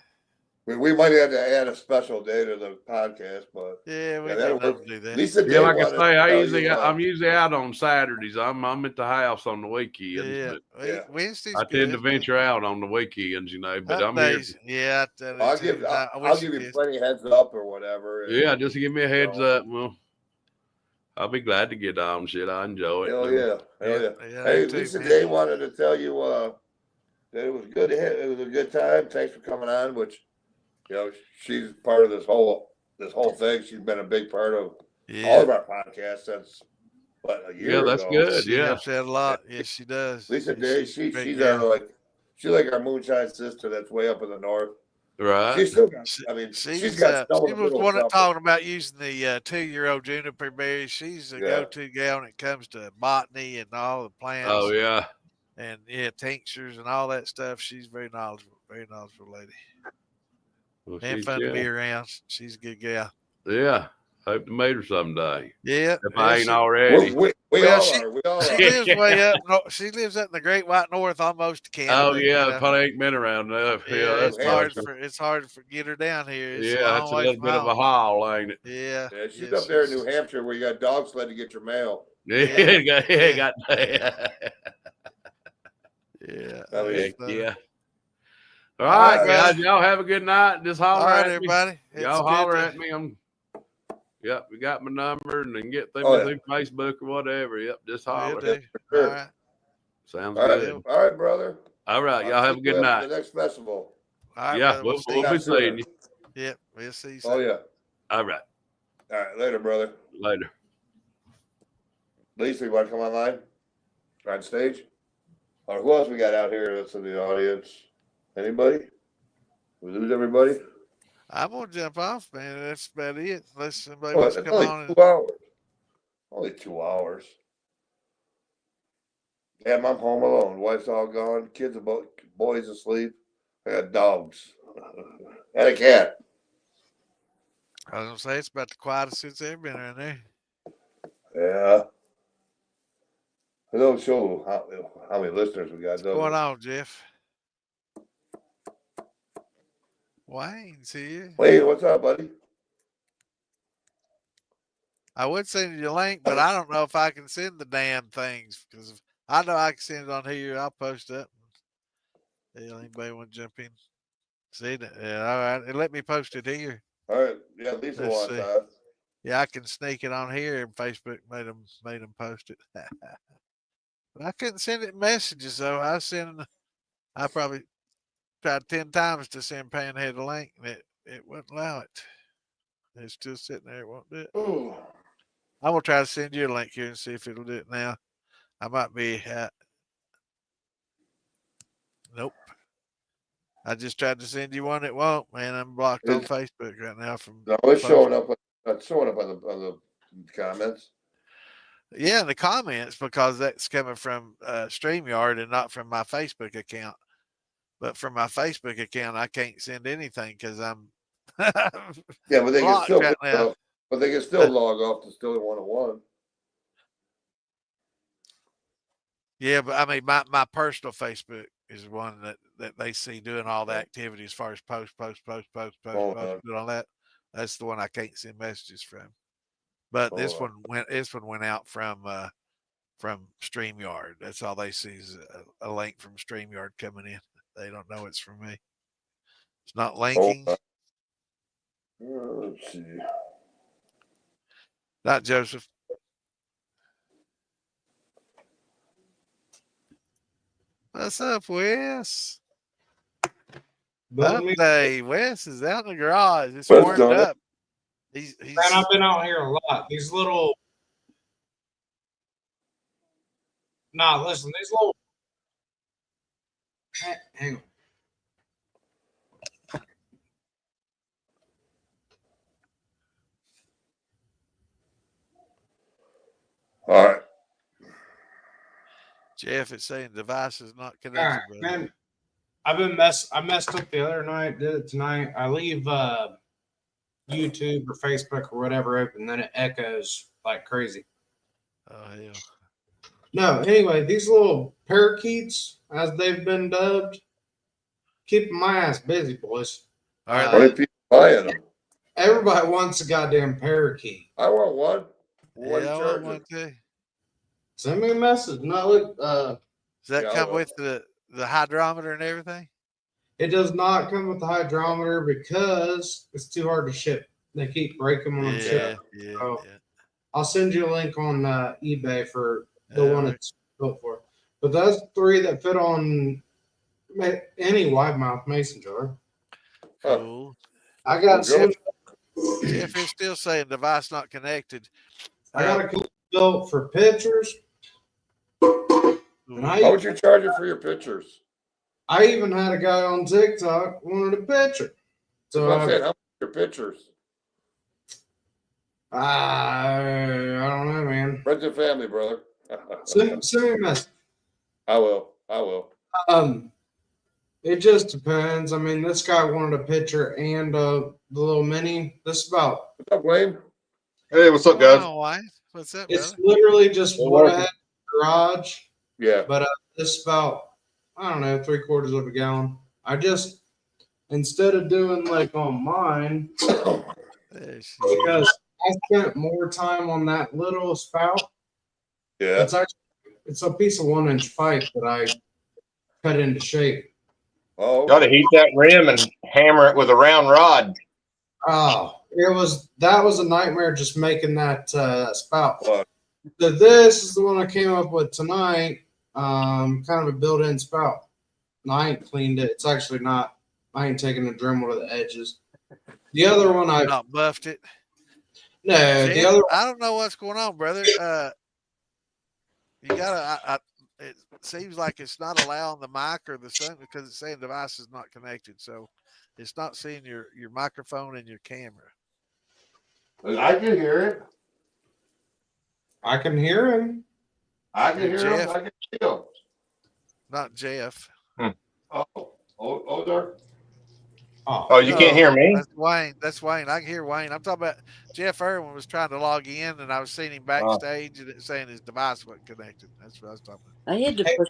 we might have to add a special day to the podcast, but Yeah, we Yeah, need that'll to work. do that. Lisa Yeah, Day like I wanted to say, tell you, I'm usually out on Saturdays. I'm at the house on the weekends, Yeah, but Yeah. Wednesday's I tend to good. venture out on the weekends, but I'm Up here. days. Yeah, I tell you I'll too. give I I'll wish give it you is. plenty heads up or whatever. and- Yeah, just give me a heads So- up. Well, I'll be glad to get on. Shit, I enjoy it. Hell yeah, hell yeah. Yeah, Hey, me too, Lisa man. Day wanted to tell you that it was good. It was a good time. Thanks for coming on. Which, she's part of this whole thing. She's been a big part of all Yeah, of our podcasts since a year Yeah, that's ago. good. she Yeah, helps out a lot. Yes, she does. Lisa Yeah, Day, she's a great she's gal. she's like our moonshine sister that's way up in the north. right. She's still got. She- I mean, She's, she's got. she was one that talking about using the 2-year-old juniper berries. She's a Yeah. go-to gal when it comes to botany and all the plants. Oh yeah, And tinctures and all that stuff. She's very knowledgeable lady. well, And she's- fun to yeah. be around. She's a good gal. Yeah, hope to meet her someday Yeah. if yeah, I ain't she, already. We Well, all she- are. We all she are. lives way up. She lives up in the Great White North, almost to Canada. Oh yeah, probably ain't been around enough. Yeah, that's it's hard for for get her down here. It's Yeah, that's a way little from bit of a home. haul, ain't it? Yeah. Yeah, she's yeah, up there in New Hampshire where you got dog sled to get your mail. Yeah, got Yeah. I mean, Heck, yeah. All right, right, guys. brother. Y'all have a good night. Just All holler right, at me. everybody. Y'all holler at me. Yep, we got my number, and then get through Facebook or whatever. Yep, just holler. Do. Sure. All right. Sounds All right, good. all right, brother. All right, y'all have a good For night. the next festival. All right, Yeah, brother. we'll be seeing you. Yep, we'll see you soon. Oh yeah. All right, All right, later, brother. later. Lisa, you want to come online? On stage? Or who else we got out here that's in the audience? Anybody? We lose everybody? I'm gonna jump off, man. That's about it. Unless somebody Oh, wants to it's come only on. 2 hours. Only 2 hours. Damn, I'm home alone. Wife's all gone. Kids about boys asleep. I got dogs and a cat. I was gonna say it's about the quietest since they've been in there. Yeah. It don't show how many listeners we got. What's going on, Jeff? Wayne's here. Wayne, what's up, buddy? I would send you a link, but I don't know if I can send the damn things because I know I can send it on here. I'll post it. Yeah, anybody want to jump in? See that? Yeah, all right. Let me post it here. All right. Yeah, Lisa Let's wants see. that. Yeah, I can sneak it on here, and Facebook made them post it. But I couldn't send it in messages though. I probably tried 10 times to send Panhead a link, and it wouldn't allow it. It's still sitting there. It won't do it. Ooh. I'm gonna try to send you a link here and see if it'll do it now. I might be nope. I just tried to send you one. It won't, man. I'm blocked on Facebook right now from. No, it's showing up. It's showing up on the comments. Yeah, in the comments because that's coming from StreamYard and not from my Facebook account. But from my Facebook account, I can't send anything because I'm Yeah, but they can still right now. but they can still log off to still 101. Yeah, but I mean, my personal Facebook is one that they see doing all the activity as far as post, doing all that. That's the one I can't send messages from. But this one went out from StreamYard. That's all they see is a link from StreamYard coming in. They don't know it's from me. It's not linking. Let's see. Not Joseph. What's up, Wes? Day. Wes is out in the garage. It's warmed up. He's Man, I've been out here a lot. These little listen, these little hang on. All right. Jeff is saying device is not connected. All right, man. I messed up the other night, did it tonight. I leave YouTube or Facebook or whatever open, then it echoes like crazy. Oh hell. No, anyway, these little parakeets, as they've been dubbed, keeping my ass busy, boys. All right. How many people buying them? Everybody wants a goddamn parakeet. I want one. Yeah, I want one too. Send me a message. No, look, does that come with the hydrometer and everything? It does not come with the hydrometer because it's too hard to ship. They keep breaking when I'm shipping. So I'll send you a link on eBay for the one it's built for. But that's 3 that fit on any wide mouth mason jar. Cool. I got some. If it's still saying device not connected, I got a built for pictures. And how would you charge it for your pictures? I even had a guy on TikTok wanted a picture. So I'm saying, how much your pictures? I don't know, man. Friends and family, brother. Send me a message. I will. It just depends. I mean, this guy wanted a picture and the little mini. This is about. What's up, Wayne? Hey, what's up, guys? What's up, It's brother? literally just what I had in the garage. Yeah. But this is about, I don't know, 3/4 of a gallon. I just, instead of doing like on mine, because I spent more time on that little spout. Yeah. It's a piece of 1-inch pipe that I cut into shape. Oh, Got to heat that rim and hammer it with a round rod. Oh, that was a nightmare just making that spout. What? So this is the one I came up with tonight. Kind of a built-in spout. And I ain't cleaned it. It's actually not. I ain't taking the Dremel to the edges. The other one I Not buffed it. no. Jeff, The other I don't know what's going on, brother. You gotta. It seems like it's not allowing the mic or the sun because it's saying device is not connected, so it's not seeing your microphone and your camera. I can hear it. I can hear him. I can hear him. Jeff? I can see him. Not Jeff. Oh, there. Oh, you can't hear me? That's Wayne. That's Wayne. I can hear Wayne. I'm talking about Jeff Irwin was trying to log in, and I was seeing him backstage, and it saying his device wasn't connected. That's what I was talking about. I had to push.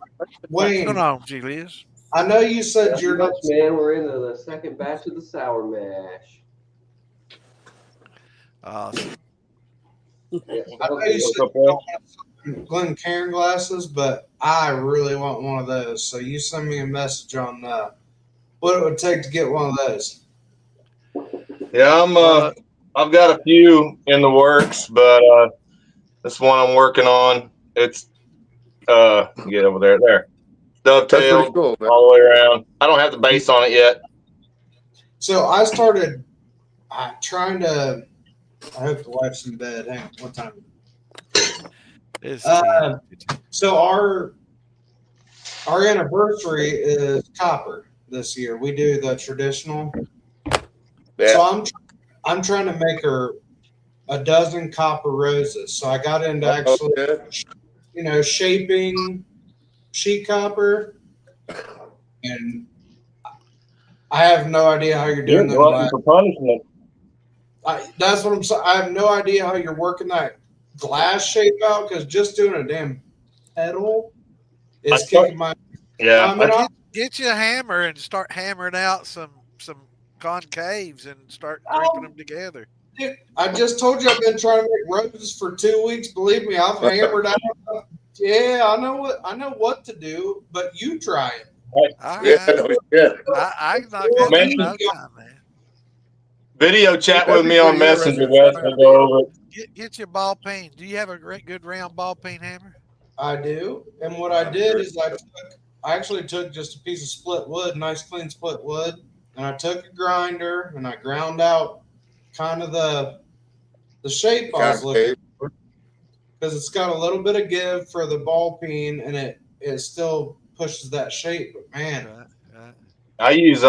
Wayne, What's going on, G. Liz? I know you said you're not. Man, we're into the second batch of the sour mash. Awesome. I know you said you don't have Glen Cairn glasses, but I really want one of those. So you send me a message on what it would take to get one of those. Yeah, I've got a few in the works, but this one I'm working on. It's get over there. Dovetailed cool, all the way around. I don't have the base on it yet. So I started trying to. I hope the wife's in bed. Hang on, what time? So our anniversary is copper this year. We do the traditional. Yeah. So I'm trying to make her a dozen copper roses. So I got into actually, shaping sheet copper, and I have no idea how you're doing them. For punishment. That's what I'm saying. I have no idea how you're working that glass shape out because just doing a damn pedal is kicking my. Yeah. Get you a hammer and start hammering out some concaves and start crimping them together. Dude, I just told you I've been trying to make roses for 2 weeks. Believe me, I've hammered out. Yeah, I know what to do, but you try it. All right. I can knock that in no time, man. Video chat with me on Messenger, guys. We'll go over it. Get your ball peen. Do you have a great good round ball peen hammer? I do. And what I did is I actually took just a piece of split wood, nice clean split wood, and I took a grinder and I ground out kind of the shape I was looking for because it's got a little bit of give for the ball peen and it still pushes that shape. But man, I use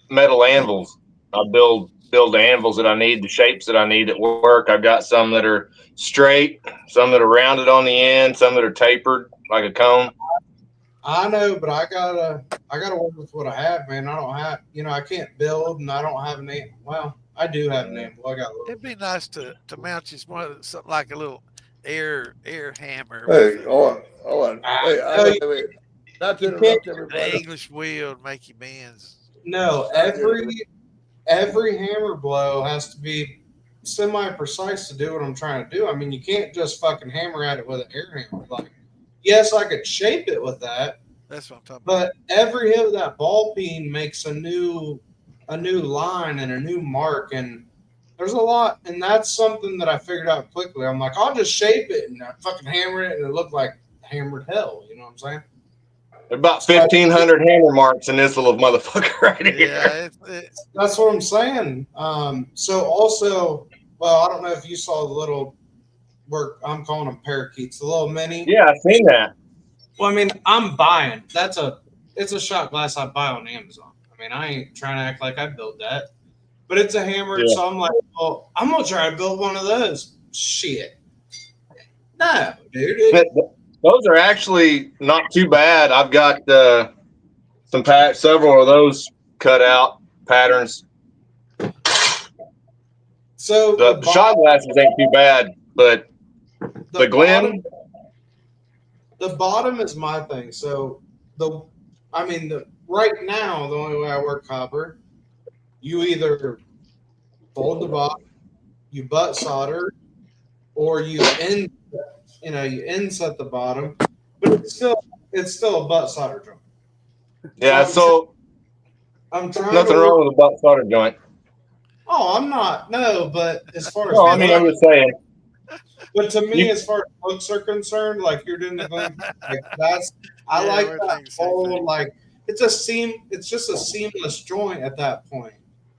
metal anvils. I build the anvils that I need, the shapes that I need at work. I've got some that are straight, some that are rounded on the end, some that are tapered like a cone. I know, but I gotta work with what I have, man. I don't have, I can't build, and I don't have an anvil. Well, I do have an anvil. I got a little. It'd be nice to mount you something like a little air hammer. Hey, hold on. Hey, not to interrupt everybody. English wheel to make you bends. No, every hammer blow has to be semi-precise to do what I'm trying to do. I mean, you can't just fucking hammer at it with an air hammer. Like, yes, I could shape it with that. That's what I'm talking about. But every hit of that ball peen makes a new line and a new mark, and there's a lot. And that's something that I figured out quickly. I'm like, I'll just shape it and I fucking hammer it, and it looked like hammered hell. You know what I'm saying? There are about 1,500 hammer marks in this little motherfucker right here. Yeah, that's what I'm saying. So also, well, I don't know if you saw the little work. I'm calling them parakeets, the little mini. Yeah, I've seen that. Well, I mean, I'm buying. It's a shot glass I buy on Amazon. I mean, I ain't trying to act like I built that, but it's a hammer. Yeah. So I'm like, well, I'm gonna try to build one of those. Shit, no, dude. Those are actually not too bad. I've got several of those cut out patterns. So the shot glasses ain't too bad, but the Glen. The bottom is my thing. So right now, the only way I work copper, you either fold the bottom, you butt solder, or you inset the bottom, but it's still a butt solder drum. Yeah, so I'm trying nothing to wrong with a butt starter joint. Oh, I'm not. No, but as far as No, I mean, I'm just saying. but to me, You- as far as looks are concerned, like you're doing the Glen, like that's I Yeah, like we're that thinking the same whole thing. like it's just a seamless joint at that point,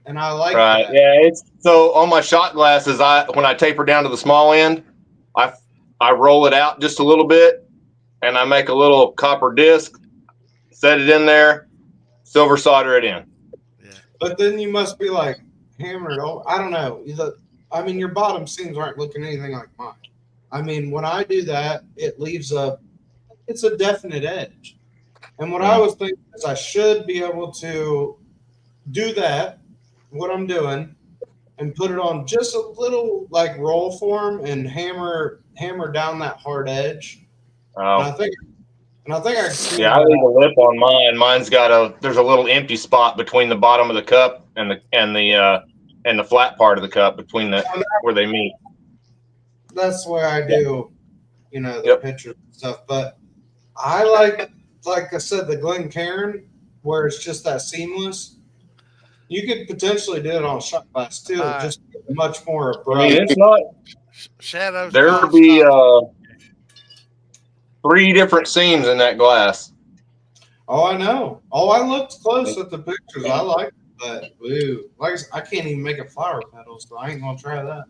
and I like Right. that. Yeah. It's so on my shot glasses. When I taper down to the small end, I roll it out just a little bit, and I make a little copper disc, set it in there, silver solder it in. Yeah. But then you must be like hammered. Oh, I don't know. I mean, your bottom seams aren't looking anything like mine. I mean, when I do that, it leaves it's a definite edge. And what I was thinking is I should be able to do that, what I'm doing, and put it on just a little like roll form and hammer down that hard edge. And I Oh, think I can yeah. I leave a lip on mine. Mine's got there's a little empty spot between the bottom of the cup and the flat part of the cup between where they meet. that's the way I do, the Yep. pictures and stuff. But I like I said, the Glencairn, where it's just that seamless. You could potentially do it on a shot glass too, just much more I abrupt. mean, it's not. Shadows. There'll be 3 different seams in that glass. Oh, I know. Oh, I looked close at the pictures. I like it, but ooh, like I said, I can't even make a flower petal, so I ain't gonna try that.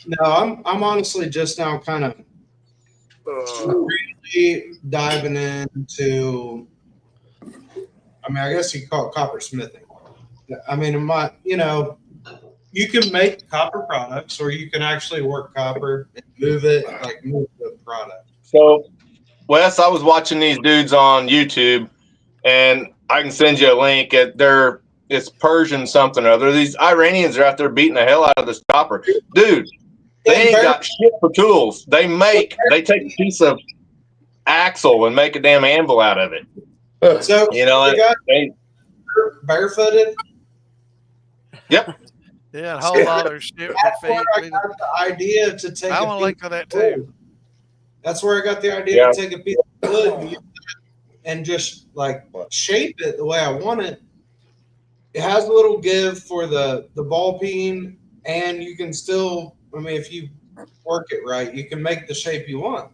No, I'm honestly just now kind of really diving into. I mean, I guess you could call it copper smithing. I mean, you can make copper products, or you can actually work copper and move the product. So, Wes, I was watching these dudes on YouTube, and I can send you a link. It's Persian something or other. These Iranians are out there beating the hell out of this copper, dude. They ain't got shit for tools. They take a piece of axle and make a damn anvil out of it. So barefooted. Yep. Yeah, a whole lot of shit. That's where I got the idea to take. I want to link to that too. That's where I got the idea to take a piece of wood and just like shape it the way I want it. It has a little give for the ball peen, and you can still. I mean, if you work it right, you can make the shape you want.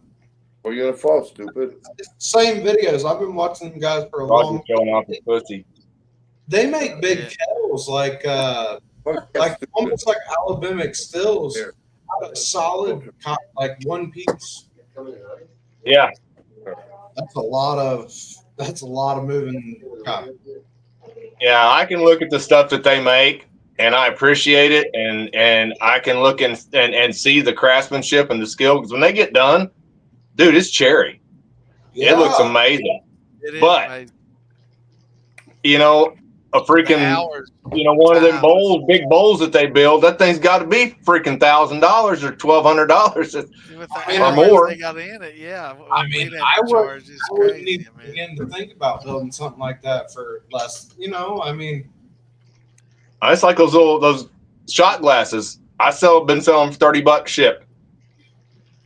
Where you gonna fall, stupid? Same videos. I've been watching them guys for a long time. Showing off his pussy. They make big kettles like almost like Alabamic stills, out of solid like one piece. Yeah, that's a lot of moving copper. Yeah, I can look at the stuff that they make, and I appreciate it, and I can look and see the craftsmanship and the skill, because when they get done, dude, it's cherry. Yeah. It looks amazing. It is But amazing. A freaking one of them big bowls that they build, that thing's got to be freaking $1,000 or $1,200 or more. They got in it, yeah. I mean, I wouldn't even begin to think about building something like that for less. I mean, it's like those shot glasses. Been selling for $30 ship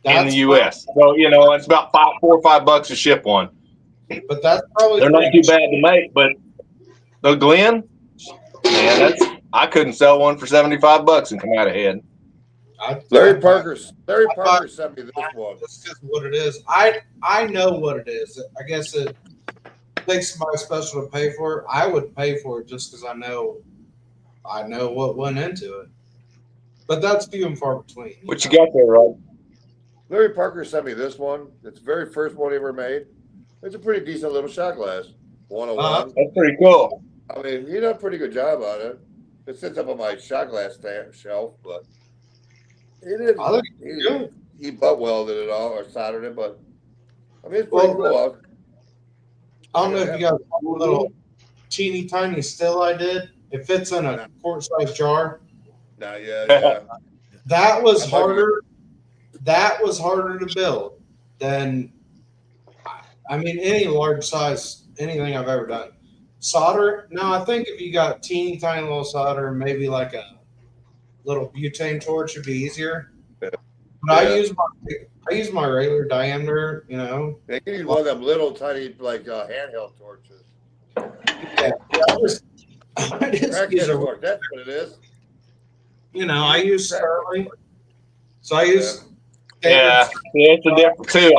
in the U.S. So it's about $4 or $5 to ship one. But that's probably they're not too bad to make. But the Glen, man, I couldn't sell one for $75 and come out ahead. Larry Parker sent me this one. That's just what it is. I know what it is. I guess it takes somebody special to pay for it. I would pay for it just because I know what went into it. But that's few and far between. What you got there, Rod? Larry Parker sent me this one. It's the very first one he ever made. It's a pretty decent little shot glass. 101. That's pretty cool. I mean, he did a pretty good job on it. It sits up on my shot glass shelf, but he didn't. He butt welded it all or soldered it, but I mean, it's pretty cool. I don't know if you got a little teeny tiny still I did. It fits in a quart-sized jar. Not yet. Yeah. That was harder. That was harder to build than, I mean, any large size, anything I've ever done. Solder. No, I think if you got teeny tiny little solder, maybe like a little butane torch would be easier. Yeah. But Yeah. I use my regular diameter, you know. They need one of them little tiny like handheld torches. Yeah, I just use Crackhead a, torch. That's what it is. you know, I use Sterling. So I use Yeah, it's a different too.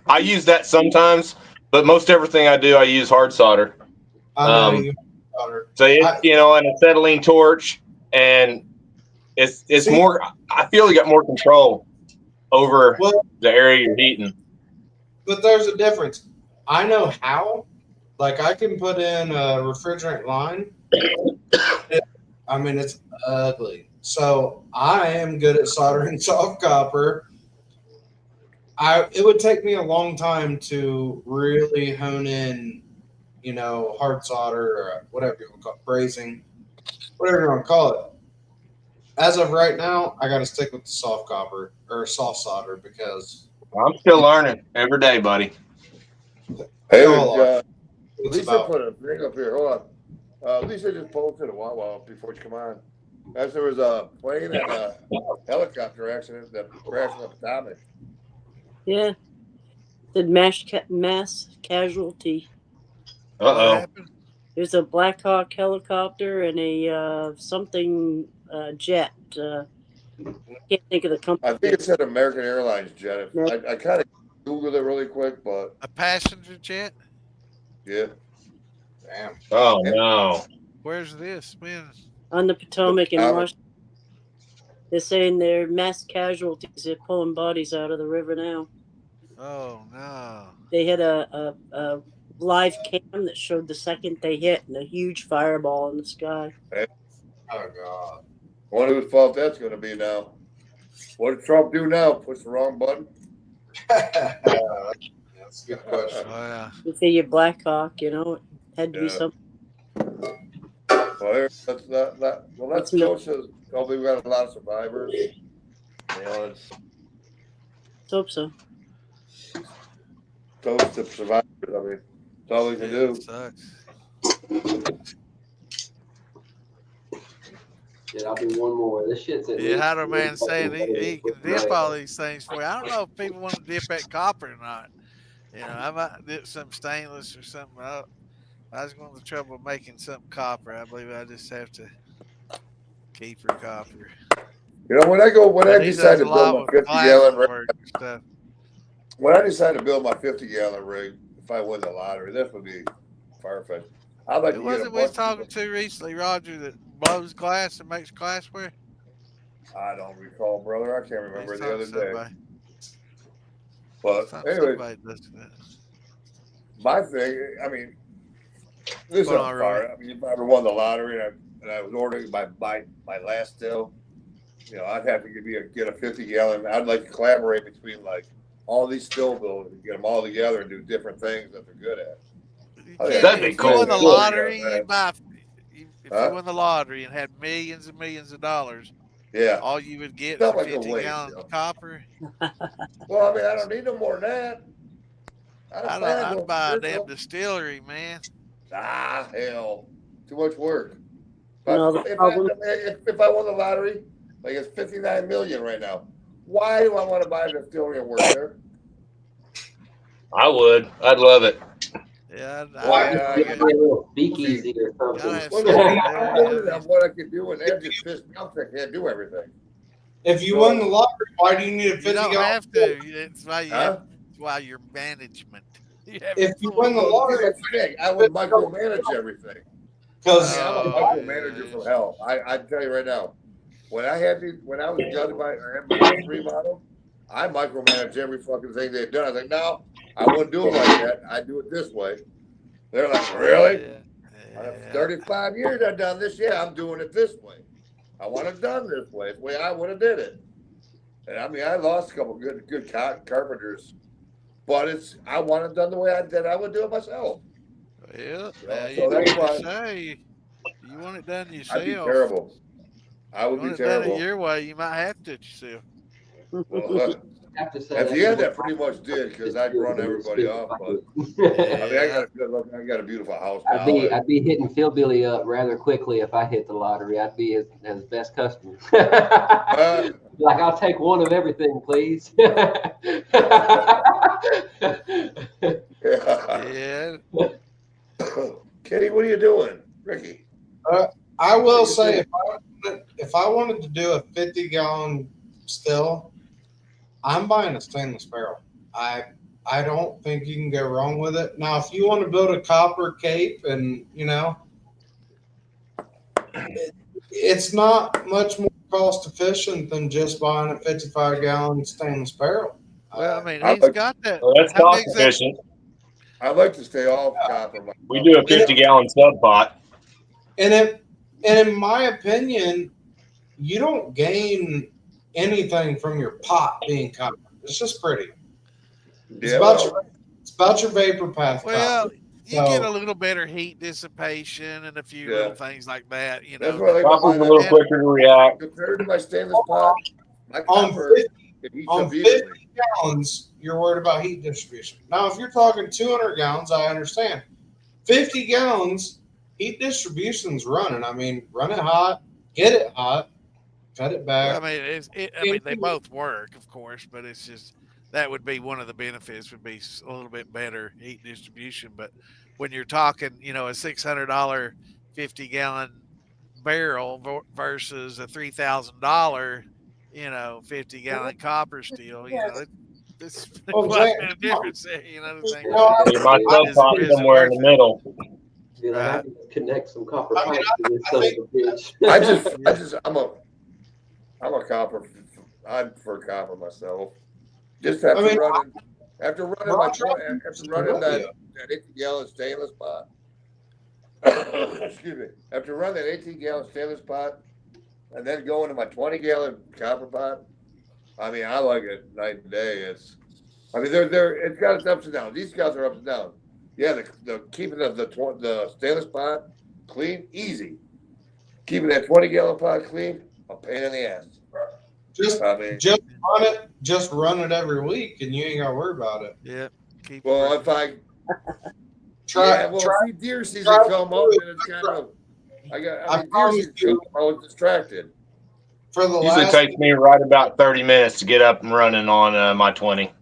I use that sometimes, but most everything I do, I use hard solder. I know you solder. So it's and acetylene torch, and it's See? more. I feel you got more control over the area you're heating. But there's a difference. I know how. Like I can put in a refrigerant line. I mean, it's ugly. So I am good at soldering soft copper. It would take me a long time to really hone in, you know, hard solder or whatever you want to call it, brazing, whatever you want to call it. As of right now, I got to stick with the soft copper or soft solder because I'm still learning every day, buddy. Hey, it's Lisa about- put a thing up here. Hold on. Lisa just posted a while before you come on. As there was a plane and a helicopter accident that crashed on the Atomic. Yeah. The mass casualty. Uh oh. There's a Black Hawk helicopter and a something jet. Can't think of the company. I think it said American Airlines jet. I kind of Googled it really quick, but a passenger jet. Yeah. Damn. Oh no. Where's this? When? On the Potomac in Washington. They're saying they're mass casualties. They're pulling bodies out of the river now. Oh no. They had a live cam that showed the second they hit and a huge fireball in the sky. Oh God. I wonder whose fault that's going to be now. What did Trump do now? Push the wrong button? That's a good question. You figure Black Hawk, you know, it had to be something. Well, that's Joseph. Hopefully, we got a lot of survivors. You know, it's Hope so. toast to survivors. I mean, that's all we can do. Sucks. Yeah, I'll be one more. This shit's at Yeah, least how the man saying he fucking can dip all these things for you. I don't know if people want to dip that copper or not. You know, I might dip some stainless or something. I was going to trouble making something copper. I believe I just have to keep her copper. You know, when I decide to build my 50-gallon rig, when I decide to build my 50-gallon rig, if I win the lottery, this would be perfect. I'd like to get a Wasn't we bunch talking to recently, Roger, that blows glass and makes glassware? I don't recall, brother. I can't remember the other day. Somebody. But anyway, my thing, I mean, this is far. I mean, if I ever won the lottery and I was ordering my last still, you know, I'd have to get a 50-gallon. I'd like to collaborate between like all these still builders and get them all together and do different things that they're good at. That'd be cool. If you won the lottery, you buy. If Huh? you won the lottery and had millions and millions of dollars, Yeah, all you would get Not for like a 50 waste, gallons of copper. Well, I mean, I don't need no more than that. I'd buy a damn distillery, man. Ah, hell, too much work. No, But the if problem- if I won the lottery, like it's 59 million right now, why do I want to buy a distillery and work there? I would. I'd love it. Yeah, Be a little speakeasy or something. What I could do, and that just pissed me off. I can't do everything. If you won the lottery, why do you need a 50 You don't gallon? have to. It's why Huh? it's why your management. If you win the lottery, I would micromanage everything. Because I'm a micromanager from hell. I tell you right now, when I was gutted by my remodel, I micromanaged every fucking thing they'd done. I was like, no, I wouldn't do it like that. I do it this way. They're like, really? Yeah. 35 years I've done this. Yeah, I'm doing it this way. I want it done this way. It's the way I would have did it. And I mean, I lost a couple good carpenters, but I want it done the way I would do it myself. Yeah, So that's why say you want it done yourself. I'd be terrible. I would You be want it done terrible. it your way, you might have to yourself. Well, have to say At the end, I pretty much did because I'd run everybody off. But I mean, I got a good look. I got a beautiful house now. I'd be hitting Phil Billy up rather quickly if I hit the lottery. I'd be his best customer. Like, I'll take one of everything, please. Yeah. Kenny, what are you doing? Ricky? I will say, if I wanted to do a 50-gallon still, I'm buying a stainless barrel. I don't think you can go wrong with it. Now, if you want to build a copper cape, and it's not much more cost efficient than just buying a 55-gallon stainless barrel. Well, I mean, he's got that. Well, that's How cost big's that? efficient. I like to stay off copper. We do a 50-gallon sub pot. And in my opinion, you don't gain anything from your pot being copper. It's just pretty. It's about your vapor path. Well, copper. you get a little better heat dissipation and a few little things like that. That's why I like Copper's a little quicker to react. Compared to my stainless pot, my on copper 50 gallons, you're worried about heat distribution. Now, if you're talking 200 gallons, I understand. 50 gallons, heat distribution's running. I mean, run it hot, get it hot, cut it back. I mean, they both work, of course, but it's just that would be one of the benefits, would be a little bit better heat distribution. But when you're talking, a $600 50-gallon barrel versus a $3,000, 50-gallon copper steel, it's quite a bit of difference there. My sub pot somewhere in the middle. I can connect some copper pipes to this son of a bitch. I'm a copper. I prefer copper myself. Just after running that 18-gallon stainless pot. Excuse me. After running that 18-gallon stainless pot, and then going to my 20-gallon copper pot, I mean, I like it night and day. It's got its ups and downs. These guys are ups and downs. Yeah, the keeping the stainless pot clean, easy. Keeping that 20-gallon pot clean, a pain in the ass. Just run it every week, and you ain't gotta worry about it. Yeah. If I see deer season come up, and it's kind of deer season come up, I was distracted. Usually takes me right about 30 minutes to get up and running on my 20.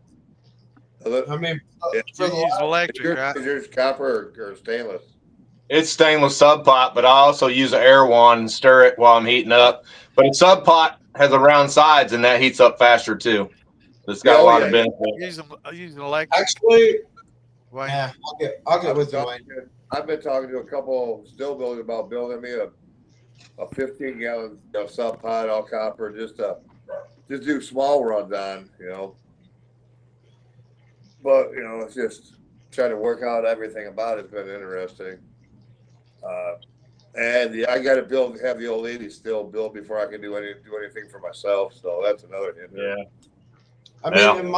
I mean, you use electric, right? Is yours copper or stainless? It's stainless sub pot, but I also use an air wand and stir it while I'm heating up. But a sub pot has a round sides, and that heats up faster too. It's got a lot of benefits. Use an electric. Actually, Yeah, I'll get with you. I've been talking to a couple still builders about building me a 15-gallon sub pot, all copper, just do small runs on, But it's just trying to work out everything about it. It's been interesting. And I got to have the old lady still build before I can do anything for myself. So that's another hit. Yeah. I mean,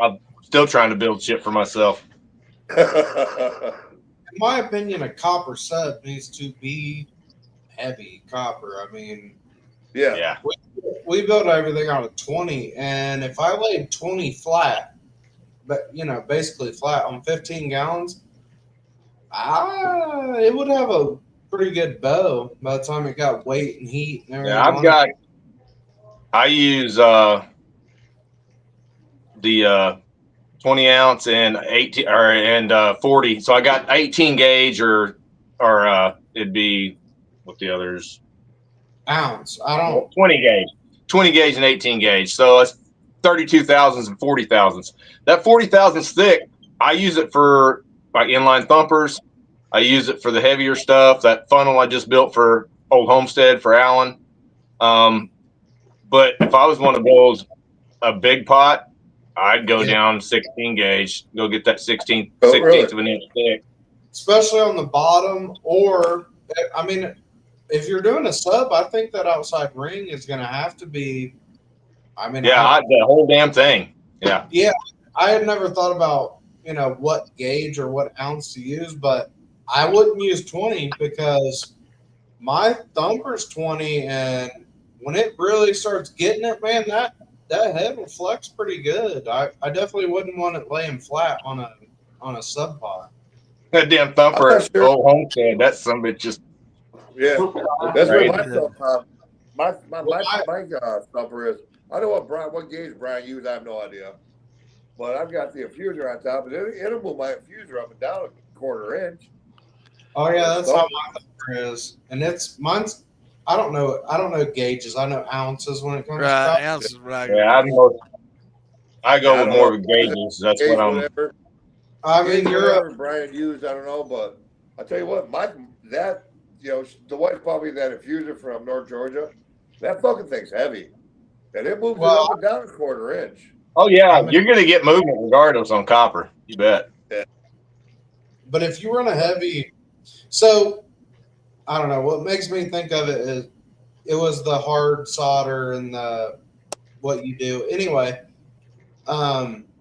I'm still trying to build shit for myself. In my opinion, a copper sub needs to be heavy copper. I mean, yeah. We built everything out of 20, and if I laid 20 flat, but basically flat on 15 gallons, it would have a pretty good bow by the time it got weight and heat and everything. Yeah, I use the 20 ounce and 18 and 40. So I got 18 gauge or it'd be what the others ounce. I don't 20 gauge and 18 gauge. So it's 32,000s and 40,000s. That 40,000's thick. I use it for like inline thumpers. I use it for the heavier stuff. That funnel I just built for Old Homestead for Alan. But if I was one of those, a big pot, I'd go down 16 gauge. Go get that 16th of an inch thick. Especially on the bottom, or I mean, if you're doing a sub, I think that outside ring is going to have to be. I mean, the whole damn thing. Yeah. Yeah, I had never thought about what gauge or what ounce to use, but I wouldn't use 20 because my thumper's 20, and when it really starts getting it, man, that head will flex pretty good. I definitely wouldn't want it laying flat on a sub pot. That damn I'm thumper not at sure. old homestead. That's some bitch just Yeah, that's where my crazy. thumper is. I know what gauge Brian used. I have no idea, but I've got the infuser on top, and it'll move my infuser up and down a quarter inch. Oh yeah, that's how my thumper is, and mine's. I don't know gauges. I know ounces when it comes to Right, coffee. ounces right. Yeah, I go I with don't more know. of a gauges. That's Gauge what I'm. whatever. I mean, Gauge you're whatever Brian used. I don't know, but I tell you what, the white probably that infuser from North Georgia. That fucking thing's heavy, and it moves it up and down a quarter inch. Oh yeah, you're gonna get movement regardless on copper. You bet. Yeah. But if you run a heavy, so I don't know. What makes me think of it is it was the hard solder and the what you do anyway.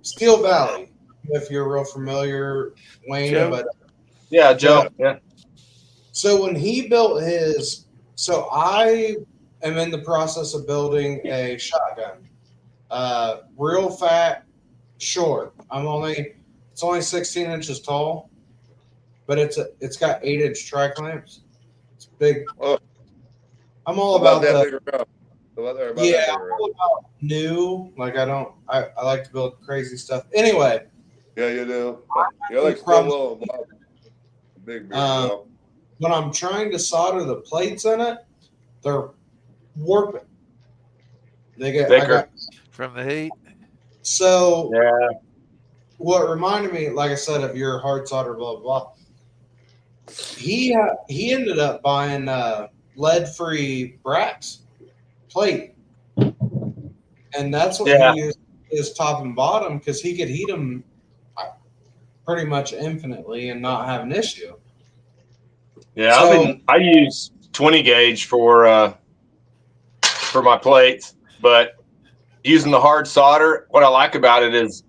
Steel Valley, if you're real familiar, Wayne, Joe? but Yeah, Joe. Yeah. So when he built his, so I am in the process of building a shotgun, real fat, short. It's only 16 inches tall, but it's got 8-inch tri clamps. It's big. Oh. I'm all about that the. big around. Yeah, I'm all about new. Like I like to build crazy stuff. Anyway. Yeah, you do. You like Stillwell and Bob. Big well. When I'm trying to solder the plates in it, they're warping. They get thicker from the heat. So yeah. What reminded me, like I said, of your hard solder, blah blah blah. He ended up buying lead-free brass plate, and that's what he used his top and bottom because he could heat them pretty much infinitely and not have an issue. Yeah, I use 20 gauge for my plates, but using the hard solder, what I like about it is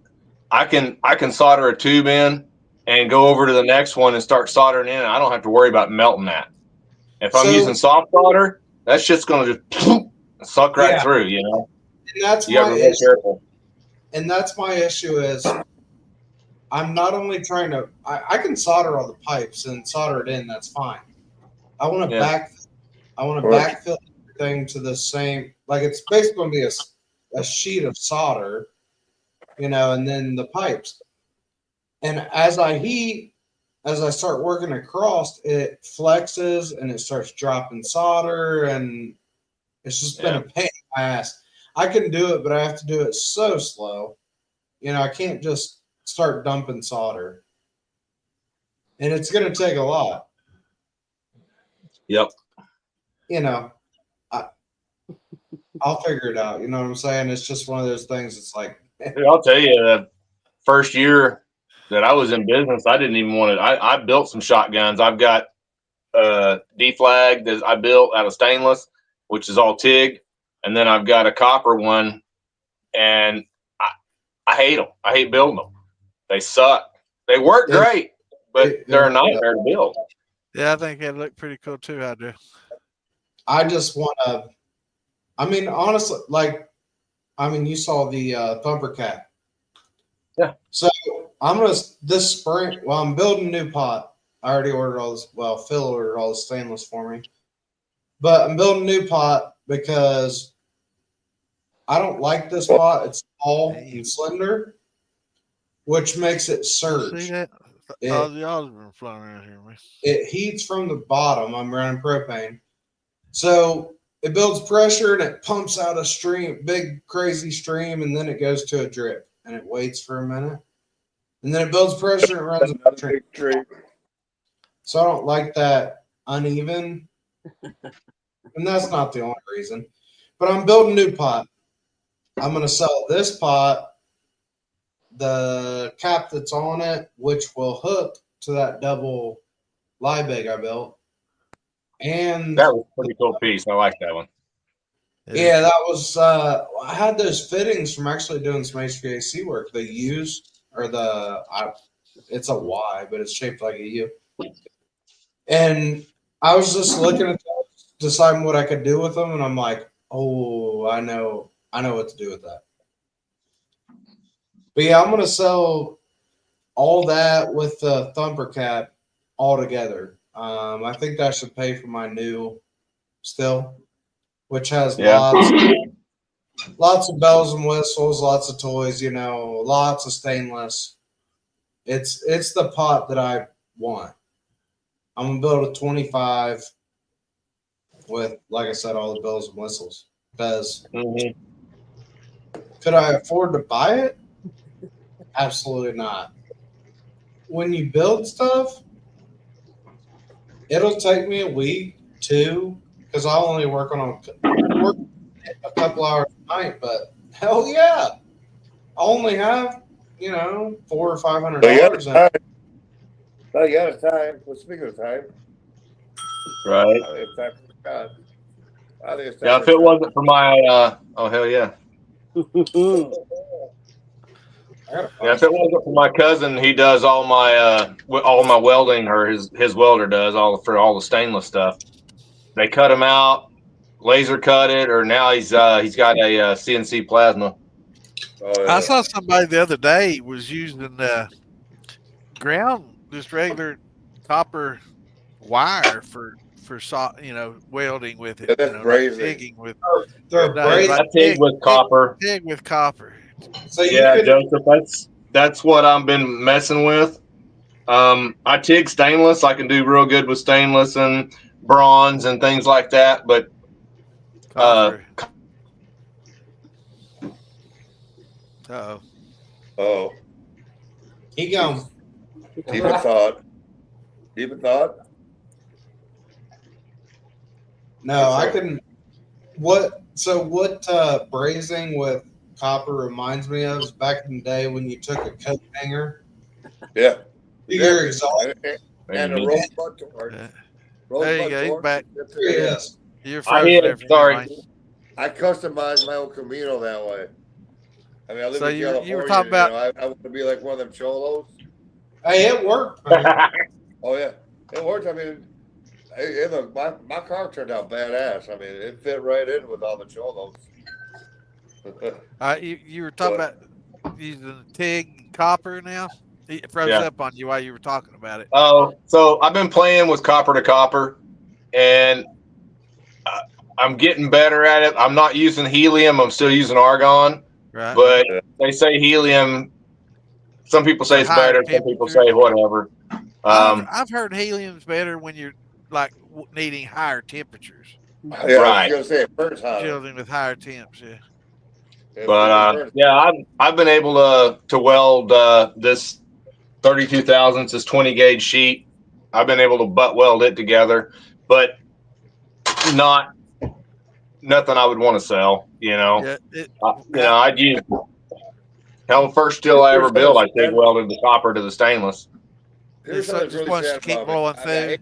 I can solder a tube in and go over to the next one and start soldering in. I don't have to worry about melting that. If I'm using soft solder, that shit's gonna just suck right through, you know. And that's you gotta be real careful. And that's my issue is I'm not only trying to I can solder all the pipes and solder it in, that's fine. I want to backfill everything to the same, like it's basically going to be a sheet of solder, you know, and then the pipes. And as I start working across, it flexes and it starts dropping solder, and it's just been a pain in my ass. I can do it, but I have to do it so slow. You know, I can't just start dumping solder. And it's going to take a lot. Yep. You know, I'll figure it out. You know what I'm saying? It's just one of those things. It's like, Dude, I'll tell you, the first year that I was in business, I didn't even want it. I built some shotguns. I've got D-Flag that I built out of stainless, which is all TIG. And then I've got a copper one, and I hate them. I hate building them. They suck. They work great, but they're a nightmare to build. Yeah, I think it looked pretty cool too, I do. I just want to, I mean, honestly, you saw the Thumper Cat. Yeah. So this spring, I'm building a new pot. I already ordered all this. Well, Phil ordered all the stainless for me. But I'm building a new pot because I don't like this pot. It's small and slender, which makes it surge. See that? All y'all have been flying around here, man. It heats from the bottom. I'm running propane. So it builds pressure and it pumps out a stream, big crazy stream, and then it goes to a drip and it waits for a minute. And then it builds pressure and it runs a stream. So I don't like that uneven. And that's not the only reason. But I'm building a new pot. I'm going to sell this pot, the cap that's on it, which will hook to that double Liebig I built. And that was a pretty cool piece. I like that one. Yeah, that was I had those fittings from actually doing some HVAC work. The U's or it's a Y, but it's shaped like a U. And I was just looking at those, deciding what I could do with them, and I'm like, oh, I know what to do with that. But yeah, I'm gonna sell all that with the thumper cap all together. I think that should pay for my new still, which has lots of bells and whistles, lots of toys, you know, lots of stainless. It's the pot that I want. I'm gonna build a 25 with, like I said, all the bells and whistles. Because could I afford to buy it? Absolutely not. When you build stuff, it'll take me a week, two, because I only work a couple hours a night. But hell yeah, I only have $400 or $500. Oh, you got a time. Well, speaking of time, Right. it's time for Scott. I think it's time Yeah, for if it Scott. wasn't for my oh hell yeah. Yeah, if it wasn't for my cousin, he does all my welding, or his welder does for all the stainless stuff. They cut him out, laser cut it, or now he's got a CNC plasma. Oh, yeah. I saw somebody the other day was using just regular copper wire for welding with it. Yeah, that's not brazing. TIGging with. They're brazing. I TIG with copper. TIG with copper. So Yeah, Joseph, that's what I've been messing with. I TIG stainless. I can do real good with stainless and bronze and things like that. But Copper. Oh. Keep going. Deep in thought. Deep in thought. No, I can. What brazing with copper reminds me of is back in the day when you took a coat hanger. Yeah. Your exhaust and a rosebud torch. There you go. He's back. Yes. You're frozen there. Sorry. I customized my own Camino that way. I mean, I live So in California. you were talking about. I want to be like one of them cholos. Hey, it worked. Oh yeah, it worked. I mean, look, my car turned out badass. I mean, it fit right in with all the cholos. You were talking about using TIG copper now. It froze up on you while you were talking about it. Oh, so I've been playing with copper to copper, and I'm getting better at it. I'm not using helium. I'm still using argon. Right. But they say helium. Some people say it's better. Some people say whatever. I've heard helium's better when you're like needing higher temperatures. Yeah, right. I was gonna say it burns hotter. Children with higher temps, yeah. But I've been able to weld this 32 thousandths, this 20 gauge sheet. I've been able to butt weld it together, but nothing I would want to sell. Yeah, I'd use the first steel I ever built. I TIG welded the copper to the stainless. Here's something just wants to keep blowing through. I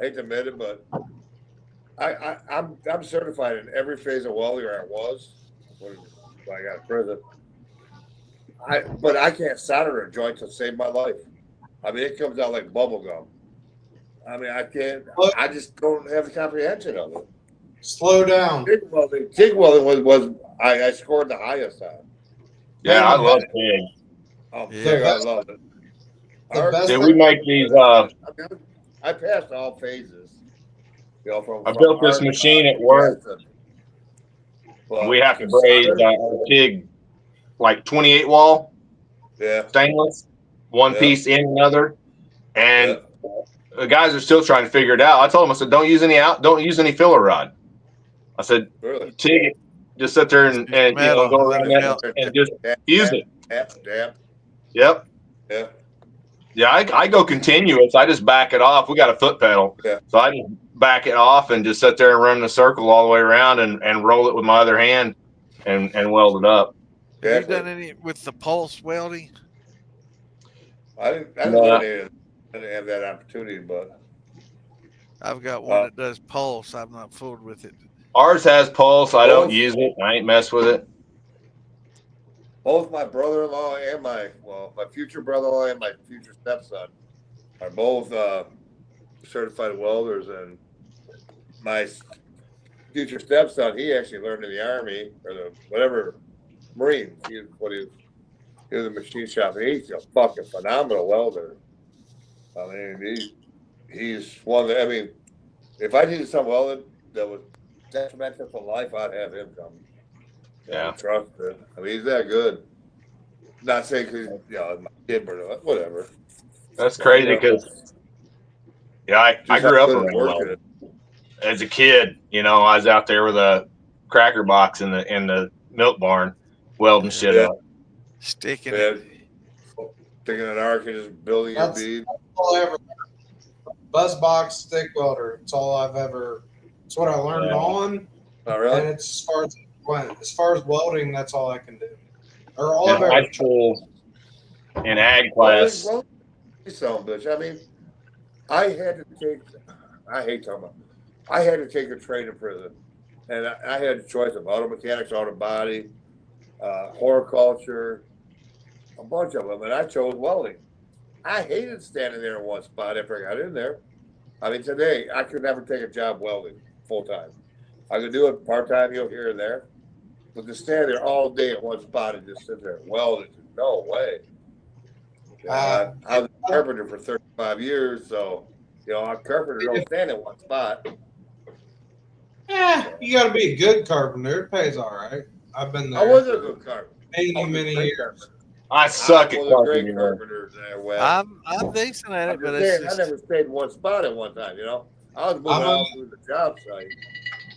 hate to admit it, but I'm certified in every phase of welding, or I was when I got prison. But I can't solder a joint to save my life. I mean, it comes out like bubble gum. I mean, I can't. I just don't have the comprehension of it. Slow down. TIG welding was I scored the highest on. Yeah, I love TIG. Oh, TIG, I love it. Did we make these? I passed all phases. I built this machine at work. We have to braze TIG like 28 wall. Yeah. Stainless, one piece in another, and the guys are still trying to figure it out. I told them, I said, don't use any filler rod. I said, TIG it, just sit there and go around that and just use it. Dab. Yep. Yeah. Yeah, I go continuous. I just back it off. We got a foot pedal. Yeah. So I just back it off and just sit there and run the circle all the way around and roll it with my other hand and weld it up. Have you done any with the pulse welding? I didn't have that opportunity, but I've got one that does pulse. I'm not fooled with it. Ours has pulse. I don't use it. I ain't mess with it. Both my brother-in-law and my future brother-in-law and my future stepson are both certified welders, and my future stepson, he actually learned in the Army or the whatever Marines. in the machine shop. He's a fucking phenomenal welder. I mean, he's one that, I mean, if I needed some welded that was detrimental to life, I'd have him come. Yeah. Trust it. I mean, he's that good. Not saying because, my kid, but whatever. That's crazy because, I grew up around welding. As a kid, I was out there with a cracker box in the milk barn, welding shit up. Sticking an arc and just building your bead. That's all I ever learned. Buzz box stick welder. It's all I've ever. It's what I learned on. Oh, really? And it's as far as welding, that's all I can do. Or all In I've ever. high school, in ag class. Bitch. I mean, I had to take. I hate talking about. I had to take a trade in prison, and I had a choice of auto mechanics, auto body, horticulture, a bunch of them, and I chose welding. I hated standing there in one spot after I got in there. I mean, today I could never take a job welding full time. I could do it part time, here and there, but to stand there all day in one spot and just sit there and weld, no way. I was a carpenter for 35 years, so a carpenter don't stand in one spot. Yeah, you got to be a good carpenter. It pays all right. I've been there. I was a good carpenter. Many years. I suck at carpentry. I'm decent at it, but I never stayed in one spot at one time. I was moving all through the job site.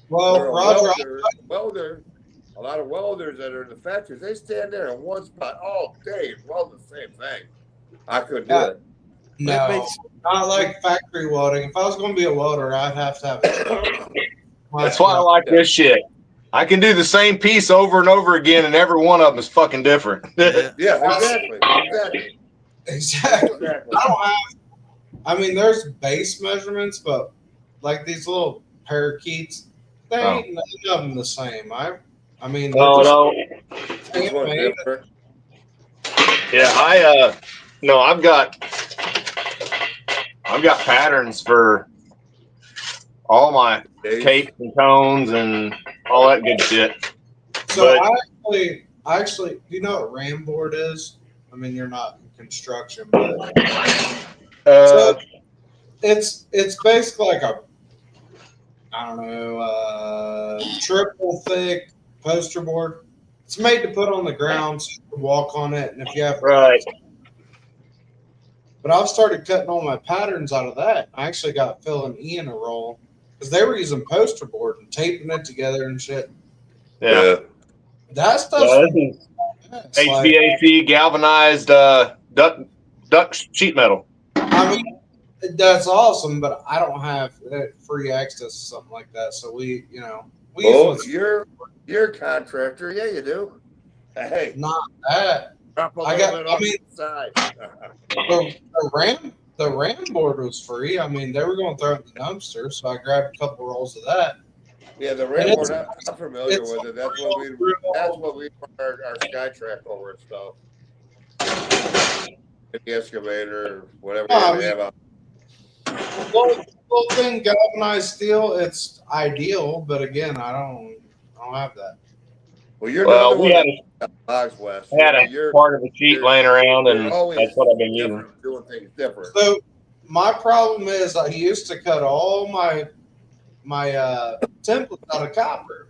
Well, Roger, a lot of welders that are in the factories, they stand there in one spot all day and weld the same thing. I couldn't do it. No, not like factory welding. If I was going to be a welder, I'd have to have That's why I like this shit. I can do the same piece over and over again, and every one of them is fucking different. Exactly. I mean, there's base measurements, but like these little parakeets, they ain't none of them the same. I mean, no. Yeah, I've got patterns for all my capes and cones and all that good shit. So I actually, do you know what ram board is? I mean, you're not in construction, but so it's basically like a, I don't know, triple thick poster board. It's made to put on the ground so you can walk on it, and if you have But I've started cutting all my patterns out of that. I actually got Phil and Ian a roll because they were using poster board and taping it together and shit. Yeah. That stuff. HVAC galvanized duct sheet metal. I mean, that's awesome, but I don't have free access to something like that. So we you're a contractor. Yeah, you do. Hey, not that. The ram board was free. I mean, they were going to throw it in the dumpster, so I grabbed a couple rolls of that. Yeah, the ram board. I'm familiar with it. That's what we put our Skytrack over and stuff. The excavator, or whatever they have out. Little thing, galvanized steel. It's ideal, but again, I don't have that. Well, we had a part of the sheet laying around, and that's what I've been using. Doing things different. So my problem is I used to cut all my templates out of copper.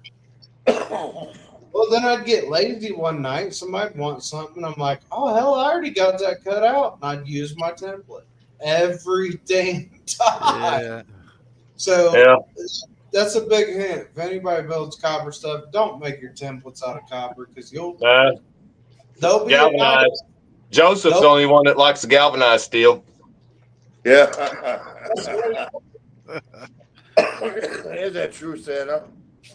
Well, then I'd get lazy one night. Somebody'd want something. I'm like, oh, hell, I already got that cut out. And I'd use my template every damn time. Yeah. So that's a big hint. If anybody builds copper stuff, don't make your templates out of copper because they'll be galvanized. Joseph's the only one that likes the galvanized steel. Yeah. Is that true, Santa?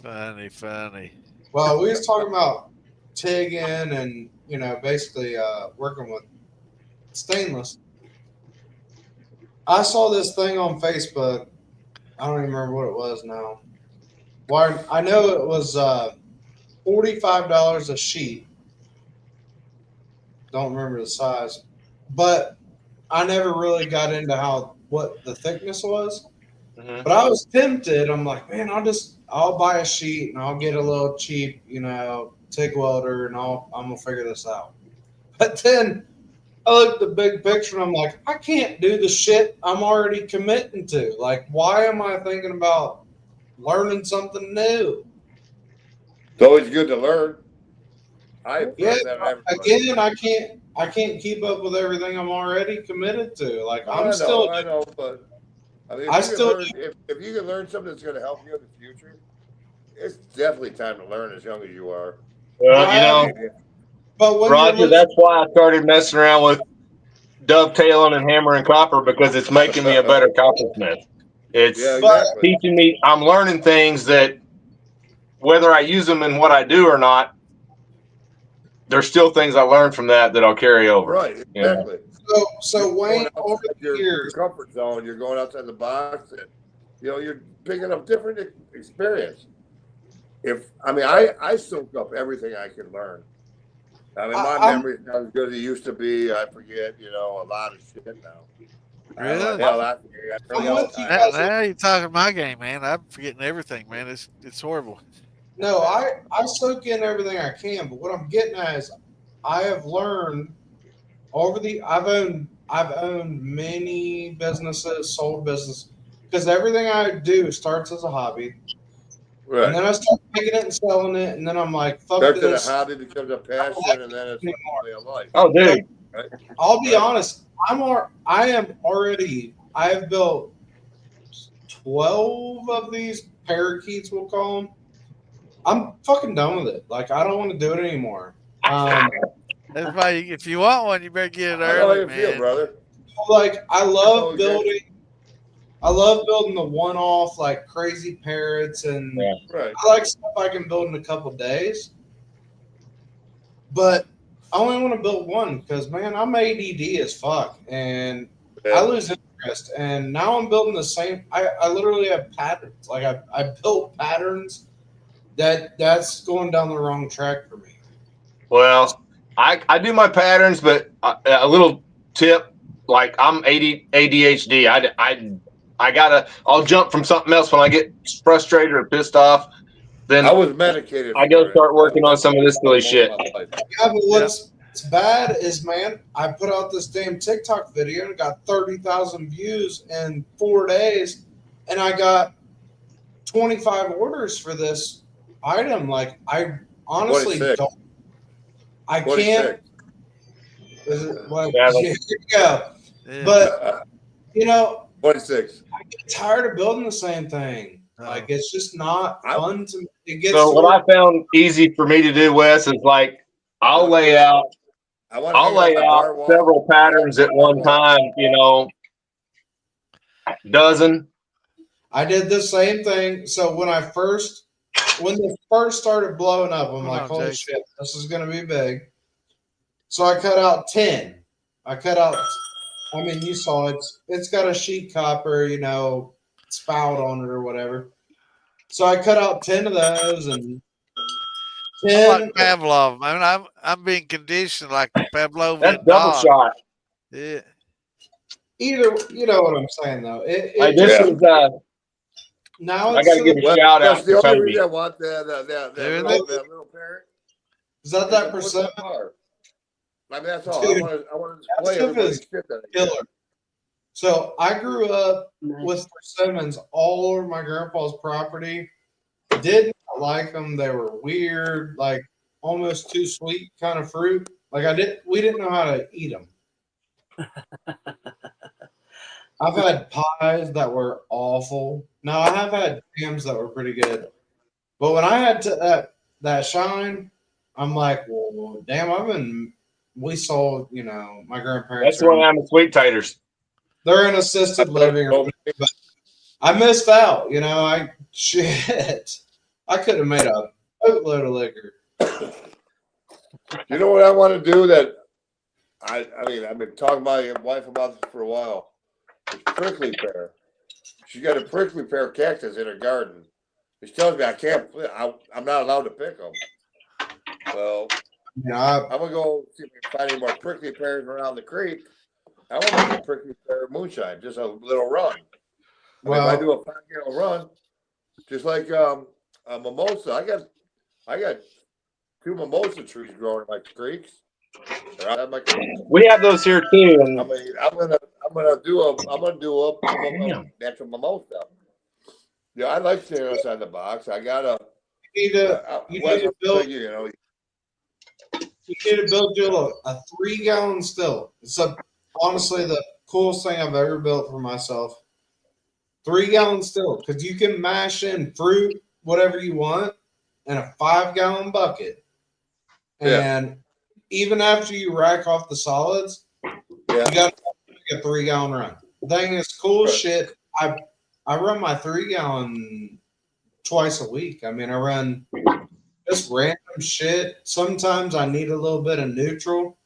Funny. Well, we was talking about TIGging and, basically working with stainless. I saw this thing on Facebook. I don't even remember what it was now. Well, I know it was $45 a sheet. Don't remember the size. But I never really got into what the thickness was. Mm-hmm. But I was tempted. I'm like, man, I'll buy a sheet and I'll get a little cheap, TIG welder, and I'm gonna figure this out. But then I look at the big picture and I'm like, I can't do the shit I'm already committing to. Like, why am I thinking about learning something new? It's always good to learn. Yeah, again, I can't keep up with everything I'm already committed to. Like, I know, but I mean, if you can learn something that's going to help you in the future, it's definitely time to learn as young as you are. Well, you know, but when Roger, that's why I started messing around with dovetailing and hammering copper, because it's making me a better coppersmith. It's teaching me. I'm learning things that, whether I use them in what I do or not, there's still things I learned from that I'll carry over. Right, exactly. So Wayne, over the years, your comfort zone, you're going outside the box, and you're picking up different experience. I soak up everything I can learn. I mean, my memory's not as good as it used to be. I forget, a lot of shit now. Really? Now you're talking my game, man. I'm forgetting everything, man. It's horrible. No, I soak in everything I can, but what I'm getting at is I have learned I've owned many businesses, sold business, because everything I do starts as a hobby. Right. And then I start making it and selling it, and then I'm like, fuck starts this. Starts a hobby, becomes a passion, and then it's a way of life. Oh, dude. Right? I'll be honest. I have built 12 of these parakeets, we'll call them. I'm fucking done with it. Like, I don't want to do it anymore. That's why if you want one, you better get it early, how you man. feel, brother? Like, I love building the one-off, like, crazy parrots, and I like stuff I can build in a couple days. But I only want to build one because, man, I'm ADD as fuck, and I lose interest. And now I'm building the same. I literally have patterns. Like, I built patterns that's going down the wrong track for me. Well, I do my patterns, but a little tip, like, I'm ADHD. I'll jump from something else when I get frustrated or pissed off. Then I was medicated. I go start working on some of this silly shit. Yeah, but what's bad is, man, I put out this damn TikTok video and it got 30,000 views in 4 days, and I got 25 orders for this item. Like, I honestly 26. don't. I 26. can't. Is it, like, here you go. Yeah. But 26. I get tired of building the same thing. Like, it's just not fun to me. It gets so what I found easy for me to do, Wes, is like I'll lay out several patterns at one time. Dozen. I did the same thing. So when they first started blowing up, I'm like, holy shit, this is gonna be big. So I cut out 10. I mean, you saw it's got a sheet copper, spout on it or whatever. So I cut out 10 of those, and 10. I'm like Pavlov. I mean, I'm being conditioned like Pavlov. That's double shot. Yeah. Either, you know what I'm saying, though. Now I got to give a shout out. That's the only reason I want that little parrot. Is that percent? I mean, that's all. Dude, I want to display everybody's shit that I get. So I grew up with persimmons all over my grandpa's property. Did not like them. They were weird, like almost too sweet kind of fruit. Like we didn't know how to eat them. I've had pies that were awful. Now I have had jams that were pretty good. But when I had that shine, I'm like, well, damn, we sold, my grandparents. That's why I'm a sweet taters. They're in assisted living. But I missed out, I could have made a boatload of liquor. You know what I want to do that I mean, I've been talking to my wife about this for a while. It's prickly pear. She's got a prickly pear cactus in her garden. She tells me I'm not allowed to pick them. Well, I'm going to go see if we can find any more prickly pears around the creek. I want to make a prickly pear moonshine, just a little run. If I do a 5-gallon run, just like a mimosa, I got 2 mimosa trees growing in my creeks. We have those here too. And I mean, I'm gonna do that's what my mouth does. Yeah, I like staying outside the box. I gotta. You need to build. You know. You need to build you a 3-gallon still. It's honestly the coolest thing I've ever built for myself. 3-gallon still, because you can mash in fruit, whatever you want, in a 5-gallon bucket. And even after you rack off the solids, you got to make a 3-gallon run. The thing is cool as shit. I run my 3-gallon twice a week. I mean, I run just random shit. Sometimes I need a little bit of neutral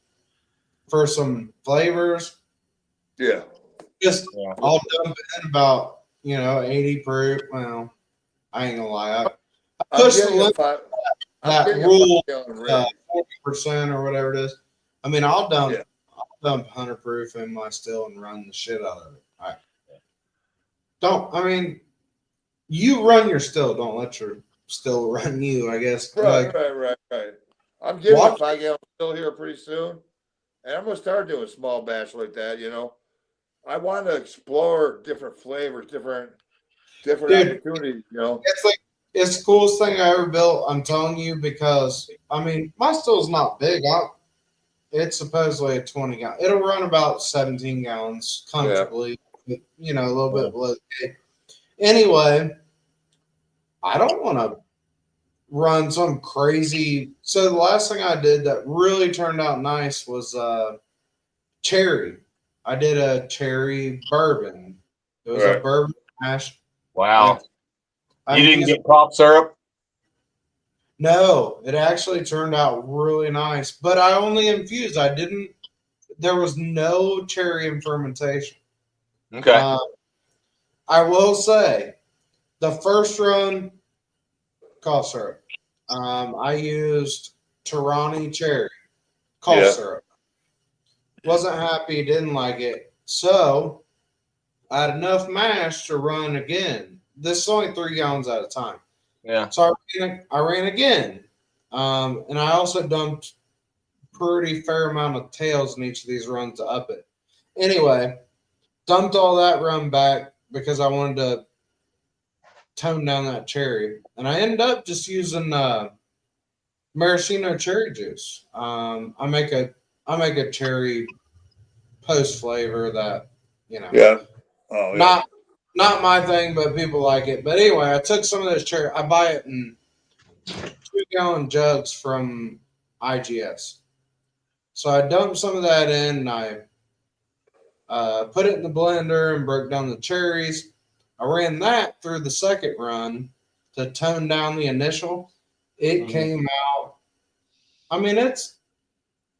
for some flavors. Yeah. I'll dump in about 80 proof. Well, I ain't gonna lie. I push the limit that rule 40% or whatever it is. I mean, I'll dump 100 proof in my still and run the shit out of it. You run your still. Don't let your still run you, I guess. Right. I'm getting a 5-gallon still here pretty soon, and I'm gonna start doing a small batch like that. I want to explore different flavors, different opportunities. It's the coolest thing I ever built. I'm telling you, because my still's not big. It's supposedly a 20-gallon. It'll run about 17 gallons comfortably. A little bit below. Anyway, I don't want to run some crazy. So the last thing I did that really turned out nice was cherry. I did a cherry bourbon. It was a bourbon mash. Wow. You didn't get pop syrup? No, it actually turned out really nice. But I only infused. There was no cherry in fermentation. Okay. I will say, the first run, cough syrup. I used Tarani cherry, cough syrup. Wasn't happy, didn't like it. So I had enough mash to run again. This is only 3 gallons at a time. Yeah. So I ran again. And I also dumped pretty fair amount of tails in each of these runs to up it. Anyway, dumped all that run back because I wanted to tone down that cherry. And I ended up just using maraschino cherry juice. I make a cherry post flavor that, not my thing, but people like it. But anyway, I took some of this cherry. I buy it in 2-gallon jugs from IGS. So I dumped some of that in. And I put it in the blender and broke down the cherries. I ran that through the second run to tone down the initial. It came out.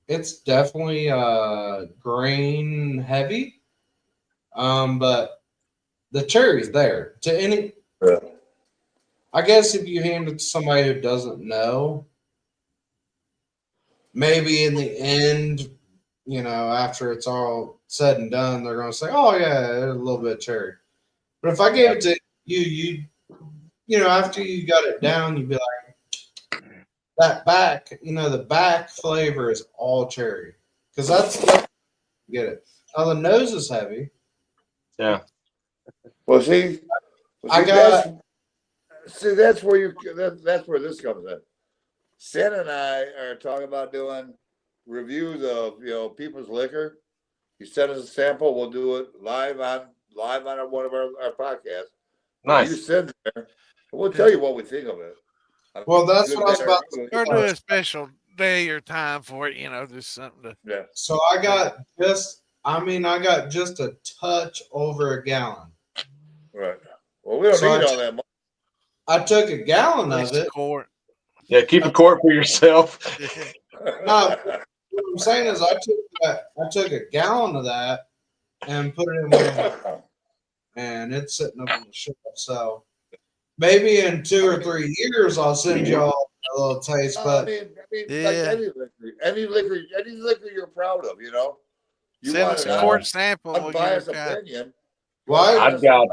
It's definitely grain heavy, but the cherry's there. I guess if you hand it to somebody who doesn't know, maybe in the end, after it's all said and done, they're going to say, "Oh yeah, there's a little bit of cherry." But if I gave it to you, after you got it down, you'd be like, that back, the back flavor is all cherry, because that's get it. Now the nose is heavy. Yeah. That's where that's where this comes in. Sen and I are talking about doing reviews of people's liquor. You send us a sample, we'll do it live on one of our podcasts. Nice. You send there, and we'll tell you what we think of it. Well, that's what I was about to Or do a special day or time for it, just something to. Yeah. So I got just a touch over a gallon. Right. Well, we don't need all that much. I took a gallon of it. Quart. Yeah, keep a quart for yourself. No, what I'm saying is I took a gallon of that and put it in one, and it's sitting up on the shelf. So maybe in 2 or 3 years I'll send y'all a little taste. But like any liquor you're proud of, you send us a quart sample. We'll unbiased opinion. Why? I've got.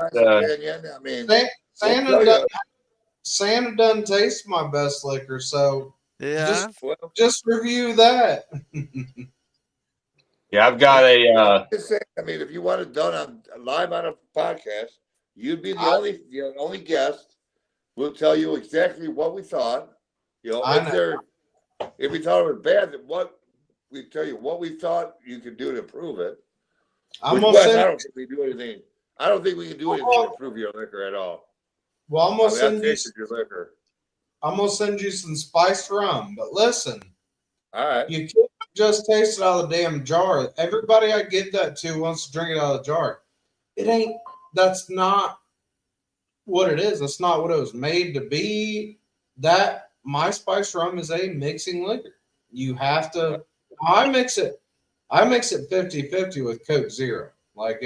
Santa doesn't taste my best liquor, so Yeah. Just review that. Yeah, I've got a. I mean, if you want it done on live on a podcast, you'd be the only guest. We'll tell you exactly what we thought. You know, if we thought it was bad, then we tell you what we thought you could do to improve it. I don't think we do anything. I don't think we can do anything to improve your liquor at all. Well, I'm gonna send you your liquor. I'm gonna send you some spiced rum, but listen. All right. You can't just taste it out of the damn jar. Everybody I give that to wants to drink it out of the jar. That's not what it is. That's not what it was made to be. My spiced rum is a mixing liquor. You have to, I mix it 50-50 with Coke Zero. Like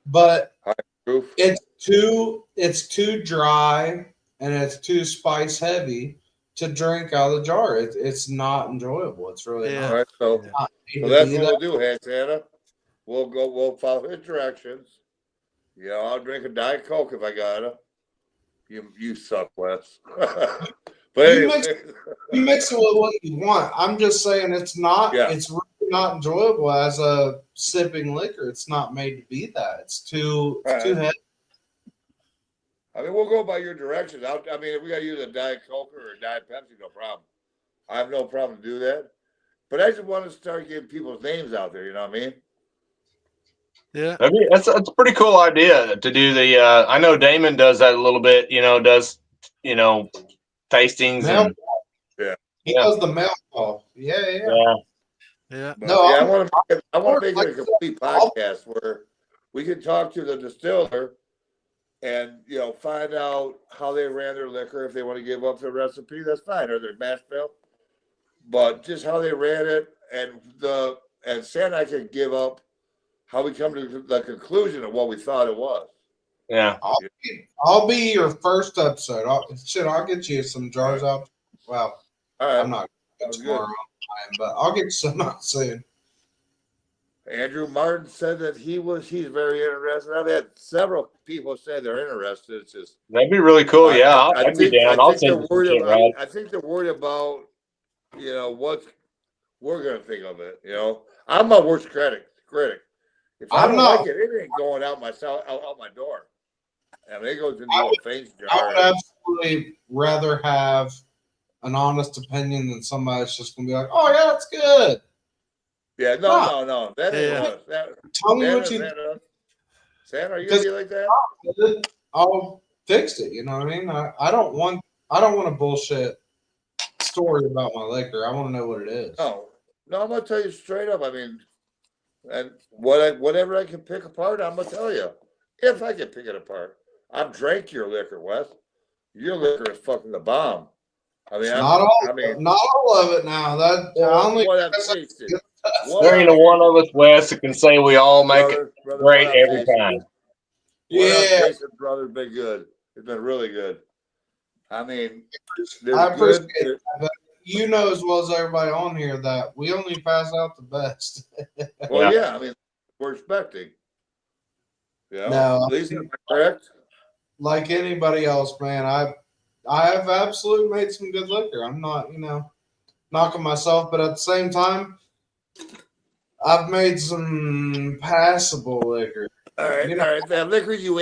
but it's too dry and it's too spice heavy to drink out of the jar. It's not enjoyable. It's really not. All right, so that's what we'll do, Head Santa. We'll follow his directions. You know, I'll drink a Diet Coke if I gotta. You suck, Wes. But anyway. You mix it with what you want. I'm just saying it's really not enjoyable as a sipping liquor. It's not made to be that. It's too heavy. I mean, we'll go by your directions. I mean, if we got to use a Diet Coke or a Diet Pepsi, no problem. I have no problem to do that. But I just want to start getting people's names out there. You know what I mean? Yeah. I mean, that's a pretty cool idea to do the. I know Damon does that a little bit. Tastings. He does the mail call. Yeah. No, I want to make it a complete podcast where we can talk to the distiller and find out how they ran their liquor. If they want to give up their recipe, that's fine, or their mash bill. But just how they ran it, and Sam and I can give up how we come to the conclusion of what we thought it was. Yeah, I'll be your first episode. I'll get you some jars out. Well, I'm not tomorrow, but I'll get you some out soon. Andrew Martin said that he's very interested. I've had several people say they're interested. It's just that'd be really cool. I'd be down. I'll send you some shit, Rod. I think they're worried about what we're gonna think of it. I'm my worst critic. If I don't like it, it ain't going out my door. I mean, it goes into a face jar. I would absolutely rather have an honest opinion than somebody that's just gonna be like, "Oh yeah, that's good." Yeah, no. That ain't Tell me what you. Sam, are you gonna be like that? I'll fix it. You know what I mean? I don't want a bullshit story about my liquor. I want to know what it is. No, I'm gonna tell you straight up. I mean, and whatever I can pick apart, I'm gonna tell you. If I can pick it apart, I've drank your liquor, Wes. Your liquor is fucking the bomb. I mean, not all of it now. What I've tasted. There ain't a one of us, Wes, that can say we all make it great every time. Yeah, brother, been good. It's been really good. I mean, I appreciate it. You know as well as everybody on here that we only pass out the best. Well, yeah, I mean, we're expecting. Yeah, no, Lisa, am I correct? Like anybody else, man, I have absolutely made some good liquor. I'm not, knocking myself, but at the same time, I've made some passable liquor. All right, all right. That liquor you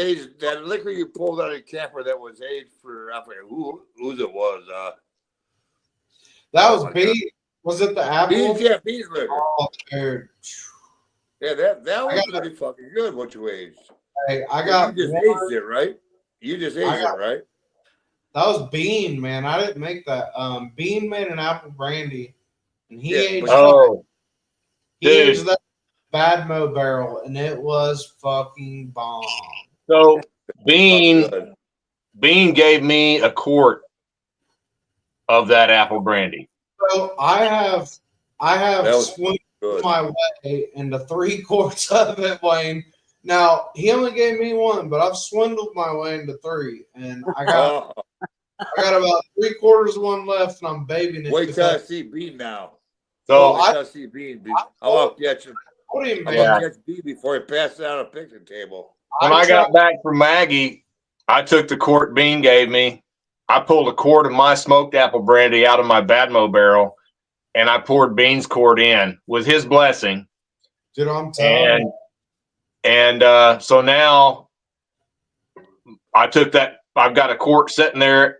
pulled out of the camper that was aged for, I forget whose it was. That was Bean. Was it the apple? Bean's liquor. Oh, dude. Yeah, that was pretty fucking good. What you aged? Hey, you just aged it, right? You just aged it, right? That was Bean, man. I didn't make that. Bean made an apple brandy, and he aged that Badmo barrel, and it was fucking bomb. So Bean gave me a quart of that apple brandy. So I have swindled my way into 3 quarts of it, Wayne. Now he only gave me 1, but I've swindled my way into 3, and I got about 3/4 of one left, and I'm babying it. Wait till I see Bean now. So wait till I see Bean. I'll get you. I'll get Bean before he passes out a picnic table. When I got back from Maggie, I took the quart Bean gave me. I pulled a quart of my smoked apple brandy out of my Badmo barrel, and I poured Bean's quart in with his blessing. Dude, I'm telling you. And so now I took that. I've got a quart sitting there,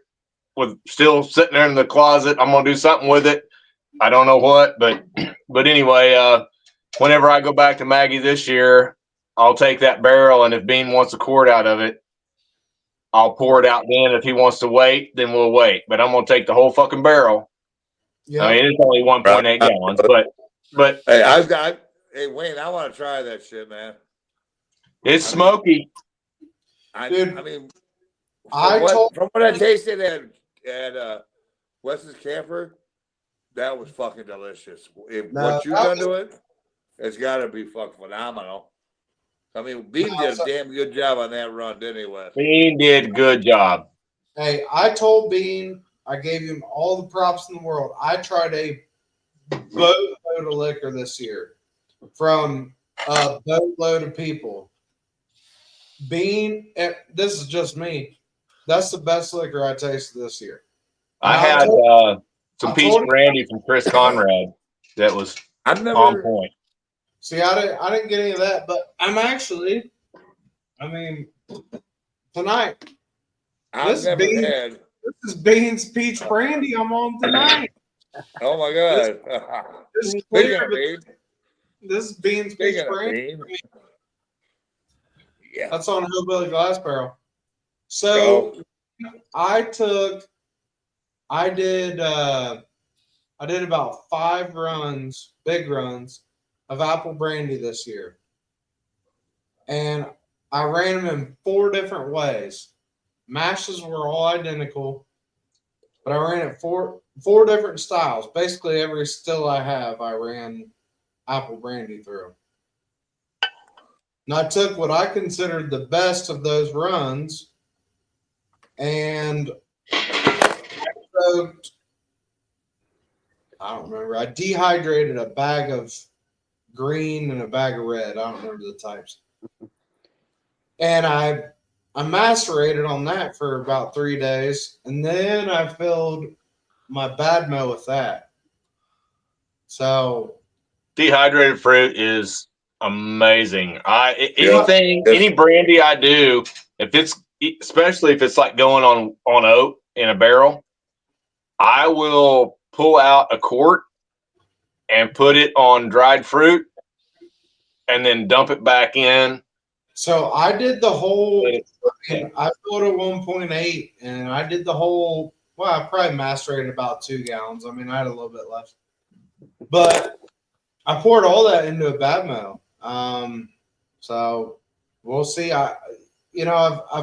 still sitting there in the closet. I'm gonna do something with it. I don't know what, but anyway, whenever I go back to Maggie this year, I'll take that barrel, and if Bean wants a quart out of it, I'll pour it out then. If he wants to wait, then we'll wait. But I'm gonna take the whole fucking barrel. Yeah. I mean, it's only 1.8 gallons, but hey, hey Wayne, I want to try that shit, man. It's smoky. I mean, from what I tasted at Wes's Camper, that was fucking delicious. What you done to it, it's got to be fucking phenomenal. I mean, Bean did a damn good job on that run, didn't he, Wes? Bean did a good job. Hey, I told Bean, I gave him all the props in the world. I tried a boatload of liquor this year from a boatload of people. Bean, this is just me. That's the best liquor I tasted this year. I had some peach brandy from Chris Conrad that was on point. See, I didn't get any of that, but I'm actually, I mean, tonight. This is Bean's peach brandy I'm on tonight. Oh my god! This is Bean's peach brandy. Yeah, that's on Hillbilly Glass Barrel. So I did about 5 runs, big runs of apple brandy this year, and I ran them in 4 different ways. Mashes were all identical, but I ran it 4 different styles. Basically, every still I have, I ran apple brandy through. And I took what I considered the best of those runs, and I don't remember. I dehydrated a bag of green and a bag of red. I don't remember the types. And I macerated on that for about 3 days, and then I filled my Badmo with that. So dehydrated fruit is amazing. Any brandy I do, especially if it's like going on oak in a barrel, I will pull out a quart and put it on dried fruit and then dump it back in. So I did the whole, I filled it 1.8 and I did the whole, well, I probably macerated about 2 gallons. I mean, I had a little bit left, but I poured all that into a Badmo. So we'll see. I've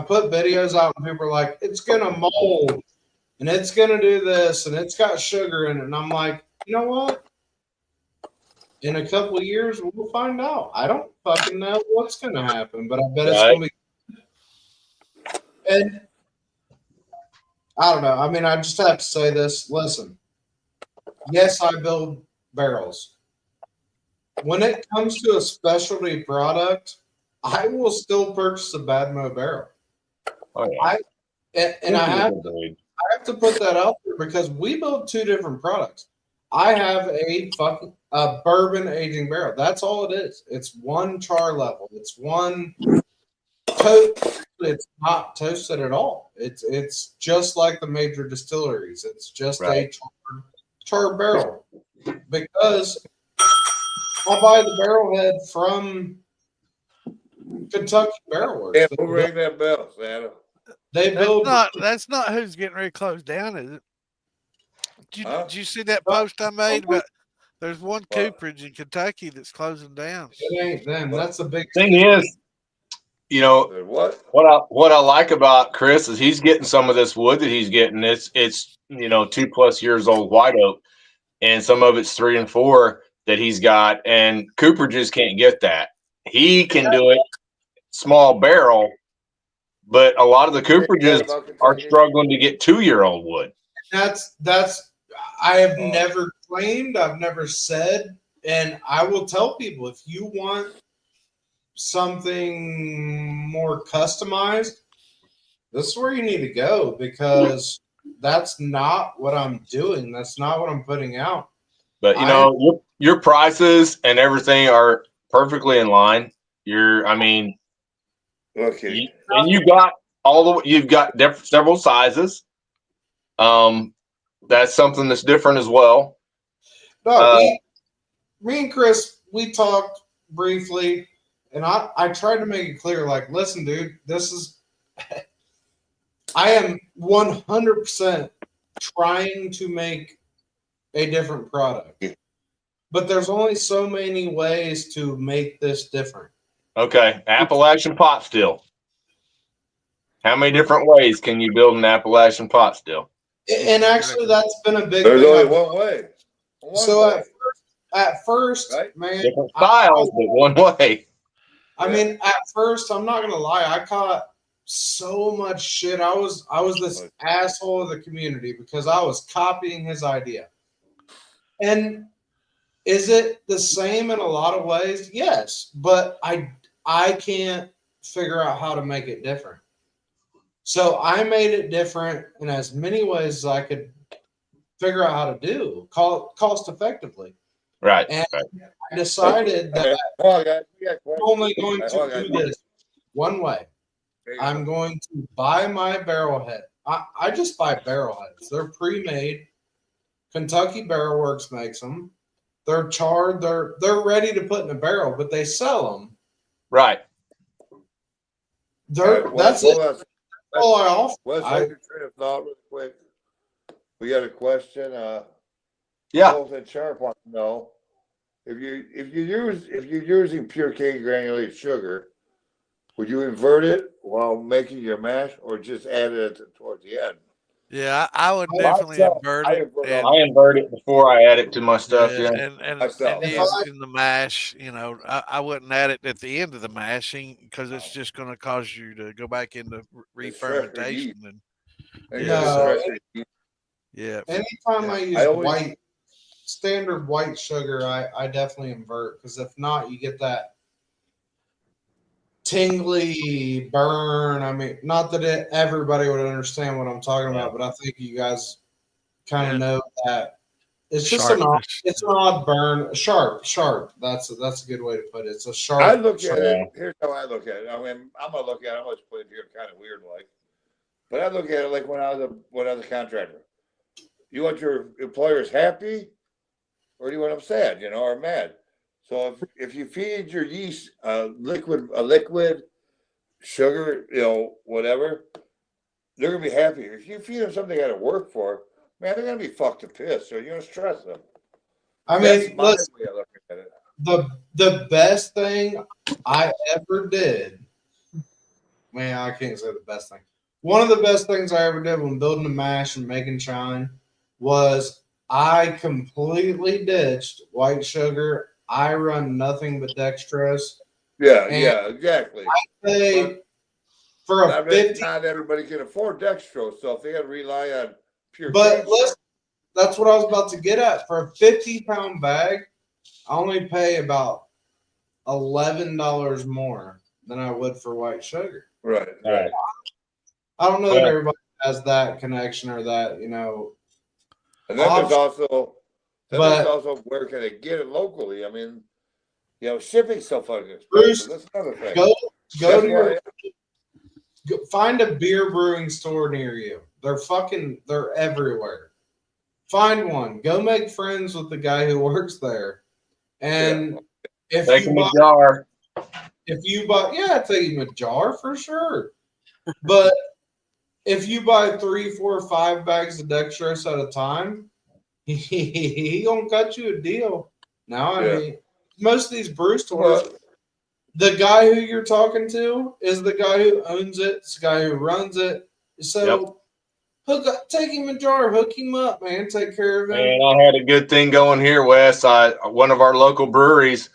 put videos out and people are like, it's going to mold and it's going to do this and it's got sugar in it. And I'm like, you know what? In a couple of years, we'll find out. I don't fucking know what's going to happen, but I bet it's going to be. And I don't know. I mean, I just have to say this. Listen, yes, I build barrels. When it comes to a specialty product, I will still purchase a Badmo barrel. Oh, yeah. I have to put that out there because we build 2 different products. I have a bourbon aging barrel. That's all it is. It's 1 char level. It's 1 toast. It's not toasted at all. It's just like the major distilleries. It's just a char barrel because I buy the barrel head from Kentucky Barrel Works. Yeah, we'll ring that bell, Santa. That's not who's getting ready to close down, is it? Did you see that post I made about there's one cooperage in Kentucky that's closing down? It ain't them. That's a big thing. Is what I like about Chris is he's getting some of this wood that he's getting. It's 2+ years old white oak, and some of it's 3 and 4 that he's got. And Cooper just can't get that. He can do it small barrel, but a lot of the cooperages are struggling to get 2-year-old wood. That's I have never claimed, I've never said, and I will tell people if you want something more customized, this is where you need to go because that's not what I'm doing. That's not what I'm putting out. But you know, your prices and everything are perfectly in line. Okay. And you got you've got several sizes. That's something that's different as well. No, me and Chris, we talked briefly, and I tried to make it clear, like, listen, dude, this is, I am 100% trying to make a different product, but there's only so many ways to make this different. Okay, Appalachian pot still. How many different ways can you build an Appalachian pot still? And actually, that's been a big There's thing. only one way. At first, right? man, Different styles, but one way. I mean, at first, I'm not gonna lie, I caught so much shit. I was this asshole of the community because I was copying his idea. And is it the same in a lot of ways? Yes, but I can't figure out how to make it different. So I made it different in as many ways as I could figure out how to do, cost effectively. Right. And right. I decided that I'm only going to do this one way. I'm going to buy my barrel head. I just buy barrel heads. They're pre-made. Kentucky Barrel Works makes them. They're charred. They're ready to put in a barrel, but they sell them. Right. That's it. That's all I offer. Let's take a train of thought real quick. We got a question. Yeah. Both and Sharp want to know if you're using pure cane granulated sugar, would you invert it while making your mash, or just add it towards the end? Yeah, I would definitely invert it. I invert it before I add it to my stuff. Yeah, and use it in the mash. You know, I wouldn't add it at the end of the mashing because it's just going to cause you to go back into re-fermentation. Yeah. Anytime I use standard white sugar, I definitely invert, because if not, you get that tingly burn. I mean, not that everybody would understand what I'm talking about, but I think you guys kind of know that it's just an odd burn. Sharp. That's a good way to put it. It's a sharp. I look at it. Here's how I look at it. I mean, I'm gonna look at it. I'm gonna put it here kind of weird, like, but I look at it like when I was a contractor. You want your employers happy, or do you want them sad? You know, or mad? So if you feed your yeast a liquid sugar, you know, whatever, they're gonna be happy. If you feed them something they got to work for, man, they're gonna be fucked to piss. So you're gonna stress them. I mean, listen, the best thing I ever did. Man, I can't say the best thing. One of the best things I ever did when building a mash and making shine was I completely ditched white sugar. I run nothing but dextrose. Yeah, exactly. I say for a 50, not everybody can afford dextrose, so if they got to rely on pure. But listen, that's what I was about to get at. For a 50-pound bag, I only pay about $11 more than I would for white sugar. Right. I don't know that everybody has that connection or that, you know. And then there's also where can they get it locally? I mean, you know, shipping's so fucking expensive. Bruce, that's another thing. Go to find a beer brewing store near you. They're everywhere. Find one. Go make friends with the guy who works there. And if take him a jar. If you buy, take him a jar for sure. But if you buy 3, 4, 5 bags of dextrose at a time, he gonna cut you a deal. Now, I mean, most of these brew stores, the guy who you're talking to is the guy who owns it. It's the guy who runs it. So take him a jar, hook him up, man. Take care of him. And I had a good thing going here, Wes. One of our local breweries,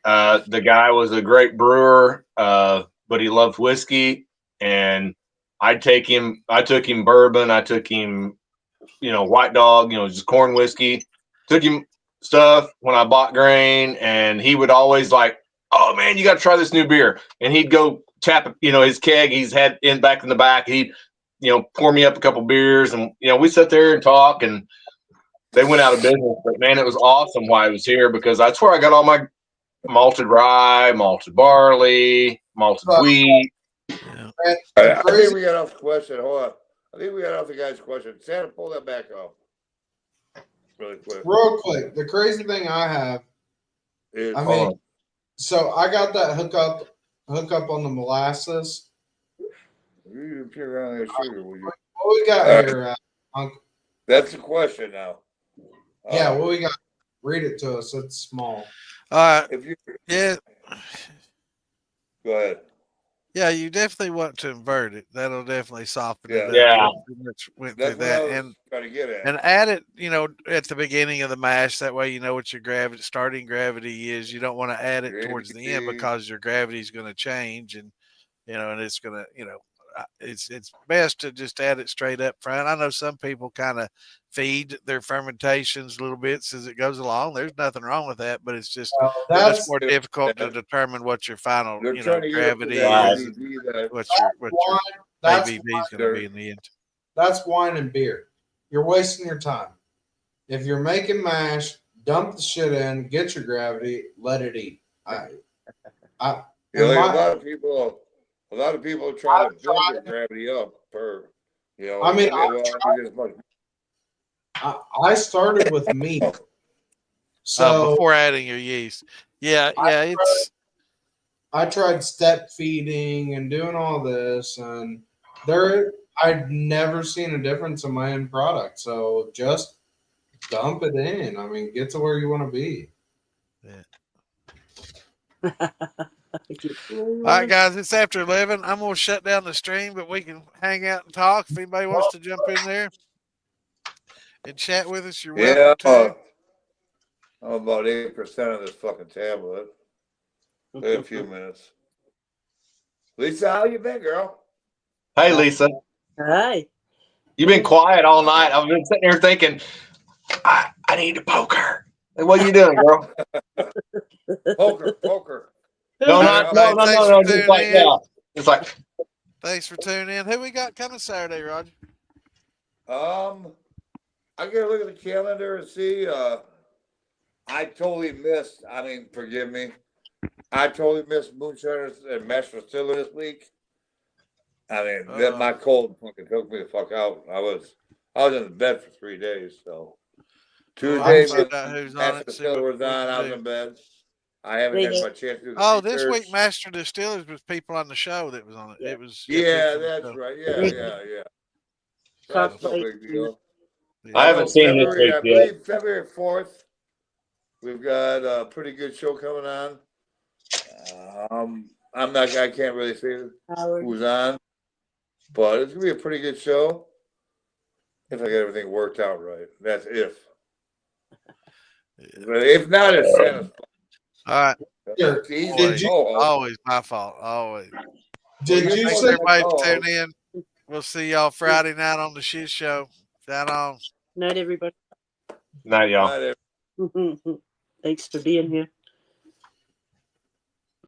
the guy was a great brewer, but he loved whiskey, and I took him bourbon. I took him, White Dog, just corn whiskey. Took him stuff when I bought grain, and he would always like, oh man, you got to try this new beer. And he'd go tap, his keg he's had back in the back. He'd pour me up a couple beers, and we sat there and talk, and they went out of business. But man, it was awesome while I was here because that's where I got all my malted rye, malted barley, malted wheat. Yeah. I think we got off the question. Hold on. I think we got off the guy's question. Santa, pull that back up. Really quick. Real quick. The crazy thing I have is, so I got that hookup on the molasses. You appear around there, sugar, will you? What we got here, Uncle? That's the question now. Yeah, what we got? Read it to us. It's small. Yeah. Go ahead. Yeah, you definitely want to invert it. That'll definitely soften it up. Yeah. Went That's through what I that. was And trying to get at. and add it, at the beginning of the mash. That way, you know what your starting gravity is. You don't want to add it towards the end because your gravity is going to change, and and it's going to, it's best to just add it straight up front. I know some people kind of feed their fermentations a little bit as it goes along. There's nothing wrong with that, but it's just much more difficult to determine what your final, gravity is, and what your ABV is going to be in the end. That's wine and beer. You're wasting your time. If you're making mash, dump the shit in, get your gravity, let it eat. A lot of people are trying to build their gravity up I started with meat. So before adding your yeast. Yeah, I tried step feeding and doing all this, and I'd never seen a difference in my end product. So just dump it in. I mean, get to where you want to be. All right, guys, it's after 11. I'm going to shut down the stream, but we can hang out and talk. If anybody wants to jump in there and chat with us, you're welcome to. I'm about 8% of this fucking tablet. In a few minutes. Lisa, how you been, girl? Hey, Lisa. Hi. You've been quiet all night. I've been sitting here thinking, I need to poke her. What are you doing, girl? Poker. No. Just like, yeah. It's like. Thanks for tuning in. Who we got coming Saturday, Roger? I gotta look at the calendar and see. I totally missed. I mean, forgive me. I totally missed Moonshiners and Master Distiller this week. I mean, my cold fucking took me the fuck out. I was in bed for 3 days. So Tuesday, Master Distiller was on. I was in bed. I haven't had my chance to do the this week Master Distillers was people on the show that was on it. It was that's right. Yeah. That's no big deal. I haven't seen this week yet. February 4th, we've got a pretty good show coming on. I can't really say who's on, but it's gonna be a pretty good show if I get everything worked out right. That's if. But if not, it's Santa's fault. All right. Always my fault. Always. Thanks everybody for tuning in. We'll see y'all Friday night on the shit show. Down on. Night, everybody. Night, y'all. Thanks for being here.